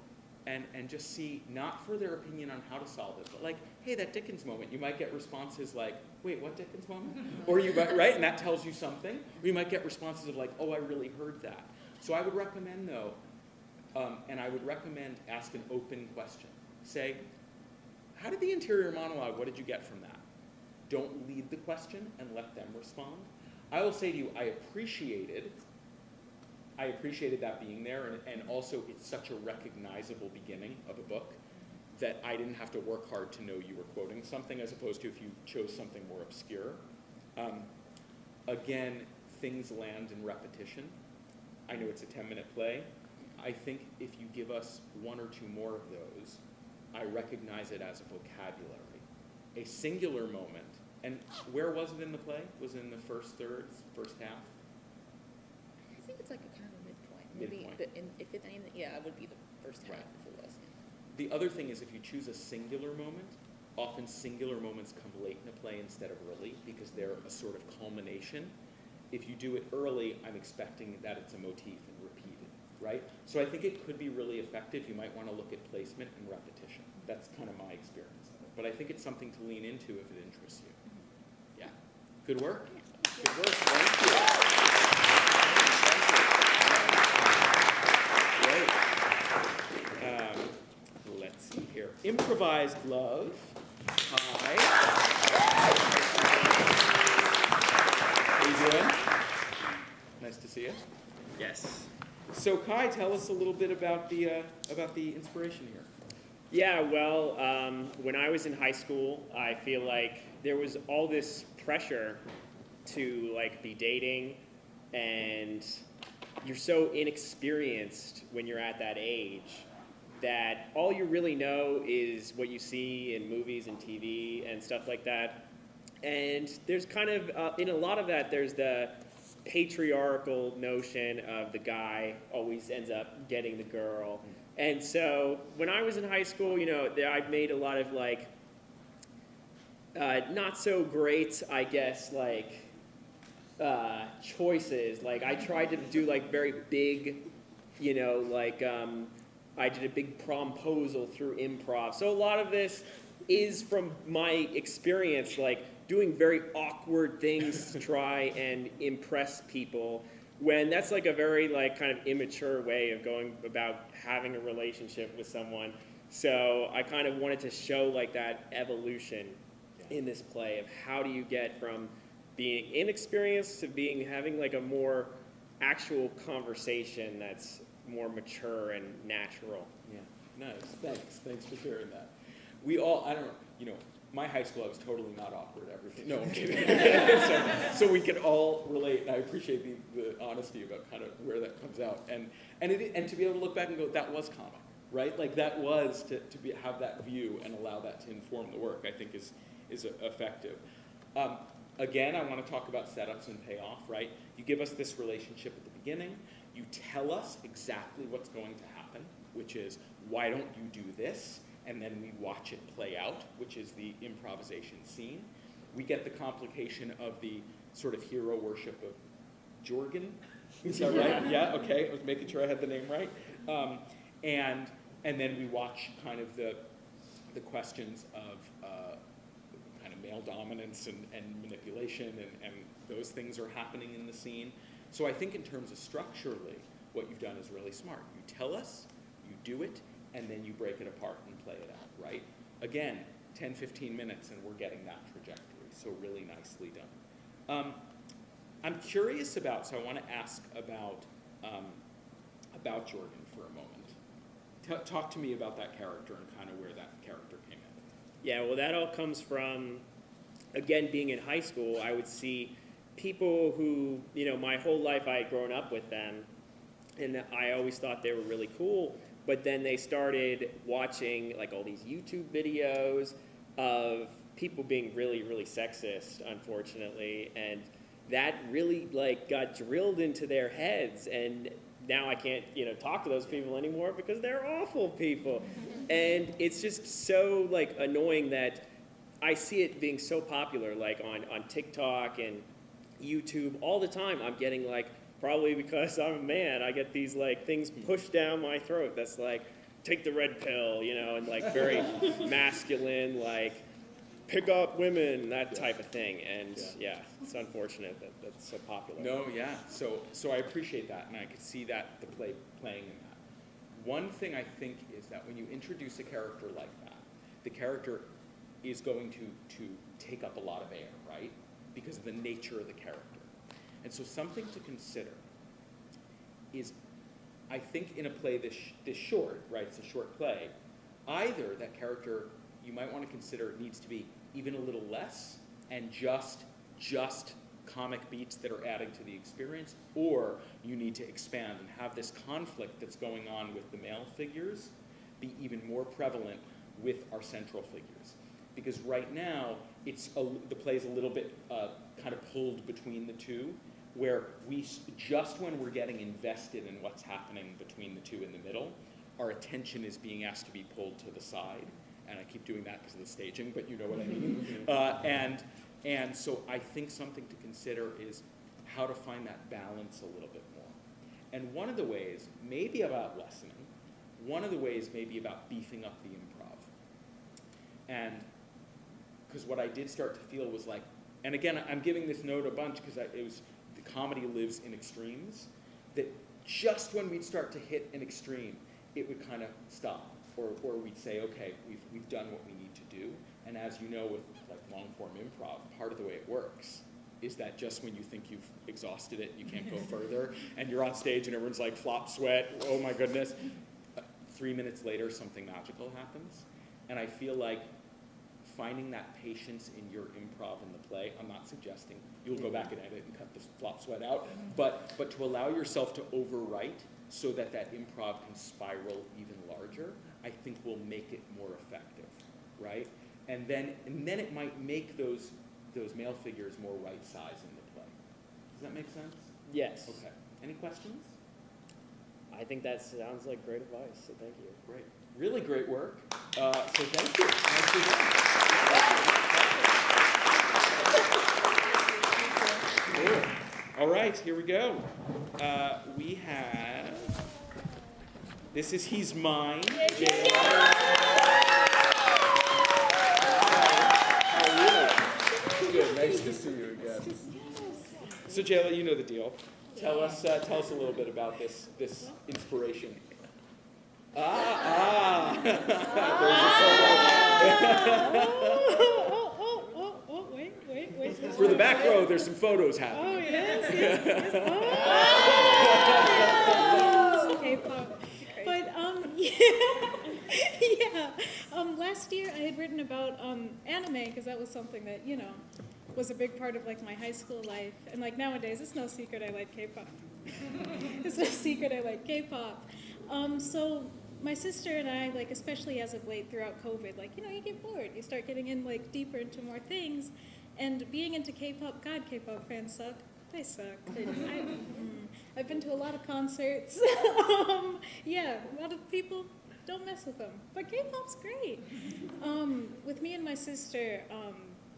and just see, not for their opinion on how to solve it, but like, hey, that Dickens moment, you might get responses like, wait, what Dickens moment? Or you might, right, and that tells you something. Or you might get responses of like, oh, I really heard that. So I would recommend though, and I would recommend ask an open question. Say, how did the interior monologue, what did you get from that? Don't lead the question and let them respond. I will say to you, I appreciated that being there, and also it's such a recognizable beginning of a book that I didn't have to work hard to know you were quoting something, as opposed to if you chose something more obscure. Again, things land in repetition. I know it's a 10-minute play. I think if you give us one or two more of those, I recognize it as a vocabulary. A singular moment, and where was it in the play? Was it in the first third, first half? I think it's like a kind of a midpoint. Midpoint. Maybe, if it anything, yeah, it would be the first half if it was. The other thing is, if you choose a singular moment, often singular moments come late in a play instead of early, because they're a sort of culmination. If you do it early, I'm expecting that it's a motif and repeated, right? So I think it could be really effective. You might want to look at placement and repetition. That's kind of my experience of it. But I think it's something to lean into if it interests you. Yeah. Good work. Good work. Thank you. Great. Let's see here. Improvised love. Hi. How you doing? Nice to see you. Yes. So Kai, tell us a little bit about the inspiration here. Yeah, well, when I was in high school, I feel like there was all this pressure to like be dating, and you're so inexperienced when you're at that age that all you really know is what you see in movies and TV and stuff like that. And there's kind of, in a lot of that, there's the patriarchal notion of the guy always ends up getting the girl. And so when I was in high school, you know, I made a lot of like, not so great, I guess, like, choices. Like I tried to do like very big, you know, like I did a big promposal through improv. So a lot of this is from my experience, like doing very awkward things to try and impress people, when that's like a very like kind of immature way of going about having a relationship with someone. So I kind of wanted to show like that evolution in this play of how do you get from being inexperienced to having like a more actual conversation that's more mature and natural. Yeah, nice. Thanks for sharing that. We all, I don't know, you know, my high school, I was totally not awkward at everything. No, I'm kidding. so we can all relate, and I appreciate the honesty about kind of where that comes out. And to be able to look back and go, that was comic, right? Like that was to have that view and allow that to inform the work, I think is effective. Again, I want to talk about setups and payoff, right? You give us this relationship at the beginning. You tell us exactly what's going to happen, which is, why don't you do this? And then we watch it play out, which is the improvisation scene. We get the complication of the sort of hero worship of Jorgen. Is that right? Yeah, okay. I was making sure I had the name right. And then we watch kind of the questions of kind of male dominance and manipulation, and those things are happening in the scene. So I think in terms of structurally, what you've done is really smart. You tell us, you do it, and then you break it apart and play it out, right? Again, 10, 15 minutes and we're getting that trajectory, so really nicely done. I'm curious about, so I want to ask about Jorgen for a moment. Talk to me about that character and kind of where that character came in. Yeah, well, that all comes from, again, being in high school. I would see people who, you know, my whole life I had grown up with them, and I always thought they were really cool. But then they started watching like all these YouTube videos of people being really, really sexist, unfortunately. And that really like got drilled into their heads, and now I can't, talk to those people anymore because they're awful people. And it's just so like annoying that I see it being so popular, like on TikTok and YouTube all the time. I'm getting like, probably because I'm a man, I get these like things pushed down my throat that's like, take the red pill, and like very masculine, like pick up women, that type of thing. And yeah, it's unfortunate that that's so popular. No, yeah. So I appreciate that, and I could see that the play playing in that. One thing I think is that when you introduce a character like that, the character is going to take up a lot of air, right? Because of the nature of the character. And so something to consider is, I think in a play this short, right, it's a short play, either that character you might want to consider needs to be even a little less and just comic beats that are adding to the experience, or you need to expand and have this conflict that's going on with the male figures be even more prevalent with our central figures. Because right now, the play's a little bit kind of pulled between the two, where just when we're getting invested in what's happening between the two in the middle, our attention is being asked to be pulled to the side. And I keep doing that because of the staging, but you know what I mean. And so I think something to consider is how to find that balance a little bit more. And one of the ways may be about lessening. One of the ways may be about beefing up the improv. And because what I did start to feel was like, and again, I'm giving this note a bunch because the comedy lives in extremes, that just when we'd start to hit an extreme, it would kind of stop. Or we'd say, okay, we've done what we need to do. And as you know, with like long form improv, part of the way it works is that just when you think you've exhausted it, you can't go further, and you're on stage and everyone's like flop sweat, oh my goodness. 3 minutes later, something magical happens. And I feel like finding that patience in your improv in the play, I'm not suggesting you'll go back and edit and cut the flop sweat out, but to allow yourself to overwrite so that improv can spiral even larger, I think will make it more effective, right? And then it might make those male figures more right size in the play. Does that make sense? Yes. Okay. Any questions? I think that sounds like great advice, so thank you. Great. Really great work. So thank you. Cool. All right, here we go. We have, this is He's Mine. Jayla. Good, nice to see you again. So Jayla, you know the deal. Tell us a little bit about this inspiration. There's wait. For the back row, there's some photos happening. Oh, yes. Oh. K-pop. But, last year I had written about anime, because that was something that, was a big part of, like, my high school life. And, like, nowadays, it's no secret I like K-pop. It's no secret I like K-pop. So my sister and I, like, especially as of late throughout COVID, like, you get bored. You start getting in, like, deeper into more things. And being into K-pop, God, K-pop fans suck. They suck. I've been to a lot of concerts. A lot of people don't mess with them. But K-pop's great. With me and my sister,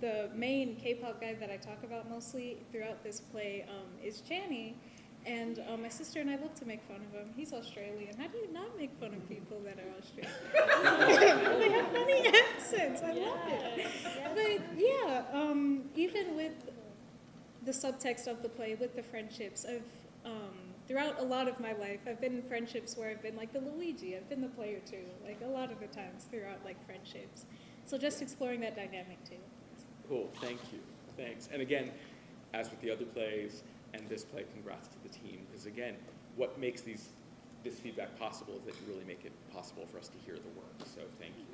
the main K-pop guy that I talk about mostly throughout this play is Channy. And my sister and I love to make fun of him. He's Australian. How do you not make fun of people that are Australian? They have funny accents. I love it. But even with the subtext of the play, with the friendships, throughout a lot of my life, I've been in friendships where I've been like the Luigi. I've been the player too, like a lot of the times throughout like friendships. So just exploring that dynamic too. Cool, thank you, thanks. And again, as with the other plays, and this play, congrats to the team, because again, what makes this feedback possible is that you really make it possible for us to hear the work, so thank you.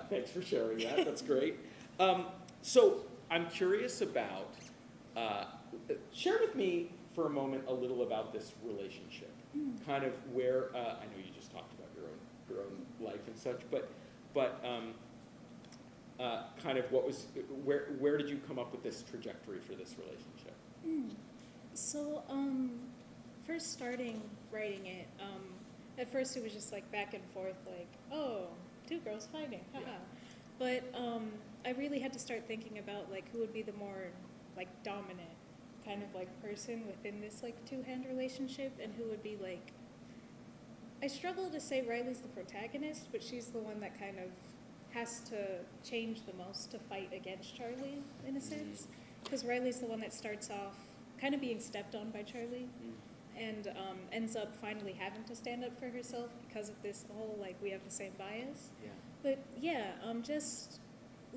Thanks for sharing that, that's great. So I'm curious about, share with me for a moment a little about this relationship, kind of where, I know you just talked about your own life and such, but kind of where did you come up with this trajectory for this relationship? So, first starting writing it, at first it was just like back and forth, like, oh, two girls fighting, haha. Yeah. But I really had to start thinking about like who would be the more like dominant kind of like person within this like two-hand relationship, and who would be like, I struggle to say Riley's the protagonist, but she's the one that kind of has to change the most to fight against Charlie in a sense, because Riley's the one that starts off kind of being stepped on by Charlie, and ends up finally having to stand up for herself because of this whole like we have the same bias. Yeah. But yeah, just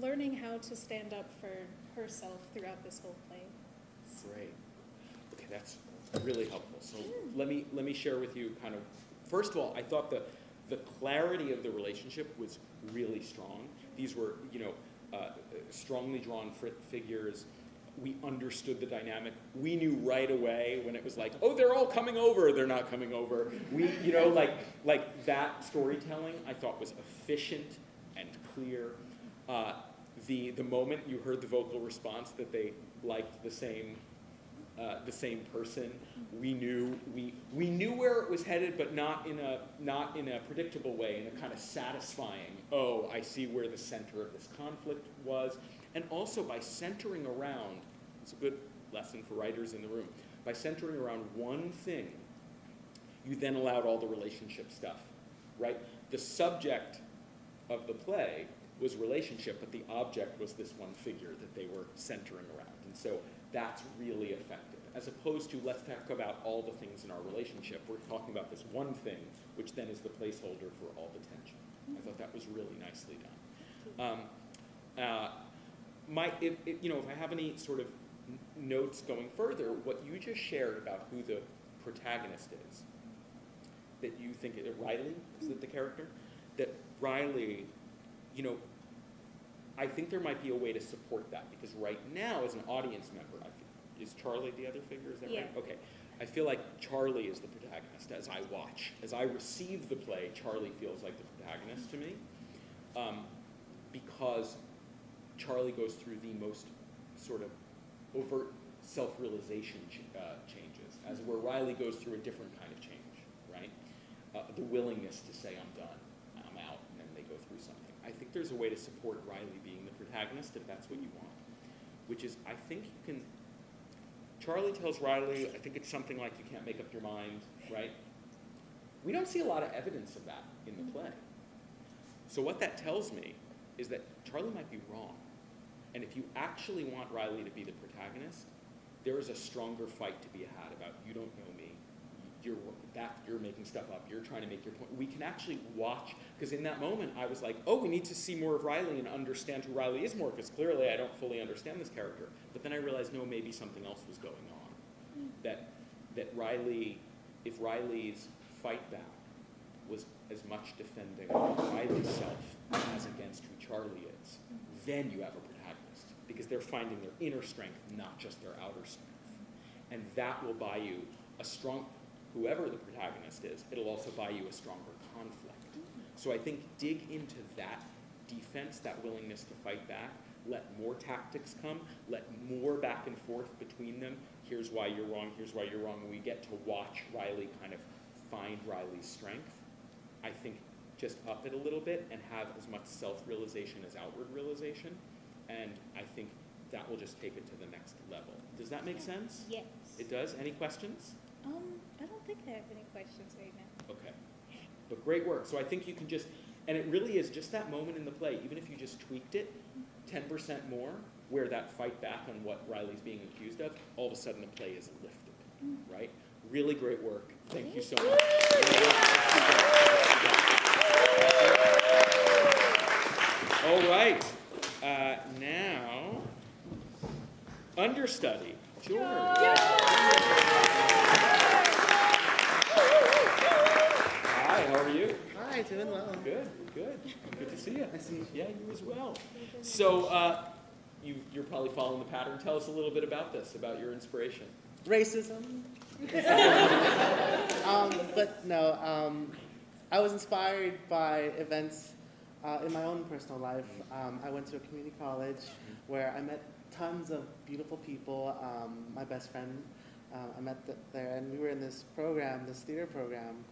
learning how to stand up for herself throughout this whole play. Great. Okay, that's really helpful. So let me share with you kind of, first of all, I thought the clarity of the relationship was really strong. These were, strongly drawn figures. We understood the dynamic. We knew right away when it was like, oh, they're all coming over, they're not coming over. We, like that storytelling I thought was efficient and clear. The moment you heard the vocal response that they liked the same person, we knew where it was headed, but not in a predictable way, in a kind of satisfying, oh, I see where the center of this conflict was. And also by centering around, it's a good lesson for writers in the room, by centering around one thing, you then allowed all the relationship stuff, right? The subject of the play was relationship, but the object was this one figure that they were centering around. And so that's really effective. As opposed to, let's talk about all the things in our relationship. We're talking about this one thing, which then is the placeholder for all the tension. I thought that was really nicely done. If I have any sort of notes going further, what you just shared about who the protagonist is, that you think, Riley, is it the character? That Riley, I think there might be a way to support that, because right now, as an audience member, is Charlie the other figure, is that right? Okay. I feel like Charlie is the protagonist as I watch. As I receive the play, Charlie feels like the protagonist to me, because Charlie goes through the most sort of overt self-realization changes, as where Riley goes through a different kind of change, right? The willingness to say, I'm done, I'm out, and then they go through something. I think there's a way to support Riley being the protagonist if that's what you want, which is, I think you can, Charlie tells Riley, I think it's something like you can't make up your mind, right? We don't see a lot of evidence of that in the play. So what that tells me is that Charlie might be wrong. And if you actually want Riley to be the protagonist, there is a stronger fight to be had about, you don't know me, you're making stuff up, you're trying to make your point. We can actually watch, because in that moment I was like, oh, we need to see more of Riley and understand who Riley is more, because clearly I don't fully understand this character. But then I realized, no, maybe something else was going on. That Riley, if Riley's fight back was as much defending Riley's self as against who Charlie is, then you have a protagonist, because they're finding their inner strength, not just their outer strength. And that will buy you a strong, whoever the protagonist is, it'll also buy you a stronger conflict. So I think dig into that defense, that willingness to fight back, let more tactics come, let more back and forth between them. Here's why you're wrong, here's why you're wrong. And we get to watch Riley kind of find Riley's strength. I think just up it a little bit and have as much self-realization as outward realization. And I think that will just take it to the next level. Does that make sense? Yes. It does? Any questions? I don't think I have any questions right now. Okay. But great work. So I think you can just, and it really is just that moment in the play, even if you just tweaked it 10% more, where that fight back on what Riley's being accused of, all of a sudden the play is lifted, right? Really great work. Thank you so much. All right. Now, understudy, George. Hi, how are you? Hi, doing well. Good, good. Good to see you. Yeah, you as well. So, you're probably following the pattern. Tell us a little bit about this, about your inspiration. Racism. But no, I was inspired by events in my own personal life, I went to a community college where I met tons of beautiful people. My best friend, I met there, and we were in this program, this theater program,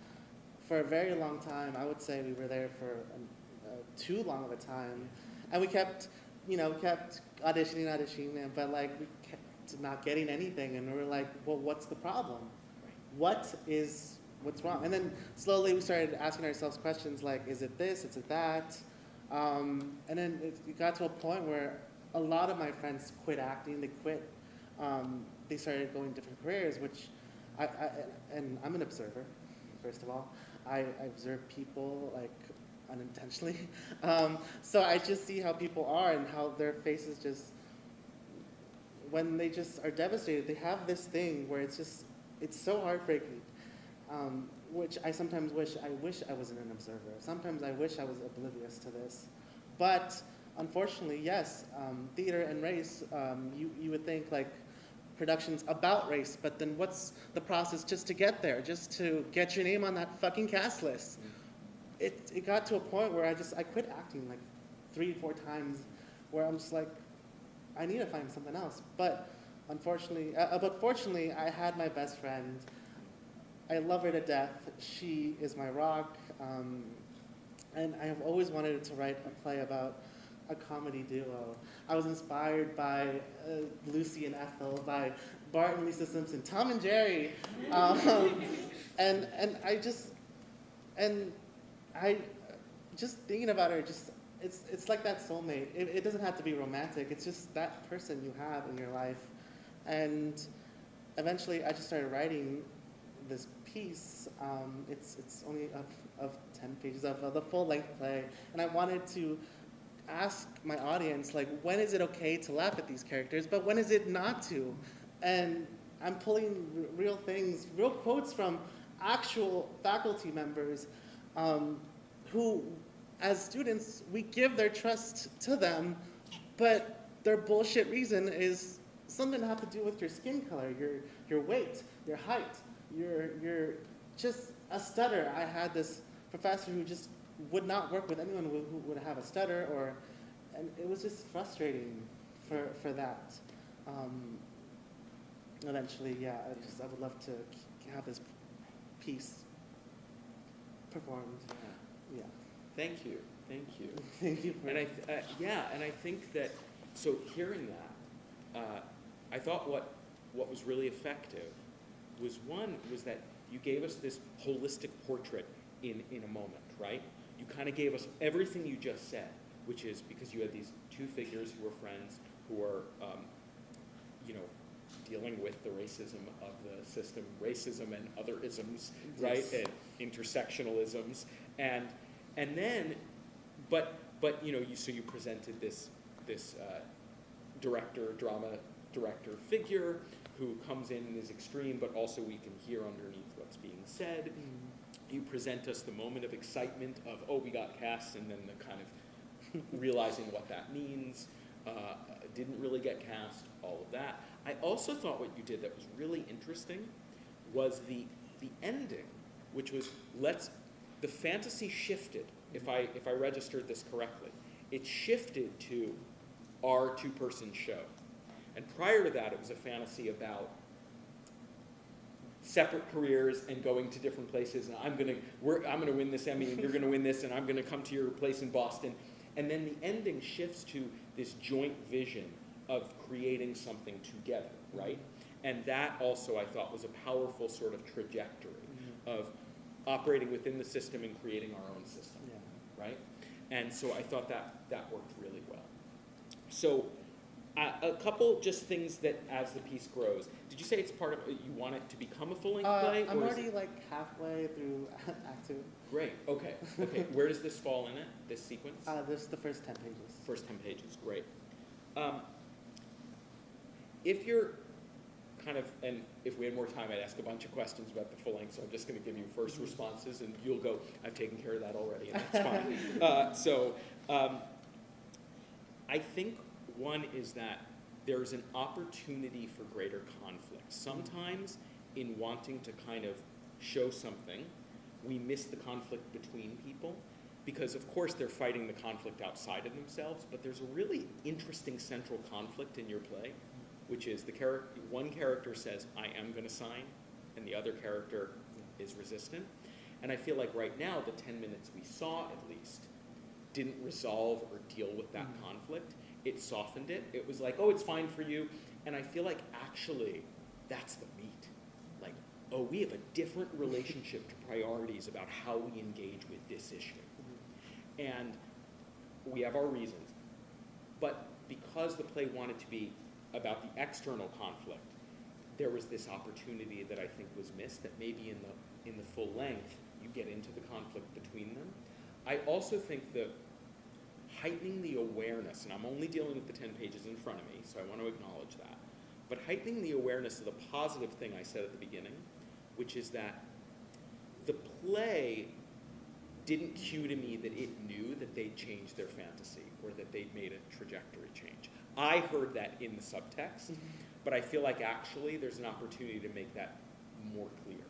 for a very long time. I would say we were there for too long of a time, and we kept, kept auditioning, but like we kept not getting anything, and we were like, well, what's the problem? What's wrong? And then slowly we started asking ourselves questions like, is it this, is it that? And then it got to a point where a lot of my friends quit acting, they quit. They started going different careers, which and I'm an observer, first of all. I observe people like unintentionally. So I just see how people are and how their faces just, when they just are devastated, they have this thing where it's so heartbreaking, which I sometimes wish I wasn't an observer. Sometimes I wish I was oblivious to this. But unfortunately, yes, theater and race, you would think like productions about race, but then what's the process just to get there, just to get your name on that fucking cast list? It got to a point where I quit acting like 3 or 4 times, where I'm just like, I need to find something else. But fortunately, I had my best friend. I love her to death. She is my rock. And I have always wanted to write a play about a comedy duo. I was inspired by Lucy and Ethel, by Bart and Lisa Simpson, Tom and Jerry. And I just thinking about her, it's like that soulmate. It doesn't have to be romantic. It's just that person you have in your life. And eventually I just started writing this piece. It's only of 10 pages of the full-length play. And I wanted to ask my audience, like, when is it okay to laugh at these characters, but when is it not to? And I'm pulling real things, real quotes from actual faculty members who, as students, we give their trust to them, but their bullshit reason is something to have to do with your skin color, your weight, your height, you're just a stutter. I had this professor who just would not work with anyone who would have a stutter, and it was just frustrating for that. Eventually, yeah, I would love to have this piece performed. Yeah. Thank you. Thank you. Thank you. And I think that, so hearing that, I thought what was really effective was that you gave us this holistic portrait in a moment, right? You kind of gave us everything you just said, which is because you had these 2 figures who were friends, who are, dealing with the racism of the system, racism and other isms, right, and intersectionalisms, and then, but so you presented this drama director figure who comes in and is extreme, but also we can hear underneath what's being said. You present us the moment of excitement of, oh, we got cast, and then the kind of realizing what that means, didn't really get cast, all of that. I also thought what you did that was really interesting was the ending, which was the fantasy shifted, if I registered this correctly. It shifted to our 2-person show. And prior to that, it was a fantasy about separate careers and going to different places, and I'm gonna win this Emmy, and you're gonna win this, and I'm gonna come to your place in Boston. And then the ending shifts to this joint vision of creating something together, right? And that also, I thought, was a powerful sort of trajectory of operating within the system and creating our own system, right? And so I thought that worked really well. So a couple just things that as the piece grows. Did you say it's part of, you want it to become a full-length play? I'm already like halfway through Act 2. Great, okay. Where does this fall in it, this sequence? This is the first 10 pages. First 10 pages, great. If you're kind of, and if we had more time, I'd ask a bunch of questions about the full length, so I'm just going to give you first responses, and you'll go, I've taken care of that already, and that's fine. I think one is that there's an opportunity for greater conflict. Sometimes in wanting to kind of show something, we miss the conflict between people because of course they're fighting the conflict outside of themselves, but there's a really interesting central conflict in your play, which is one character says, I am going to sign, and the other character is resistant. And I feel like right now, the 10 minutes we saw at least didn't resolve or deal with that conflict. It softened it. It was like, oh, it's fine for you. And I feel like actually that's the meat. Like, oh, we have a different relationship to priorities about how we engage with this issue. And we have our reasons. But because the play wanted to be about the external conflict, there was this opportunity that I think was missed, that maybe in the full length, you get into the conflict between them. I also think that heightening the awareness, and I'm only dealing with the 10 pages in front of me, so I want to acknowledge that, but heightening the awareness of the positive thing I said at the beginning, which is that the play didn't cue to me that it knew that they'd changed their fantasy or that they'd made a trajectory change. I heard that in the subtext, but I feel like actually there's an opportunity to make that more clear.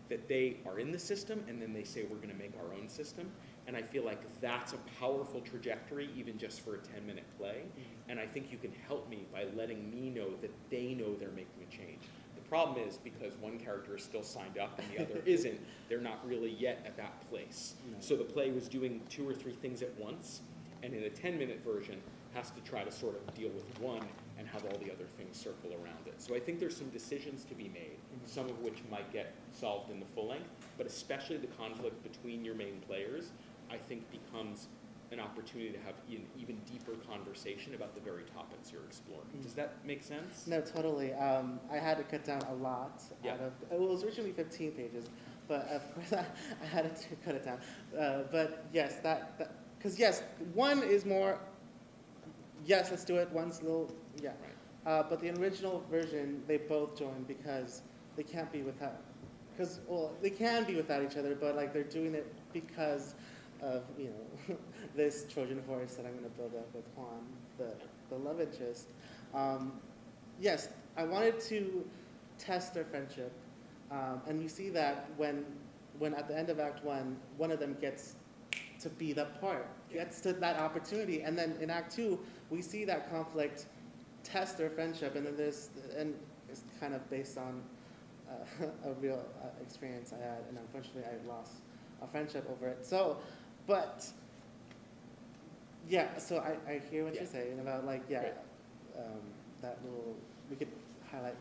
That they are in the system and then they say we're going to make our own system. And I feel like that's a powerful trajectory even just for a 10-minute play. And I think you can help me by letting me know that they know they're making a change. The problem is because one character is still signed up and the other isn't, they're not really yet at that place. So the play was doing 2 or 3 things at once, and in a 10-minute version has to try to sort of deal with one and have all the other things circle around it. So I think there's some decisions to be made, some of which might get solved in the full length, but especially the conflict between your main players, I think becomes an opportunity to have an even deeper conversation about the very topics you're exploring. Does that make sense? No, totally. I had to cut down a lot out of, well, it was originally 15 pages, but of course I had to cut it down. But yes, because yes, one is more, yes, let's do it, one's a little, yeah. Right. But the original version, they both joined because they can't be without, well, they can be without each other, but like they're doing it because of, you know, this Trojan horse that I'm going to build up with Juan, the love interest. Yes, I wanted to test their friendship, and you see that when at the end of Act 1, one of them gets to be the part, gets to that opportunity, and then in Act 2, we see that conflict test their friendship, and then and it's kind of based on a real experience I had, and unfortunately I lost a friendship over it. So, but yeah, so I hear what you're saying about like, yeah, that little, we could highlight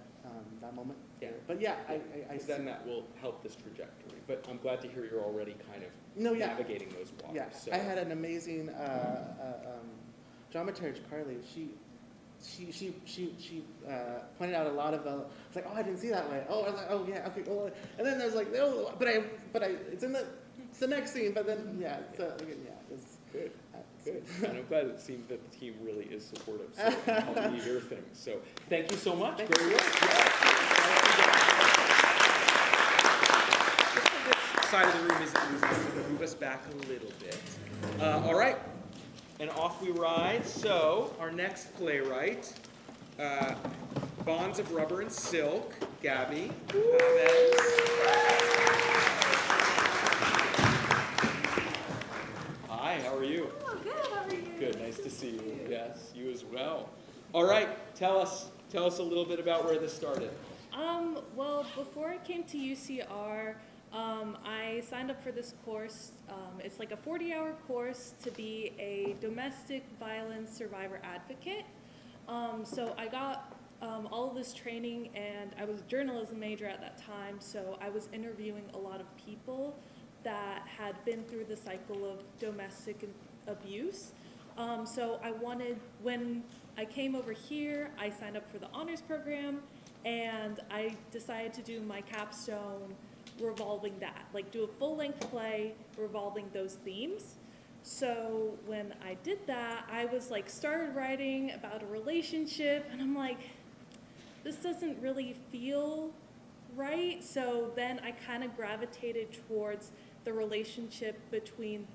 that moment. Yeah. But yeah, I then that will help this trajectory. But I'm glad to hear you're already kind of navigating those waters. Yeah, So. I had an amazing dramaturge, Carly. She pointed out a lot of it's like, oh, I didn't see that way. Oh, I was like, oh yeah, okay. Oh, and then there's like, no, but it's the next scene. But then yeah, so again, yeah, it's good. Good. And I'm glad it seems that the team really is supportive, so helping you hear things. So thank you so much. Very well. This side of the room is easy to move us back a little bit. All right, and off we ride. So our next playwright, Bonds of Rubber and Silk, Gabby. Chavez. Hi, how are you? Oh, good. How are you? Good. Nice to see you. Yes, you as well. All right. Tell us a little bit about where this started. Well, before I came to UCR, I signed up for this course. It's like a 40-hour course to be a domestic violence survivor advocate. So I got all of this training, and I was a journalism major at that time, so I was interviewing a lot of people that had been through the cycle of domestic abuse. So I wanted, when I came over here, I signed up for the honors program, and I decided to do my capstone revolving that, like do a full-length play revolving those themes. So when I did that, I was like, started writing about a relationship, and I'm like, this doesn't really feel right. So then I kind of gravitated towards the relationship between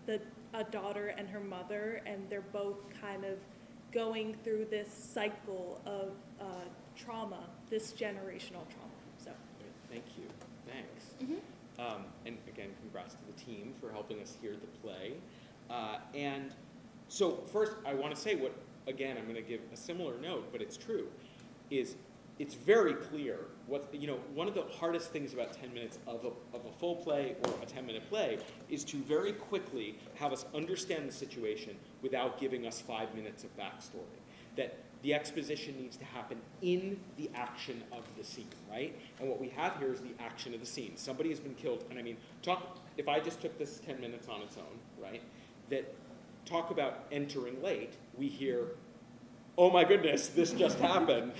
a daughter and her mother, and they're both kind of going through this cycle of trauma, this generational trauma. So. Thank you. Thanks. And again, congrats to the team for helping us hear the play. And so first, I want to say what, again, I'm going to give a similar note, but it's true, is it's very clear what, one of the hardest things about 10 minutes of a full play or a 10-minute play is to very quickly have us understand the situation without giving us 5 minutes of backstory. That the exposition needs to happen in the action of the scene, right? And what we have here is the action of the scene. Somebody has been killed, and I mean, if I just took this 10 minutes on its own, right? That talk about entering late, we hear, oh my goodness, this just happened,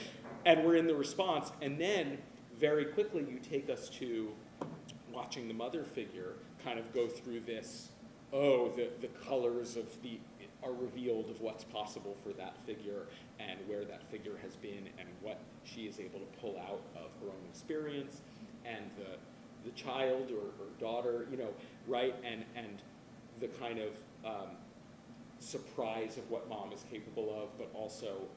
and we're in the response, and then very quickly you take us to watching the mother figure kind of go through this, the colors of are revealed of what's possible for that figure and where that figure has been and what she is able to pull out of her own experience and the child or her daughter, right? And the kind of surprise of what mom is capable of, but also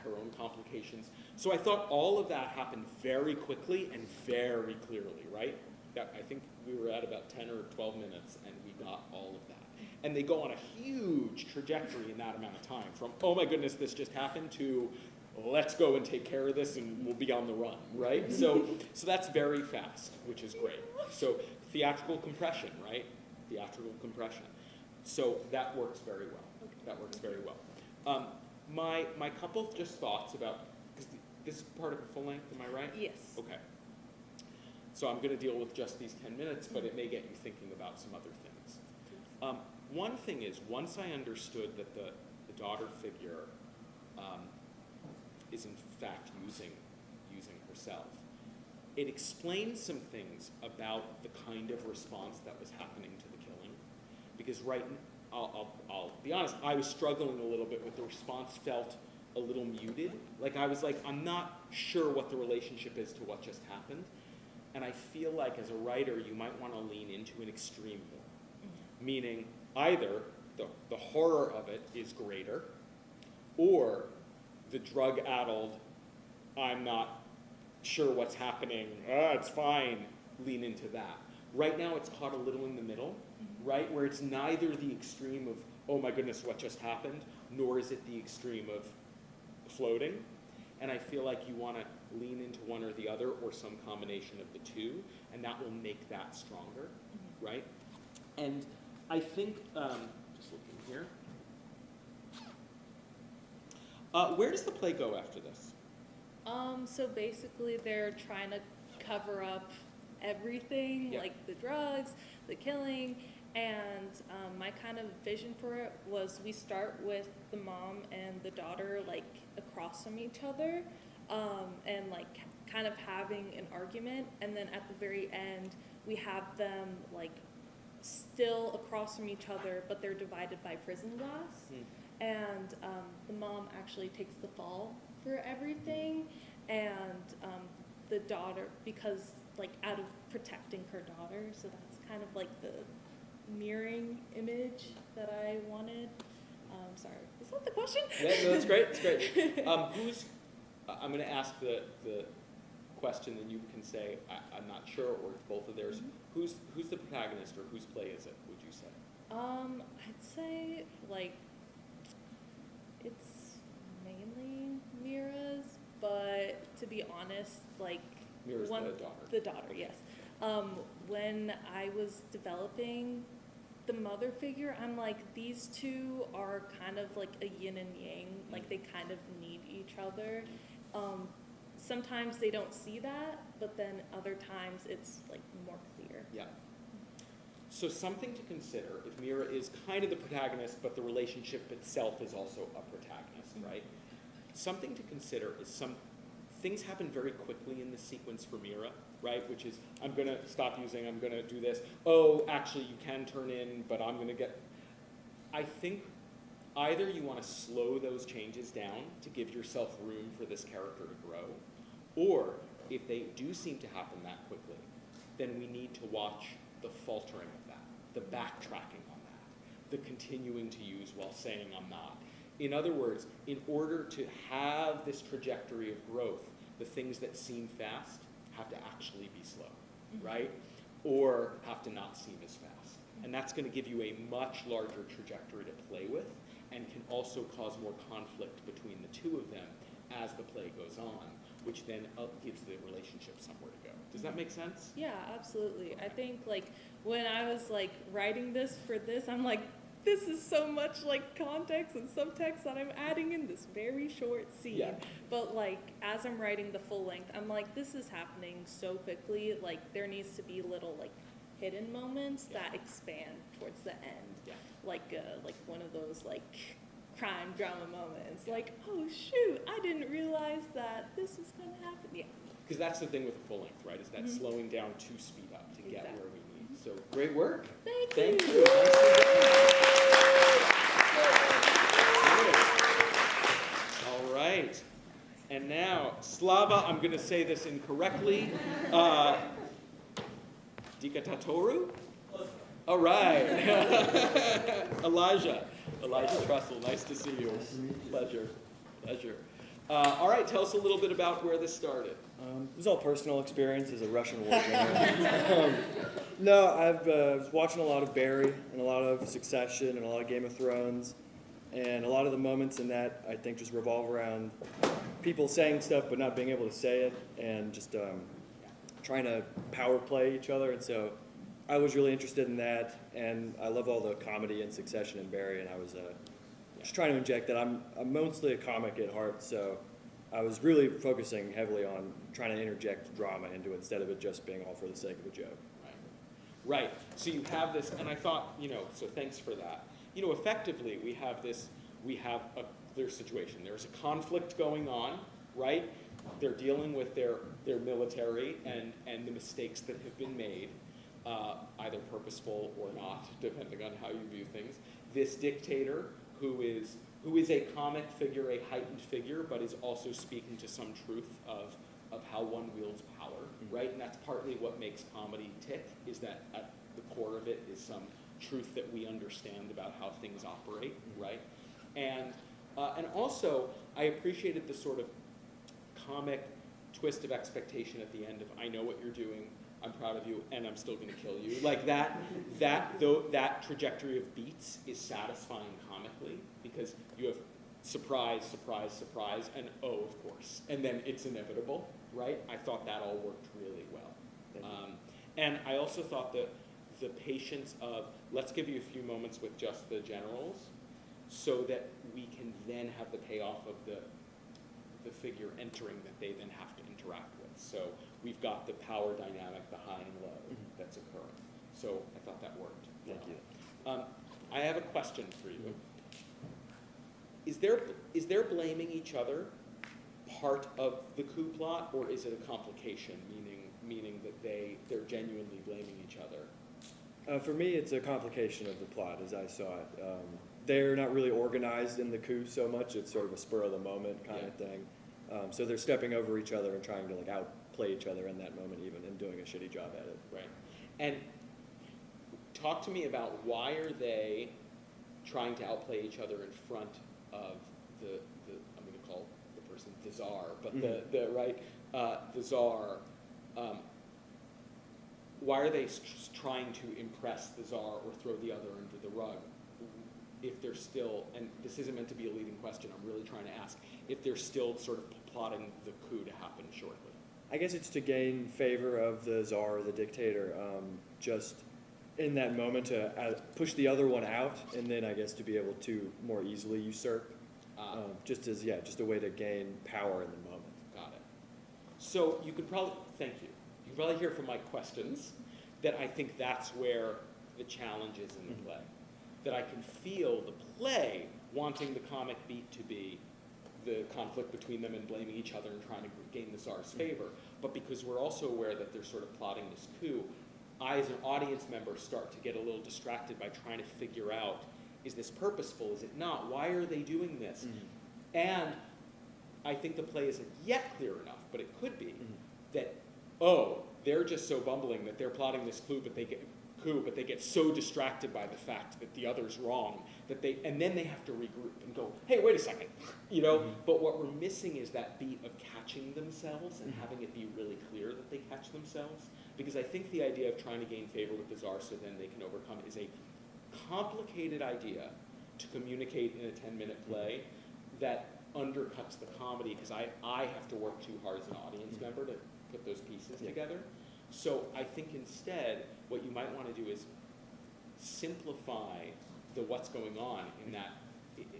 her own complications. So I thought all of that happened very quickly and very clearly, right? I think we were at about 10 or 12 minutes and we got all of that. And they go on a huge trajectory in that amount of time, from, oh my goodness, this just happened, to let's go and take care of this and we'll be on the run, right? So that's very fast, which is great. So theatrical compression, right? Theatrical compression. So that works very well. That works very well. My couple of just thoughts about, because this is part of a full length, am I right? Yes. Okay. So I'm going to deal with just these 10 minutes, but it may get you thinking about some other things. One thing is, once I understood that the daughter figure is in fact using herself, it explains some things about the kind of response that was happening to the killing. Because I'll be honest, I was struggling a little bit with the response, felt a little muted. Like I was like, I'm not sure what the relationship is to what just happened. And I feel like as a writer, you might want to lean into an extreme more. Meaning, either the horror of it is greater, or the drug-addled, I'm not sure what's happening, it's fine, lean into that. Right now it's caught a little in the middle, right? Where it's neither the extreme of, oh my goodness, what just happened, nor is it the extreme of floating. And I feel like you want to lean into one or the other, or some combination of the two, and that will make that stronger, right? And I think, just looking here, where does the play go after this? So basically they're trying to cover up everything, like the drugs, the killing, and my kind of vision for it was we start with the mom and the daughter like across from each other, and like kind of having an argument, and then at the very end we have them like still across from each other, but they're divided by prison glass. And the mom actually takes the fall for everything, and the daughter, because like out of protecting her daughter, so that's kind of like the mirroring image that I wanted. Sorry, is that the question? Yeah, no, that's great, it's great. I'm going to ask the question, and you can say, I'm not sure, or both of theirs. Who's the protagonist, or whose play is it, would you say? I'd say, like, it's mainly Mira's, but to be honest, like, Mira's the daughter. The daughter, yes. When I was developing the mother figure, I'm like, these two are kind of like a yin and yang, like they kind of need each other. Sometimes they don't see that, but then other times it's like more clear. Yeah. So something to consider, if Mira is kind of the protagonist, but the relationship itself is also a protagonist, right? Something to consider is some things happen very quickly in the sequence for Mira, right? Which is, I'm gonna stop using, I'm gonna do this. Oh, actually you can turn in, but I'm gonna get, I think either you wanna slow those changes down to give yourself room for this character to grow, or if they do seem to happen that quickly, then we need to watch the faltering of that, the backtracking on that, the continuing to use while saying I'm not. In other words, in order to have this trajectory of growth, the things that seem fast have to actually be slow, right? Or have to not seem as fast. And that's going to give you a much larger trajectory to play with and can also cause more conflict between the two of them as the play goes on, which then gives the relationship somewhere to go. Does that make sense? Yeah, absolutely. I think like when I was like writing this for this, I'm like, this is so much like context and subtext that I'm adding in this very short scene. Yeah. But like as I'm writing the full length, I'm like, this is happening so quickly. Like there needs to be little like hidden moments that expand towards the end. Yeah. Like one of those like crime drama moments. Like, oh shoot, I didn't realize that this was gonna happen. Yeah. Because that's the thing with the full length, right? Is that Mhm. slowing down to speed up to get Exactly. where we need. So great work. Thank you. you. All right. And now, Slava, I'm going to say this incorrectly. DIKTATORU? All right. Elijah Trussell, nice to see you. Pleasure. All right, tell us a little bit about where this started. It was all personal experience as a Russian war general. No, I've was watching a lot of Barry and a lot of Succession and a lot of Game of Thrones, and a lot of the moments in that I think just revolve around people saying stuff but not being able to say it, and just trying to power play each other. And so I was really interested in that, and I love all the comedy in Succession and Barry, and I was just trying to inject that. I'm mostly a comic at heart, so I was really focusing heavily on trying to interject drama into it instead of it just being all for the sake of a joke. Right. So you have this, and I thought, so thanks for that. Effectively, we have a clear situation. There's a conflict going on, right? They're dealing with their military and the mistakes that have been made, either purposeful or not, depending on how you view things. This dictator who is a comic figure, a heightened figure, but is also speaking to some truth of how one wields power, right? And that's partly what makes comedy tick, is that at the core of it is some truth that we understand about how things operate, right? And also, I appreciated the sort of comic twist of expectation at the end of, I know what you're doing, I'm proud of you, and I'm still gonna kill you. Like that trajectory of beats is satisfying comically, because you have surprise, surprise, surprise, and oh, of course. And then it's inevitable, right? I thought that all worked really well. And I also thought that the patience of, let's give you a few moments with just the generals, so that we can then have the payoff of the figure entering that they then have to interact with. So we've got the power dynamic, the high and low that's occurring. So I thought that worked. Thank you. I have a question for you. Is there blaming each other part of the coup plot, or is it a complication, meaning that they're genuinely blaming each other? For me, it's a complication of the plot as I saw it. They're not really organized in the coup so much. It's sort of a spur of the moment kind of thing. So they're stepping over each other and trying to like outplay each other in that moment even, and doing a shitty job at it. Right. And talk to me about, why are they trying to outplay each other in front of the I'm going to call the person the czar, but the czar. Why are they trying to impress the czar or throw the other under the rug? If they're still, and this isn't meant to be a leading question, I'm really trying to ask, if they're still sort of plotting the coup to happen shortly. I guess it's to gain favor of the czar or the dictator, just in that moment to push the other one out, and then I guess to be able to more easily usurp, just a way to gain power in the moment. Got it. So you could probably, thank you. You can probably hear from my questions that I think that's where the challenge is in the play. That I can feel the play wanting the comic beat to be the conflict between them and blaming each other and trying to gain the czar's favor. But because we're also aware that they're sort of plotting this coup, I, as an audience member, start to get a little distracted by trying to figure out, is this purposeful? Is it not? Why are they doing this? And I think the play isn't yet clear enough, but it could be, that, oh, they're just so bumbling that they're plotting this coup, but they get so distracted by the fact that the other's wrong and then they have to regroup and go, hey, wait a second, But what we're missing is that beat of catching themselves and having it be really clear that they catch themselves. Because I think the idea of trying to gain favor with the czar so then they can overcome is a complicated idea to communicate in a 10-minute play that undercuts the comedy, because I have to work too hard as an audience member to put those pieces together. So I think instead what you might want to do is simplify the what's going on in that,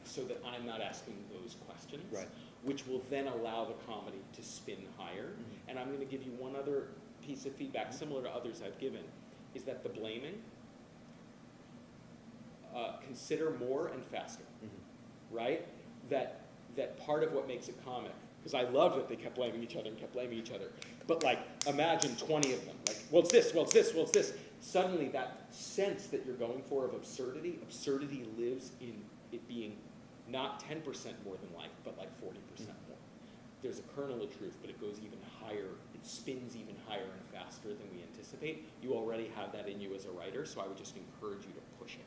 so that I'm not asking those questions, which will then allow the comedy to spin higher. And I'm going to give you one other piece of feedback, similar to others I've given, is that the blaming, consider more and faster, right? That part of what makes it comic, because I love that they kept blaming each other and kept blaming each other, but like, imagine 20 of them, like, well, it's this, well, it's this, well, it's this. Suddenly that sense that you're going for of absurdity lives in it being not 10% more than life, but like 40% more. There's a kernel of truth, but it goes even higher, it spins even higher and faster than we anticipate. You already have that in you as a writer, so I would just encourage you to push it.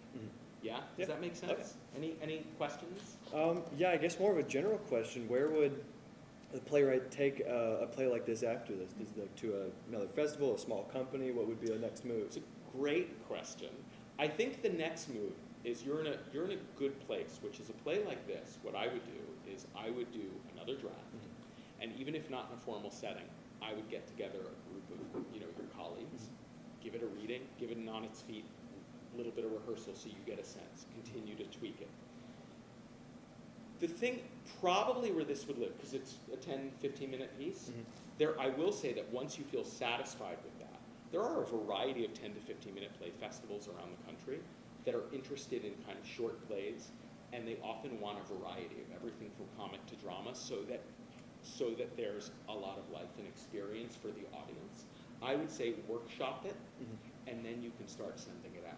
Yeah? Does that make sense? Okay. Any questions? Yeah, I guess more of a general question. Where would the playwright take a play like this after this? Is it to another festival, a small company? What would be the next move? It's a great question. I think the next move is you're in a good place, which is a play like this. What I would do is I would do another draft, and even if not in a formal setting, I would get together a group of your colleagues, give it a reading, give it an on its feet, a little bit of rehearsal so you get a sense, continue to tweak it. The thing probably where this would live, because it's a 10, 15-minute piece, I will say that once you feel satisfied with that, there are a variety of 10 to 15-minute play festivals around the country that are interested in kind of short plays, and they often want a variety of everything from comic to drama so that there's a lot of life and experience for the audience. I would say workshop it, and then you can start sending it out.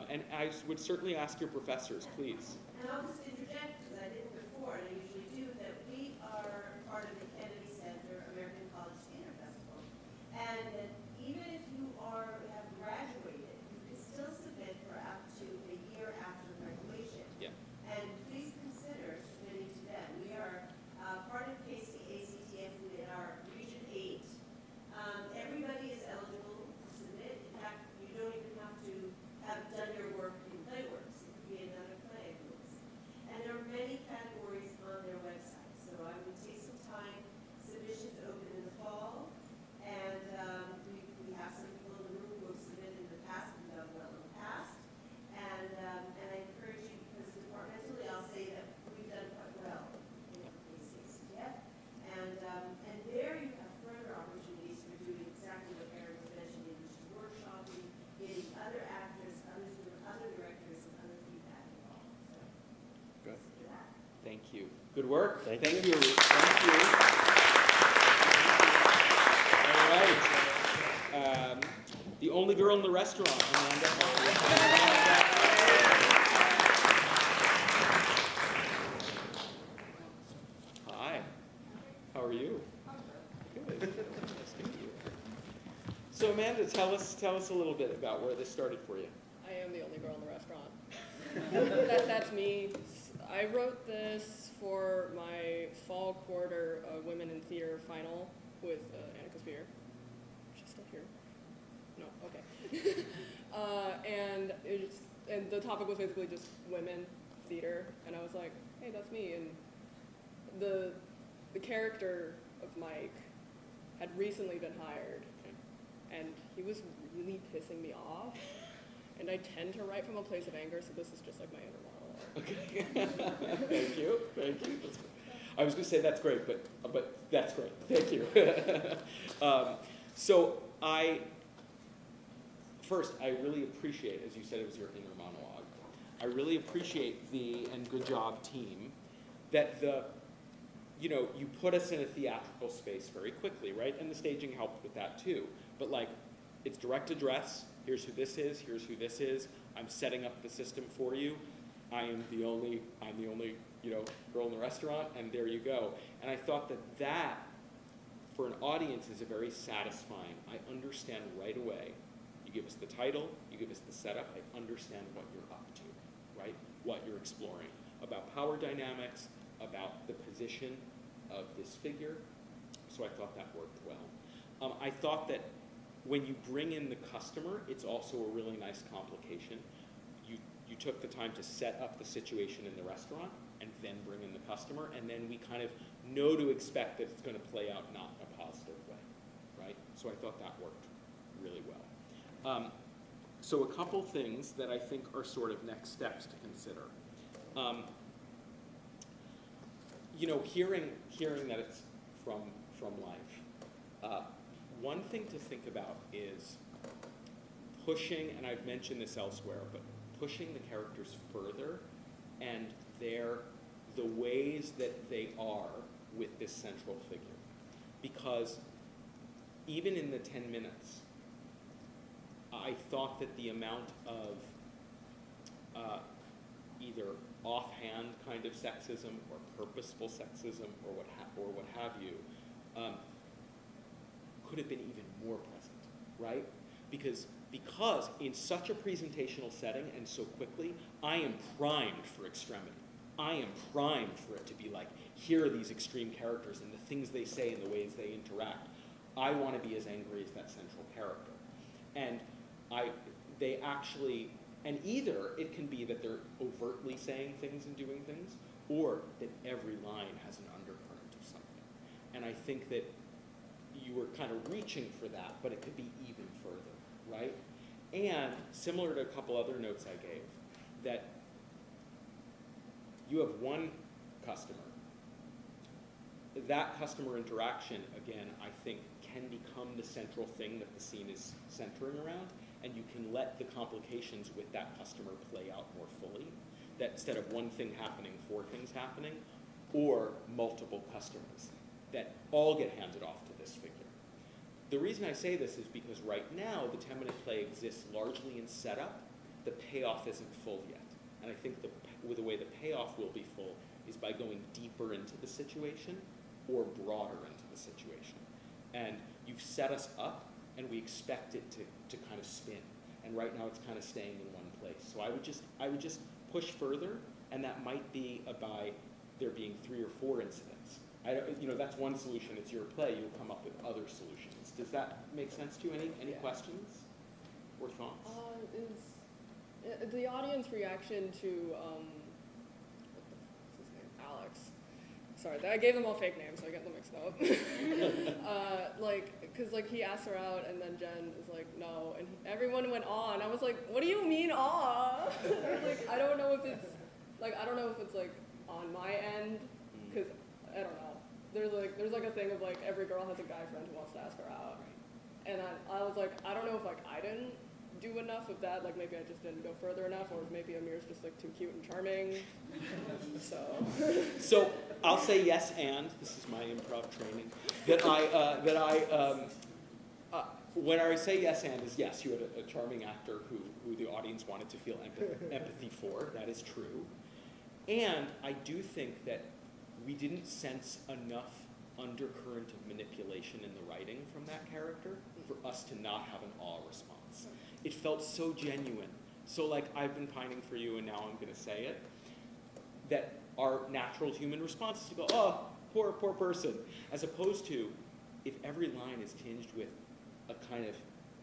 And I would certainly ask your professors, please. And I'll just interject, because I didn't before, and I usually do, that we are part of the Kennedy Center American College Theater Festival. And that even if you have graduated, you can still submit for up to a year after graduation. Yeah. And please consider submitting to them. We are part of KCACTF in our Region 8. Everybody is eligible to submit. In fact, you don't even have to have done your work in PLAYWORKS. It could be another play. And there are many categories on their website. So I would take some time. Submissions open in the fall. And we have some people in the room who have submitted in the past and done well in the past. And I encourage you, because departmentally I'll say that we've done quite well in KCACTF. And there you have further opportunities for doing exactly what Erin was mentioning, which is workshopping, getting other actors, other directors, and other feedback involved. So, good. Thank you. Good work. Thank you. Thank you. All right. The only girl in the restaurant, Amanda. Hi. How are you? Good. Nice to meet you. So Amanda, tell us a little bit about where this started for you. I am the only girl in the restaurant. That's me. I wrote this for my fall quarter Women in Theater final with Annika Spear. She's still here. No, okay. And the topic was basically just women theater, and I was like, hey, that's me. And the character of Mike had recently been hired, and he was really pissing me off. And I tend to write from a place of anger, so this is just like my inner monologue. Okay. Thank you. Thank you. That's great. I was going to say that's great, but that's great. Thank you. So I really appreciate, as you said, it was your inner monologue. I really appreciate and good job team that you put us in a theatrical space very quickly, right? And the staging helped with that too. But like, it's direct address. Here's who this is. Here's who this is. I'm setting up the system for you. I'm the only girl in the restaurant, and there you go. And I thought that for an audience is a very satisfying. I understand right away. You give us the title, you give us the setup, I understand what you're up to, right? What you're exploring about power dynamics, about the position of this figure. So I thought that worked well. I thought that when you bring in the customer, it's also a really nice complication. You took the time to set up the situation in the restaurant and then bring in the customer, and then we kind of know to expect that it's going to play out not in a positive way, right? So I thought that worked really well. So a couple things that I think are sort of next steps to consider. You know, hearing that it's from life. One thing to think about is pushing, and I've mentioned this elsewhere, but pushing the characters further and the ways that they are with this central figure. Because even in the 10 minutes, I thought that the amount of either offhand kind of sexism or purposeful sexism or what have you could have been even more present, right? Because in such a presentational setting and so quickly, I am primed for extremity. I am primed for it to be like, here are these extreme characters and the things they say and the ways they interact. I want to be as angry as that central character. And they actually, and either it can be that they're overtly saying things and doing things, or that every line has an undercurrent of something. And I think that you were kind of reaching for that, but it could be even further, right? And similar to a couple other notes I gave, that you have one customer. That customer interaction, again, I think can become the central thing that the scene is centering around, and you can let the complications with that customer play out more fully. That instead of one thing happening, 4 things happening, or multiple customers that all get handed off to this figure. The reason I say this is because right now the 10-minute play exists largely in setup. The payoff isn't full yet. And I think the way the payoff will be full is by going deeper into the situation or broader into the situation. And you've set us up, and we expect it to kind of spin. And right now it's kind of staying in one place. So I would just push further, and that might be by there being 3 or 4 incidents. That's one solution. It's your play. You'll come up with other solutions. Does that make sense to you? Any questions or thoughts? Is the audience reaction to what's his name? Alex. Sorry, I gave them all fake names, so I get them mixed up. Because he asked her out, and then Jen is like, no, and everyone went on. I was like, what do you mean, aw? I don't know if it's on my end, because I don't know. There's a thing of every girl has a guy friend who wants to ask her out, and I was like, I don't know if I didn't do enough of that. Maybe I just didn't go further enough, or maybe Amir's just too cute and charming. So I'll say yes, and this is my improv training. When I say yes, and is yes, you had a charming actor who the audience wanted to feel empathy for. That is true, and I do think that we didn't sense enough undercurrent of manipulation in the writing from that character for us to not have an awe response. It felt so genuine. So I've been pining for you, and now I'm going to say it, that our natural human response is to go, oh, poor person, as opposed to if every line is tinged with a kind of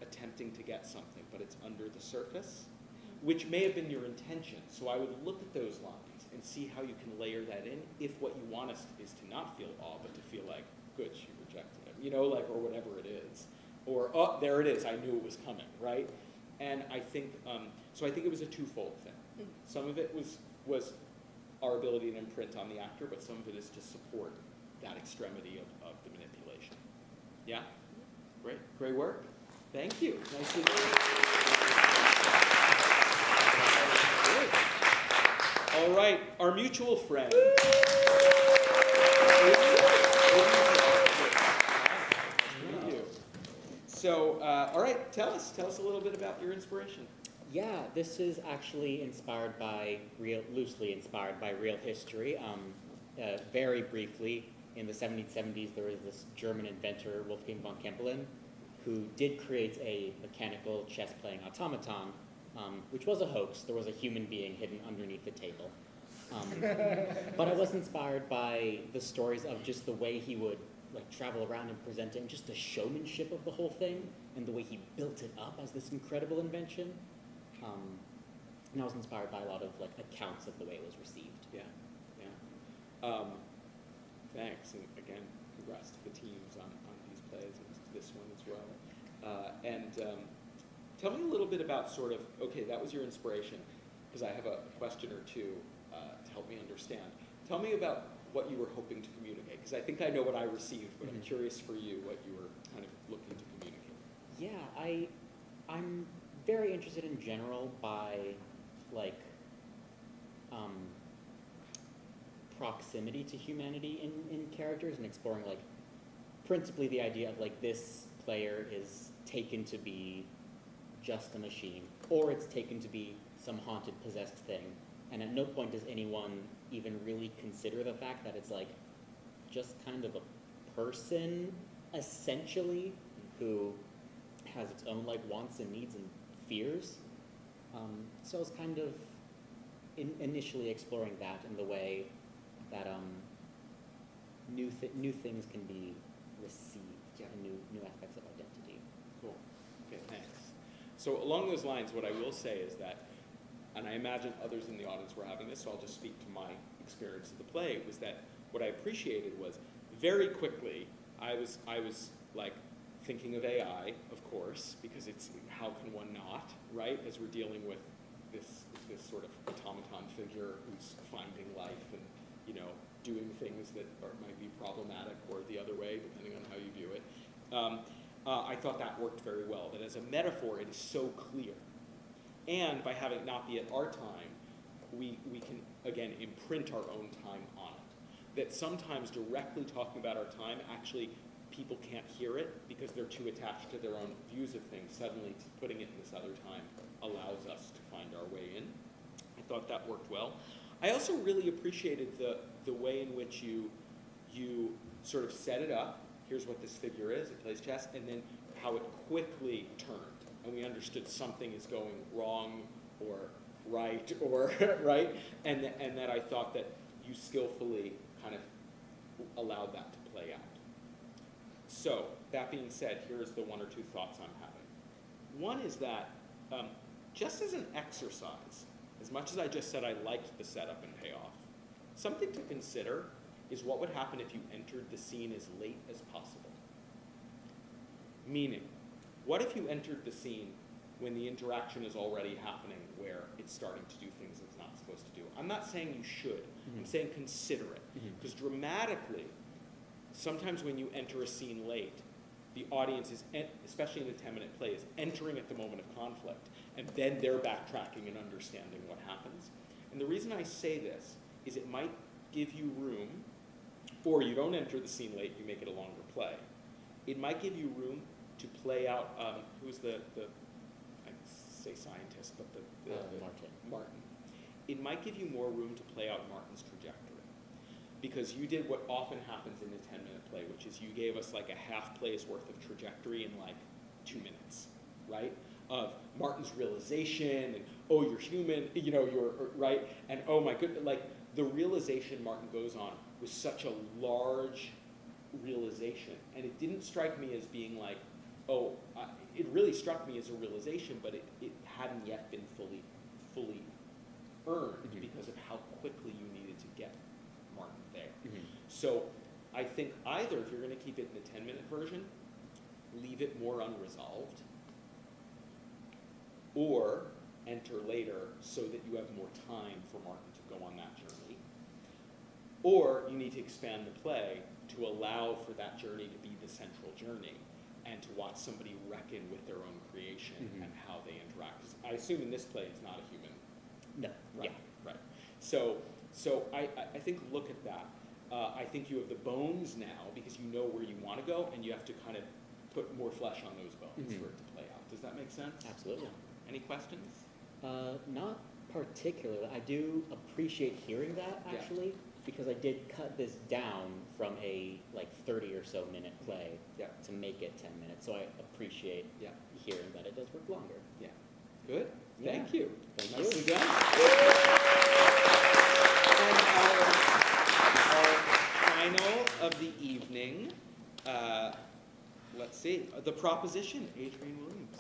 attempting to get something, but it's under the surface, which may have been your intention. So I would look at those lines and see how you can layer that in if what you want us is to not feel awe, but to feel like, good, she rejected him, or whatever it is. Or, oh, there it is, I knew it was coming, right? And I think, so I think it was a twofold thing. Some of it was our ability to imprint on the actor, but some of it is to support that extremity of the manipulation. Yeah? Great. Great work. Thank you. Nice to meet you. Good. All right, our mutual friend. So, all right, tell us a little bit about your inspiration. Yeah, this is actually inspired by loosely inspired by real history. Very briefly, in the 1770s, there was this German inventor, Wolfgang von Kempelen, who did create a mechanical chess-playing automaton, which was a hoax. There was a human being hidden underneath the table. But I was inspired by the stories of just the way he would like travel around and present it, and just the showmanship of the whole thing, and the way he built it up as this incredible invention. And I was inspired by a lot of like accounts of the way it was received. Yeah, thanks, and again, congrats to the teams on these plays and this one as well. Tell me a little bit about sort of, okay, that was your inspiration, because I have a question or two to help me understand. Tell me about what you were hoping to communicate, because I think I know what I received, but I'm curious for you what you were kind of looking to communicate. Yeah, I'm very interested in general by like proximity to humanity in characters, and exploring like principally the idea of like this player is taken to be just a machine, or it's taken to be some haunted, possessed thing, and at no point does anyone even really consider the fact that it's like just kind of a person essentially who has its own like wants and needs and fears. So it's kind of initially exploring that in the way that new things can be received, and new aspects of identity. Cool. Okay, thanks. So along those lines, what I will say is that, and I imagine others in the audience were having this, so I'll just speak to my experience of the play, was that what I appreciated was very quickly I was like thinking of AI, of course, because it's how can one not, right? As we're dealing with this sort of automaton figure who's finding life and, you know, doing things that might be problematic or the other way, depending on how you view it. I thought that worked very well, that as a metaphor, it is so clear. And by having it not be at our time, we can, again, imprint our own time on it. That sometimes directly talking about our time, actually people can't hear it because they're too attached to their own views of things. Suddenly putting it in this other time allows us to find our way in. I thought that worked well. I also really appreciated the way in which you sort of set it up. Here's what this figure is, it plays chess, and then how it quickly turned. And we understood something is going wrong or right, or right? And that I thought that you skillfully kind of allowed that to play out. So, that being said, here's the one or two thoughts I'm having. One is that, just as an exercise, as much as I just said I liked the setup and payoff, something to consider is what would happen if you entered the scene as late as possible. Meaning, what if you entered the scene when the interaction is already happening, where it's starting to do things it's not supposed to do? I'm not saying you should. I'm saying consider it. Because dramatically, sometimes when you enter a scene late, the audience is, especially in a 10-minute play, is entering at the moment of conflict, and then they're backtracking and understanding what happens. And the reason I say this is it might give you room, or you don't enter the scene late, you make it a longer play. It might give you room to play out, who's the I say scientist, but Martin. It might give you more room to play out Martin's trajectory. Because you did what often happens in a 10-minute play, which is you gave us like a half play's worth of trajectory in like 2 minutes, right? Of Martin's realization, and oh, you're human, you know, you're, right? And oh my goodness, like the realization Martin goes on was such a large realization. And it didn't strike me as being like, oh, it really struck me as a realization, but it hadn't yet been fully earned because of how quickly you needed to get Martin there. So I think either if you're going to keep it in the 10-minute version, leave it more unresolved, or enter later so that you have more time for Martin to go on that journey. Or you need to expand the play to allow for that journey to be the central journey and to watch somebody reckon with their own creation and how they interact. 'Cause I assume in this play it's not a human. No. Right. Right. So I think look at that. I think you have the bones now because you know where you want to go, and you have to kind of put more flesh on those bones for it to play out. Does that make sense? Absolutely. Any questions? Not particularly. I do appreciate hearing that, actually, because I did cut this down from a like 30 or so minute play to make it 10 minutes. So I appreciate hearing that it does work longer. Yeah. Good. Yeah. Thank you. Nicely done. And our final of the evening let's see, the proposition, Adrian Williams.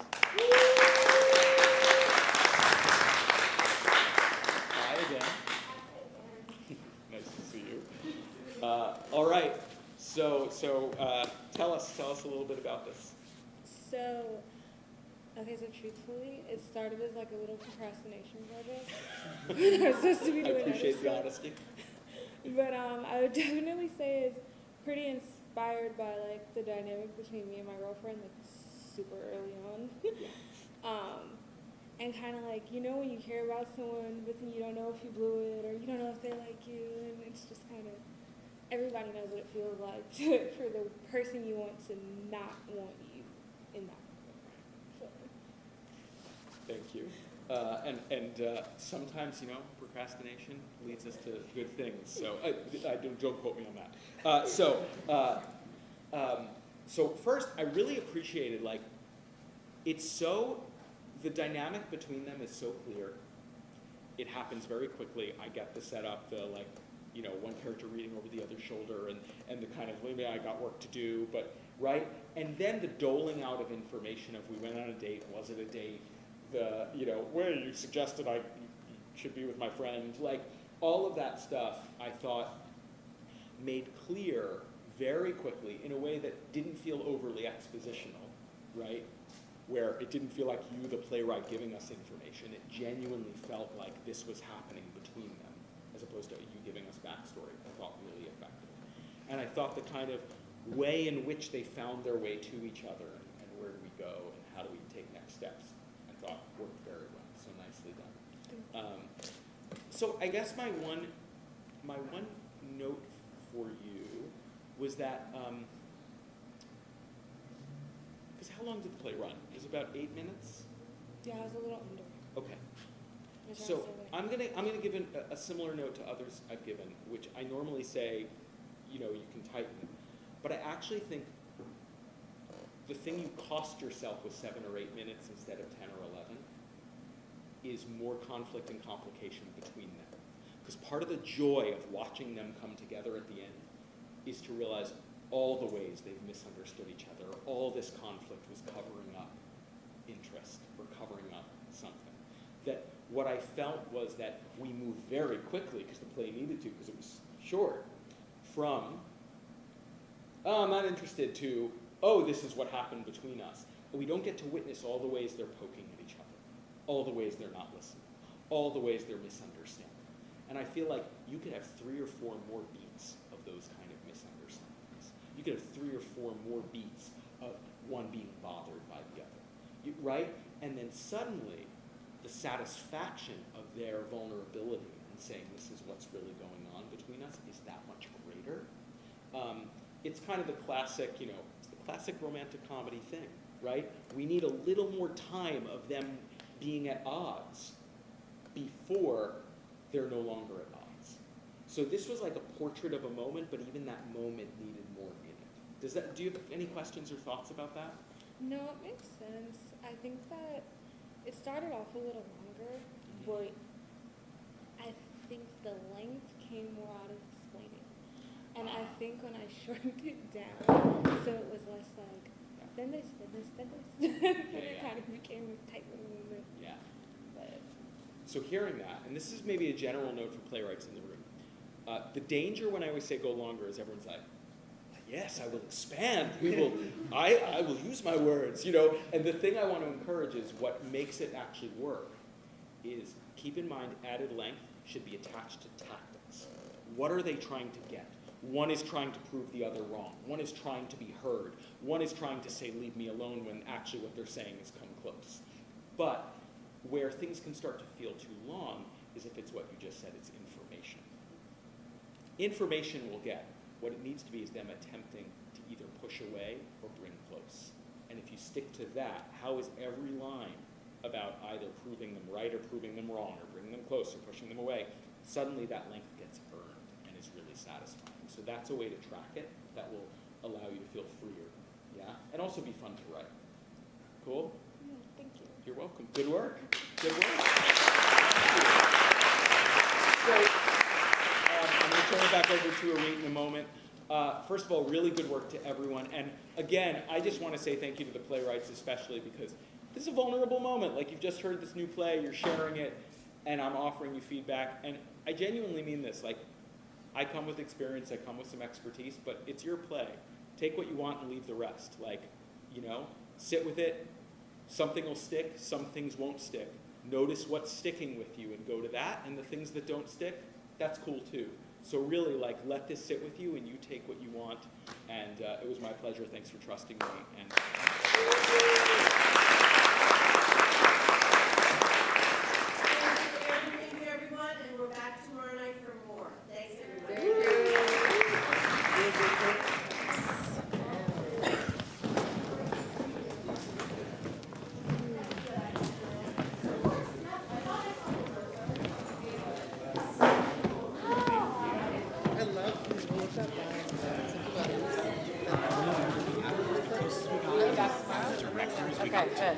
Hi again. Nice to see you. All right, so tell us a little bit about this. So, okay, so truthfully, it started as like a little procrastination project. I was supposed to be I doing appreciate other the stuff. honesty. But I would definitely say it's pretty inspired by like the dynamic between me and my girlfriend, like super early on. And kind of like, you know, when you care about someone, but then you don't know if you blew it, or you don't know if they like you, and it's just kind of, everybody knows what it feels like for the person you want to not want you in that moment. So. Thank you. And sometimes, you know, procrastination leads us to good things. So don't quote me on that. So first, I really appreciated, like, it's so, the dynamic between them is so clear. It happens very quickly. I get the setup, the, like, you know, one character reading over the other's shoulder, and the kind of, maybe I got work to do, but, right? And then the doling out of information of, we went on a date, was it a date? The, you know, where you suggested I should be with my friend, like, all of that stuff, I thought, made clear very quickly in a way that didn't feel overly expositional, right? Where it didn't feel like you, the playwright, giving us information. It genuinely felt like this was happening between them, as opposed to you giving us backstory. I thought really effective. And I thought the kind of way in which they found their way to each other, and where do we go, and how do we take next steps, I thought worked very well. So nicely done. So I guess my one note for you was that, because how long did the play run? It was about 8 minutes? Yeah, I was a little under. Okay. So I'm gonna give a similar note to others I've given, which I normally say, you know, you can tighten. But I actually think the thing you cost yourself with 7 or 8 minutes instead of 10 or 11 is more conflict and complication between them. Because part of the joy of watching them come together at the end is to realize all the ways they've misunderstood each other, all this conflict was covering up interest or covering up something. That what I felt was that we moved very quickly, because the play needed to, because it was short, from, oh, I'm not interested, to, oh, this is what happened between us. And we don't get to witness all the ways they're poking at each other, all the ways they're not listening, all the ways they're misunderstanding. And I feel like you could have 3 or 4 more beats of those kind of misunderstandings. You could have 3 or 4 more beats of one being bothered by the other, right? And then suddenly, the satisfaction of their vulnerability and saying this is what's really going on between us is that much greater. It's kind of the classic, you know, it's the classic romantic comedy thing, right? We need a little more time of them being at odds before they're no longer at odds. So this was like a portrait of a moment, but even that moment needed more in it. Do you have any questions or thoughts about that? No, it makes sense. I think that it started off a little longer, but I think the length came more out of explaining. And I think when I shortened it down, so it was less like, then this, then this, then this, then it kind of became this tight little movement. Yeah. But So hearing that, and this is maybe a general note for playwrights in the room, the danger when I always say go longer is everyone's like, yes, I will expand. I will use my words, you know. And the thing I want to encourage is what makes it actually work is keep in mind added length should be attached to tactics. What are they trying to get? One is trying to prove the other wrong. One is trying to be heard. One is trying to say leave me alone when actually what they're saying is come close. But where things can start to feel too long is if it's what you just said, it's information. Information will get. What it needs to be is them attempting to either push away or bring close. And if you stick to that, how is every line about either proving them right or proving them wrong or bringing them close or pushing them away, suddenly that length gets earned and is really satisfying. So that's a way to track it that will allow you to feel freer, yeah? And also be fun to write. Cool? yeah, thank you. You're welcome. Good work. Good work. So I'm going to turn it back over to Erith in a moment. First of all, really good work to everyone. And again, I just want to say thank you to the Playwrights especially because this is a vulnerable moment. Like, you've just heard this new play, you're sharing it, and I'm offering you feedback. And I genuinely mean this. Like, I come with experience, I come with some expertise, but it's your play. Take what you want and leave the rest. Like, you know, sit with it. Something will stick, some things won't stick. Notice what's sticking with you and go to that, and the things that don't stick, that's cool too. So really, like, let this sit with you and you take what you want. And it was my pleasure. Thanks for trusting me. And Thank you, everyone, and we're back tomorrow night for more. Thanks, everyone. Okay, good.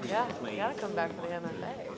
Yeah, you gotta come back for the MFA.